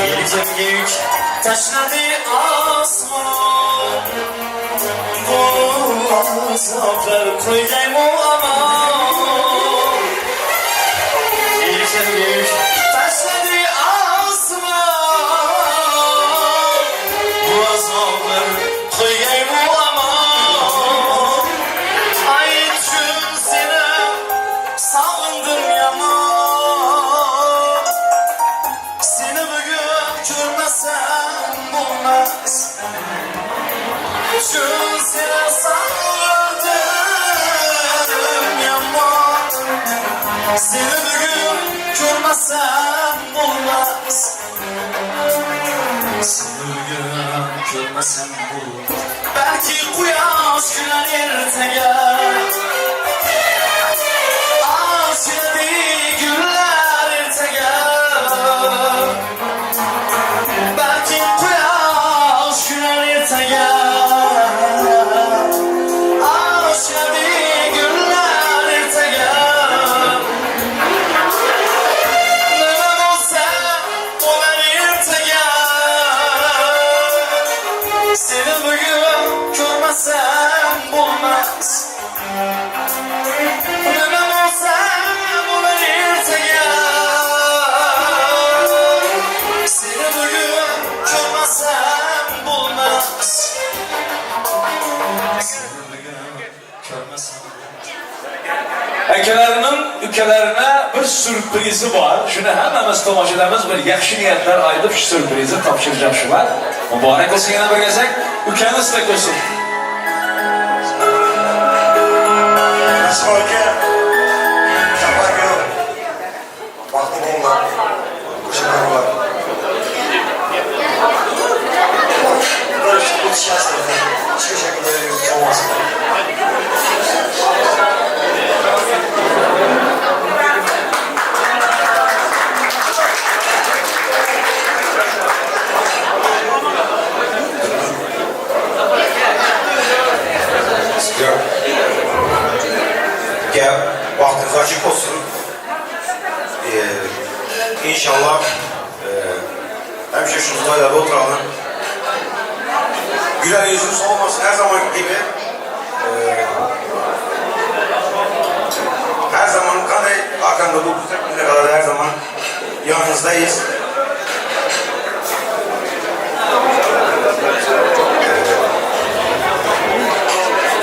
Yelken yük taşladı asman. Bu azaplar koyacağım o aman. Yelken yük Şu sene sarıldım yaman Seni bugün görmesem olmaz Seni bugün görmesem olmaz Belki kuyaş güler ertege Asiyeli güller ertege Belki kuyaş güler ertege Asiyeli güller ertege Neden olsa olan ertege Seni bugün görmesem olmaz Neden olsa olan ertege Seni bugün görmesem olmaz Seni bugün görmesem Akalarının ülkelerine bir sürprizi var. Şunu hemmemiz tomoshalarimiz bir yaxshi niyatlar aytib shu sürprizni topshirmoqchiman. Muborak bo'lsin yana bir gezek. Ukamiz tek bo'lsin. Nasip aka, Jafar aka, vaqti bo'lmadi. Qo'shimlar bor. Bir o'tishasizlar. Shu shaklda olmasin. Gel, vaktiniz açık olsun. İnşallah hemşire şu sırayla oturalım. Güler yüzünüz olmasın her zaman gibi. Her zaman kadar arkamda bu ne kadar her zaman yanınızdayız.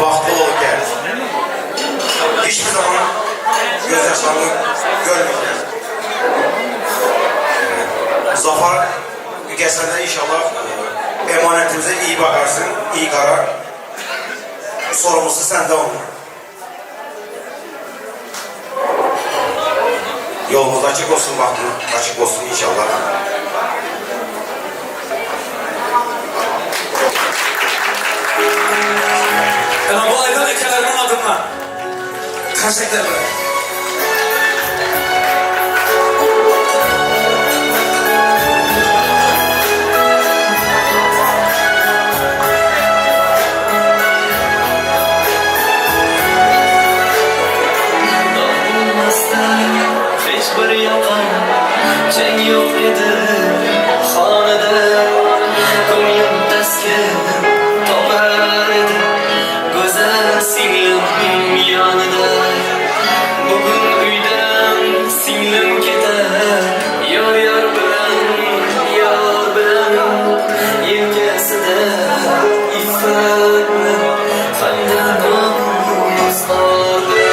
Bahtlı ol gel. Hiçbir zaman gözyaşlarını görmeyeceğiz. Zafer geçsende inşallah emanetimize iyi bakarsın, iyi karar. Sorumlusu sende olur. Yolumuz açık olsun, bahtın açık olsun inşallah. Bu aydın ülkelerinin adına konsertler var. Hiçbir yalan şey yok idi xonada ko'nglim taskin topar edi go'zal singlim yonida bugun uydan singlim ketar yor bilan yelkasida iffat bilan fandan nomus bordi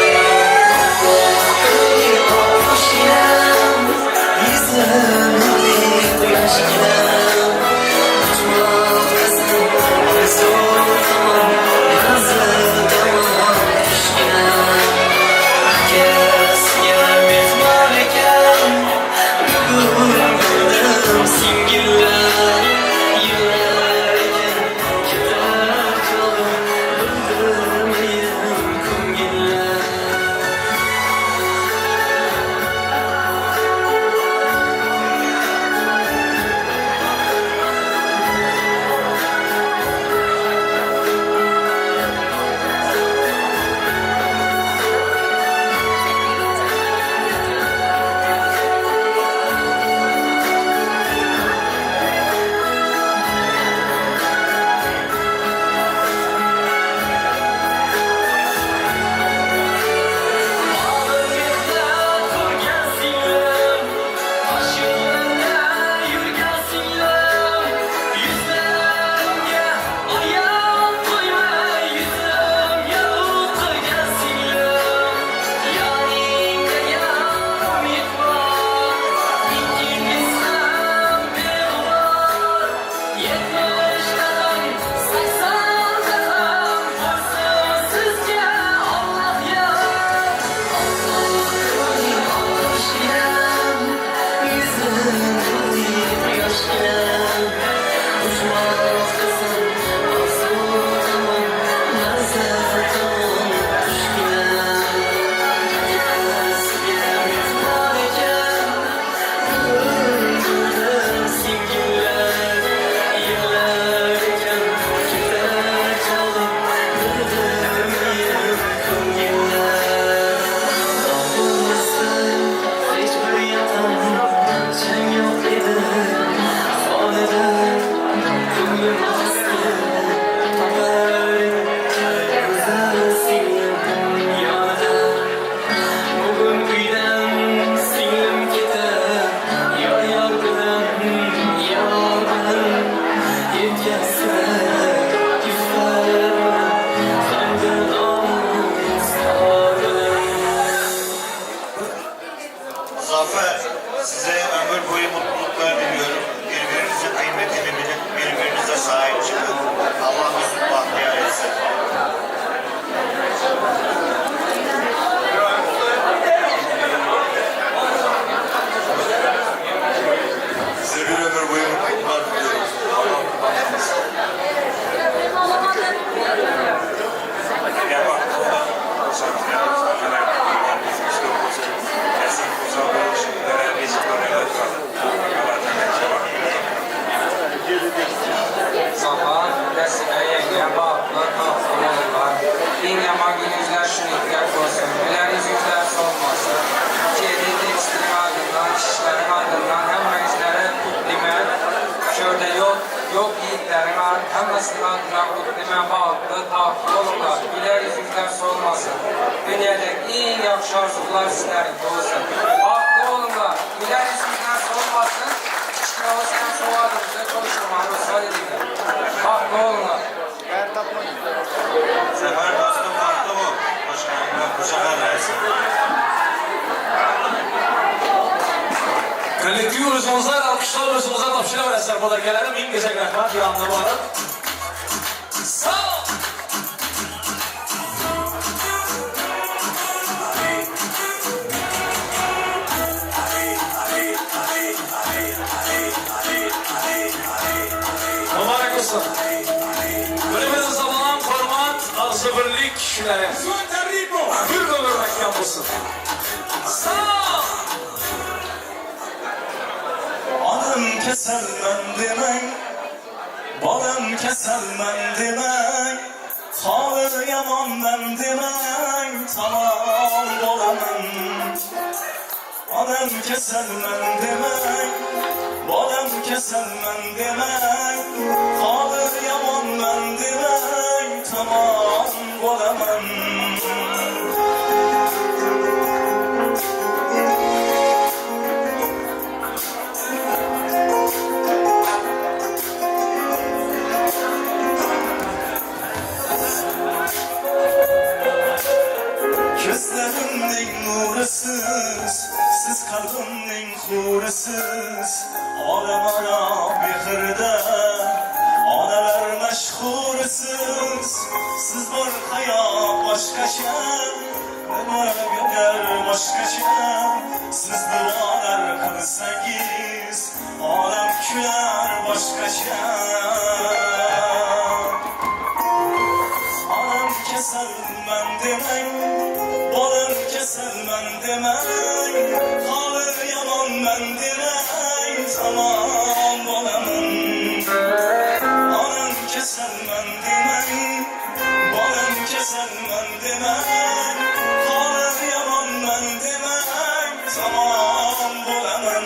en yaman günüzler şünitlik olsun. Güleriniz yüzler solmasın. Kedi tekstilin ardından, işlerin ardından hemmenizlere kutlimen. Şöyle yok yiğitlerin hemmesinin ardından kutlimen bağlı, takip olurlar. Güleriniz yüzler solmasın. Dünyadaki en yakşı arzular sizlerin olsun. Haklı olurlar. Güleriniz yüzler solmasın. İşte o sen soğadınızda konuşurmanı müsaade edin. Haklı olurlar. Sefer dostum haklı bu. Başkanımdan kuşağa versin. Kollektiv özümüzler, alkışlar özümüzler topşıramayasınlar. Bu da gelelim. İn geçek rahmet yanına varıp. Sağ ol. Mübarek olsun. Bölümümüzün zamanı format, arzu birlik kişileri. Bir ömür mekan olsun. Sağ ol. Adım keselmen demek, balım keselmen demek, halı yaman ben demek, tamam olamam. Adım keselmen demek, balım keselmen demek, halı yaman ben demek, tamam olamam. Gözlerimden nurusuz, siz kalbimden hurusuz. Alem ara mehirde, analar meşhurusuz. Siz var hayat başkaça, ömür güler başkaça. Siz dualar kılsangiz, alem küler başkaça. Alem keselmen demek, balım keselmen demek, halı yaman ben demek, tamam olamam. Alem keselmen demek, balım keselmen demek, halı yaman ben demek, tamam olamam.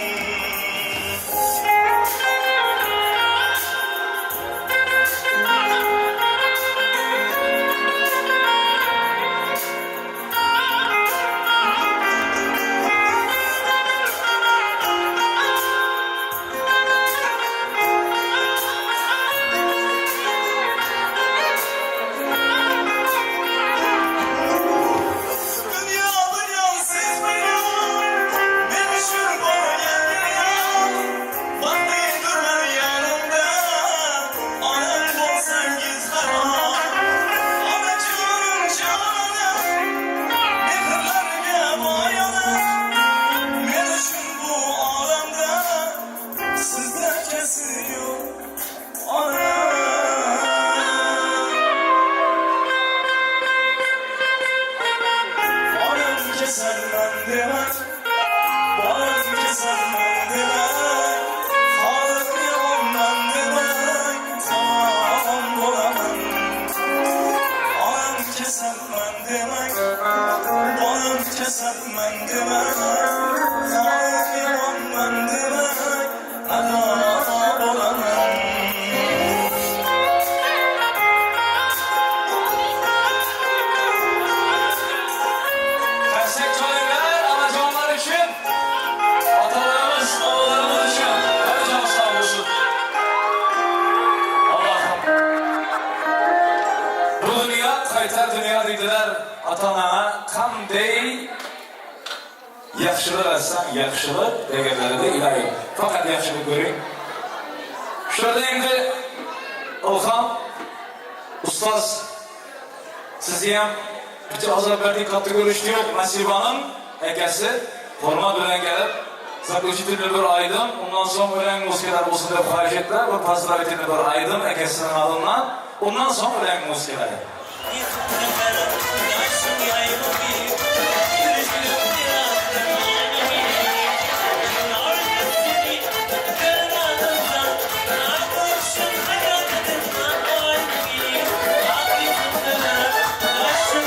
Yaxşılık degenleri de ilahi. Fakat yaxşılık görün. Şurada endi Ilham, Ustaz, sizi ham bitta ozodbeklik katta görüştük. Nasibaning akasi forma bilan kelib, zakljuchitelni bir aydim. Ondan so'ng o'lang musiqalar bo'lsin deb xahish etdilar. Bir pozdravительni bir aydim akasining nomidan. Ondan so'ng o'lang musiqalari. Aşkım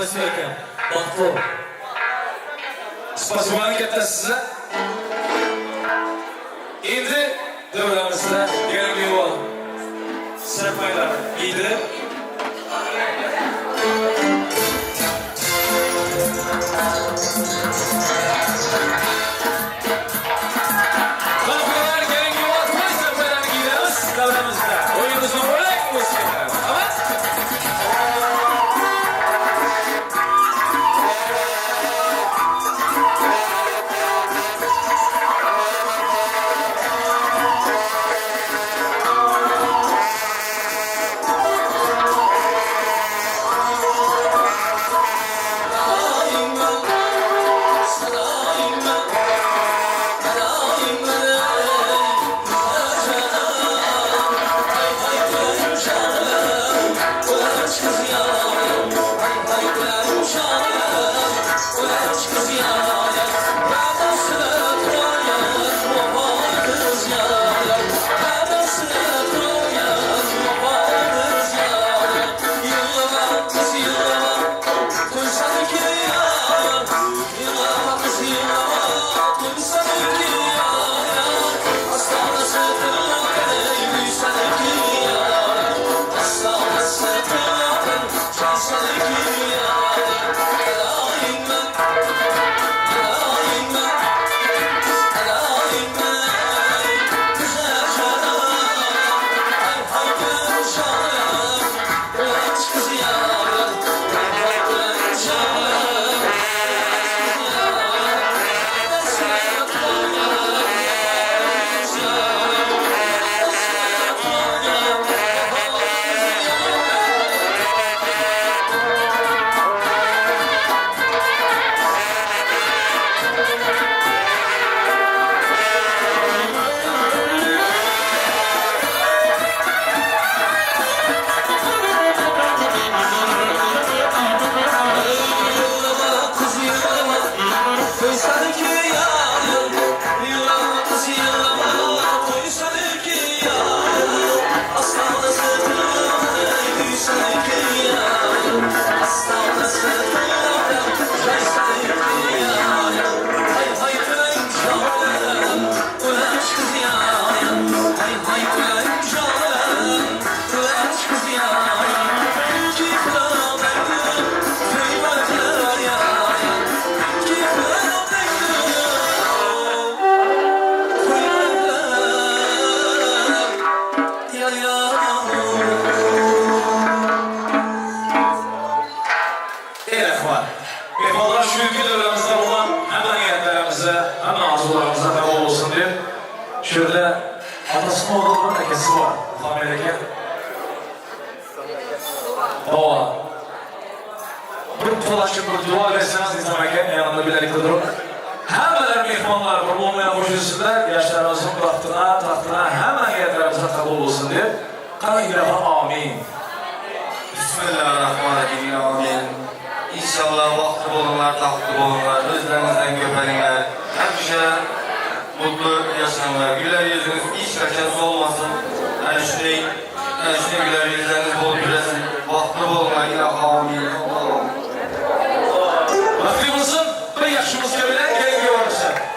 Spasibo ekan. Baxtli. Spasiboni kattasi sizga. Endi davramizda yana bir yo'l. Sirpaylar edi. Kalkılar gelin yola koy sirpaylarını giydiririz davramızda. Oyunumuzun olay olsun. Tamam? Mehmonlar şu ülke devrimizde olan hemen niyetlerimize, hemen arzularımıza devam olsun diye şöyle atasının oğlunun ekesi var. Amerika. Baba. Bir tulaşıp bir dua etseniz izlemeken yanında bilerek durun. Hemen mehmonlar bu olmayan boş yüzünden yaşlarımızın tahtına hemen niyetlerimize kabul olsun diye. Kana ilaha amin. Bismillahirrahmanirrahim. Amin. İnşallah vakti olunlar, tahtlı olunlar, özlerinizden göpelinler. Hemşe mutlu yaşanlar, güler yüzünüz hiç kaçası olmasın. Yani şunu güler yüzleriniz bol gülesin. Vakti olunlar, ilaha amin. Vaktimizin bir yaşımız göbelen gelin görürse.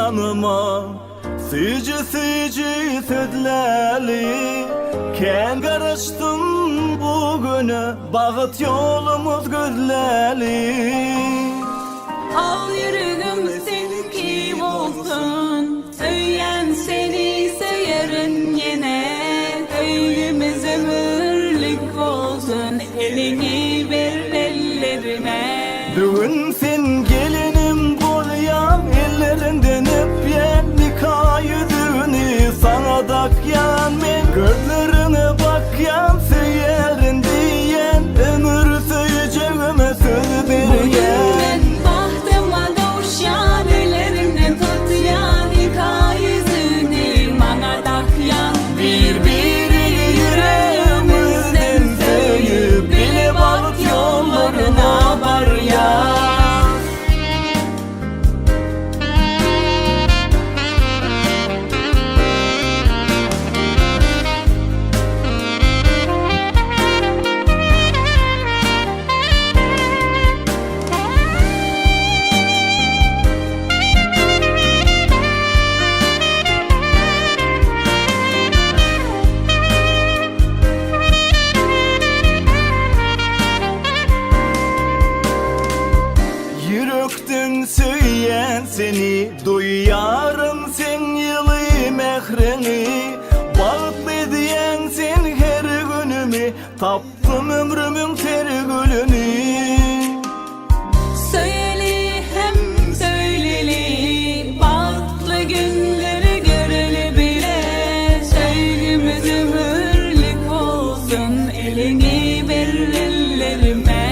yanıma Sıcı sözleri Ken karıştın bugünü Bağıt yolumuz gözleri Al yüreğim seninki olsun Söyyen seni söylerin yine Öğümüz ömürlük olsun Elini ver ellerime Düğün sen gelinim bolyam Ellerinden öpyen nikah yüzünü Sana dakyan men gözlerine bakyan Söylerin diyen ömür söyleyeceğime söz bergen Bahtıma kavuşan ellerinden tutyan nikah yüzünü Bana takyan Birbiri yüreğimizden söyüp Bile bak yollarına var ya Yürekten söyleyen seni Duyarım sen yılı mehreni Bağıtlı diyen sen her günümü Taptım ömrümün ter gülünü Söyleli hem söyleli Bağlı günleri göreli bile Söylümüz ömürlük olsun Elini ver ellerime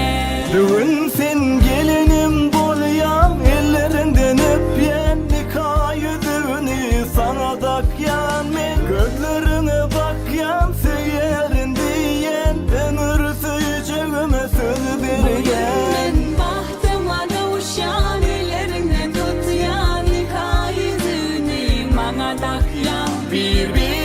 Düğün sen gelinim bolyam Ellerinden öpyen nikah yüzünü Sana dakyan men gözlerine bakyan Söylerin diyen ömür söyleyeceğime söz bergen Bahtıma kavuşan ellerinden tutyan nikah yüzünü Bana takyan Birbiri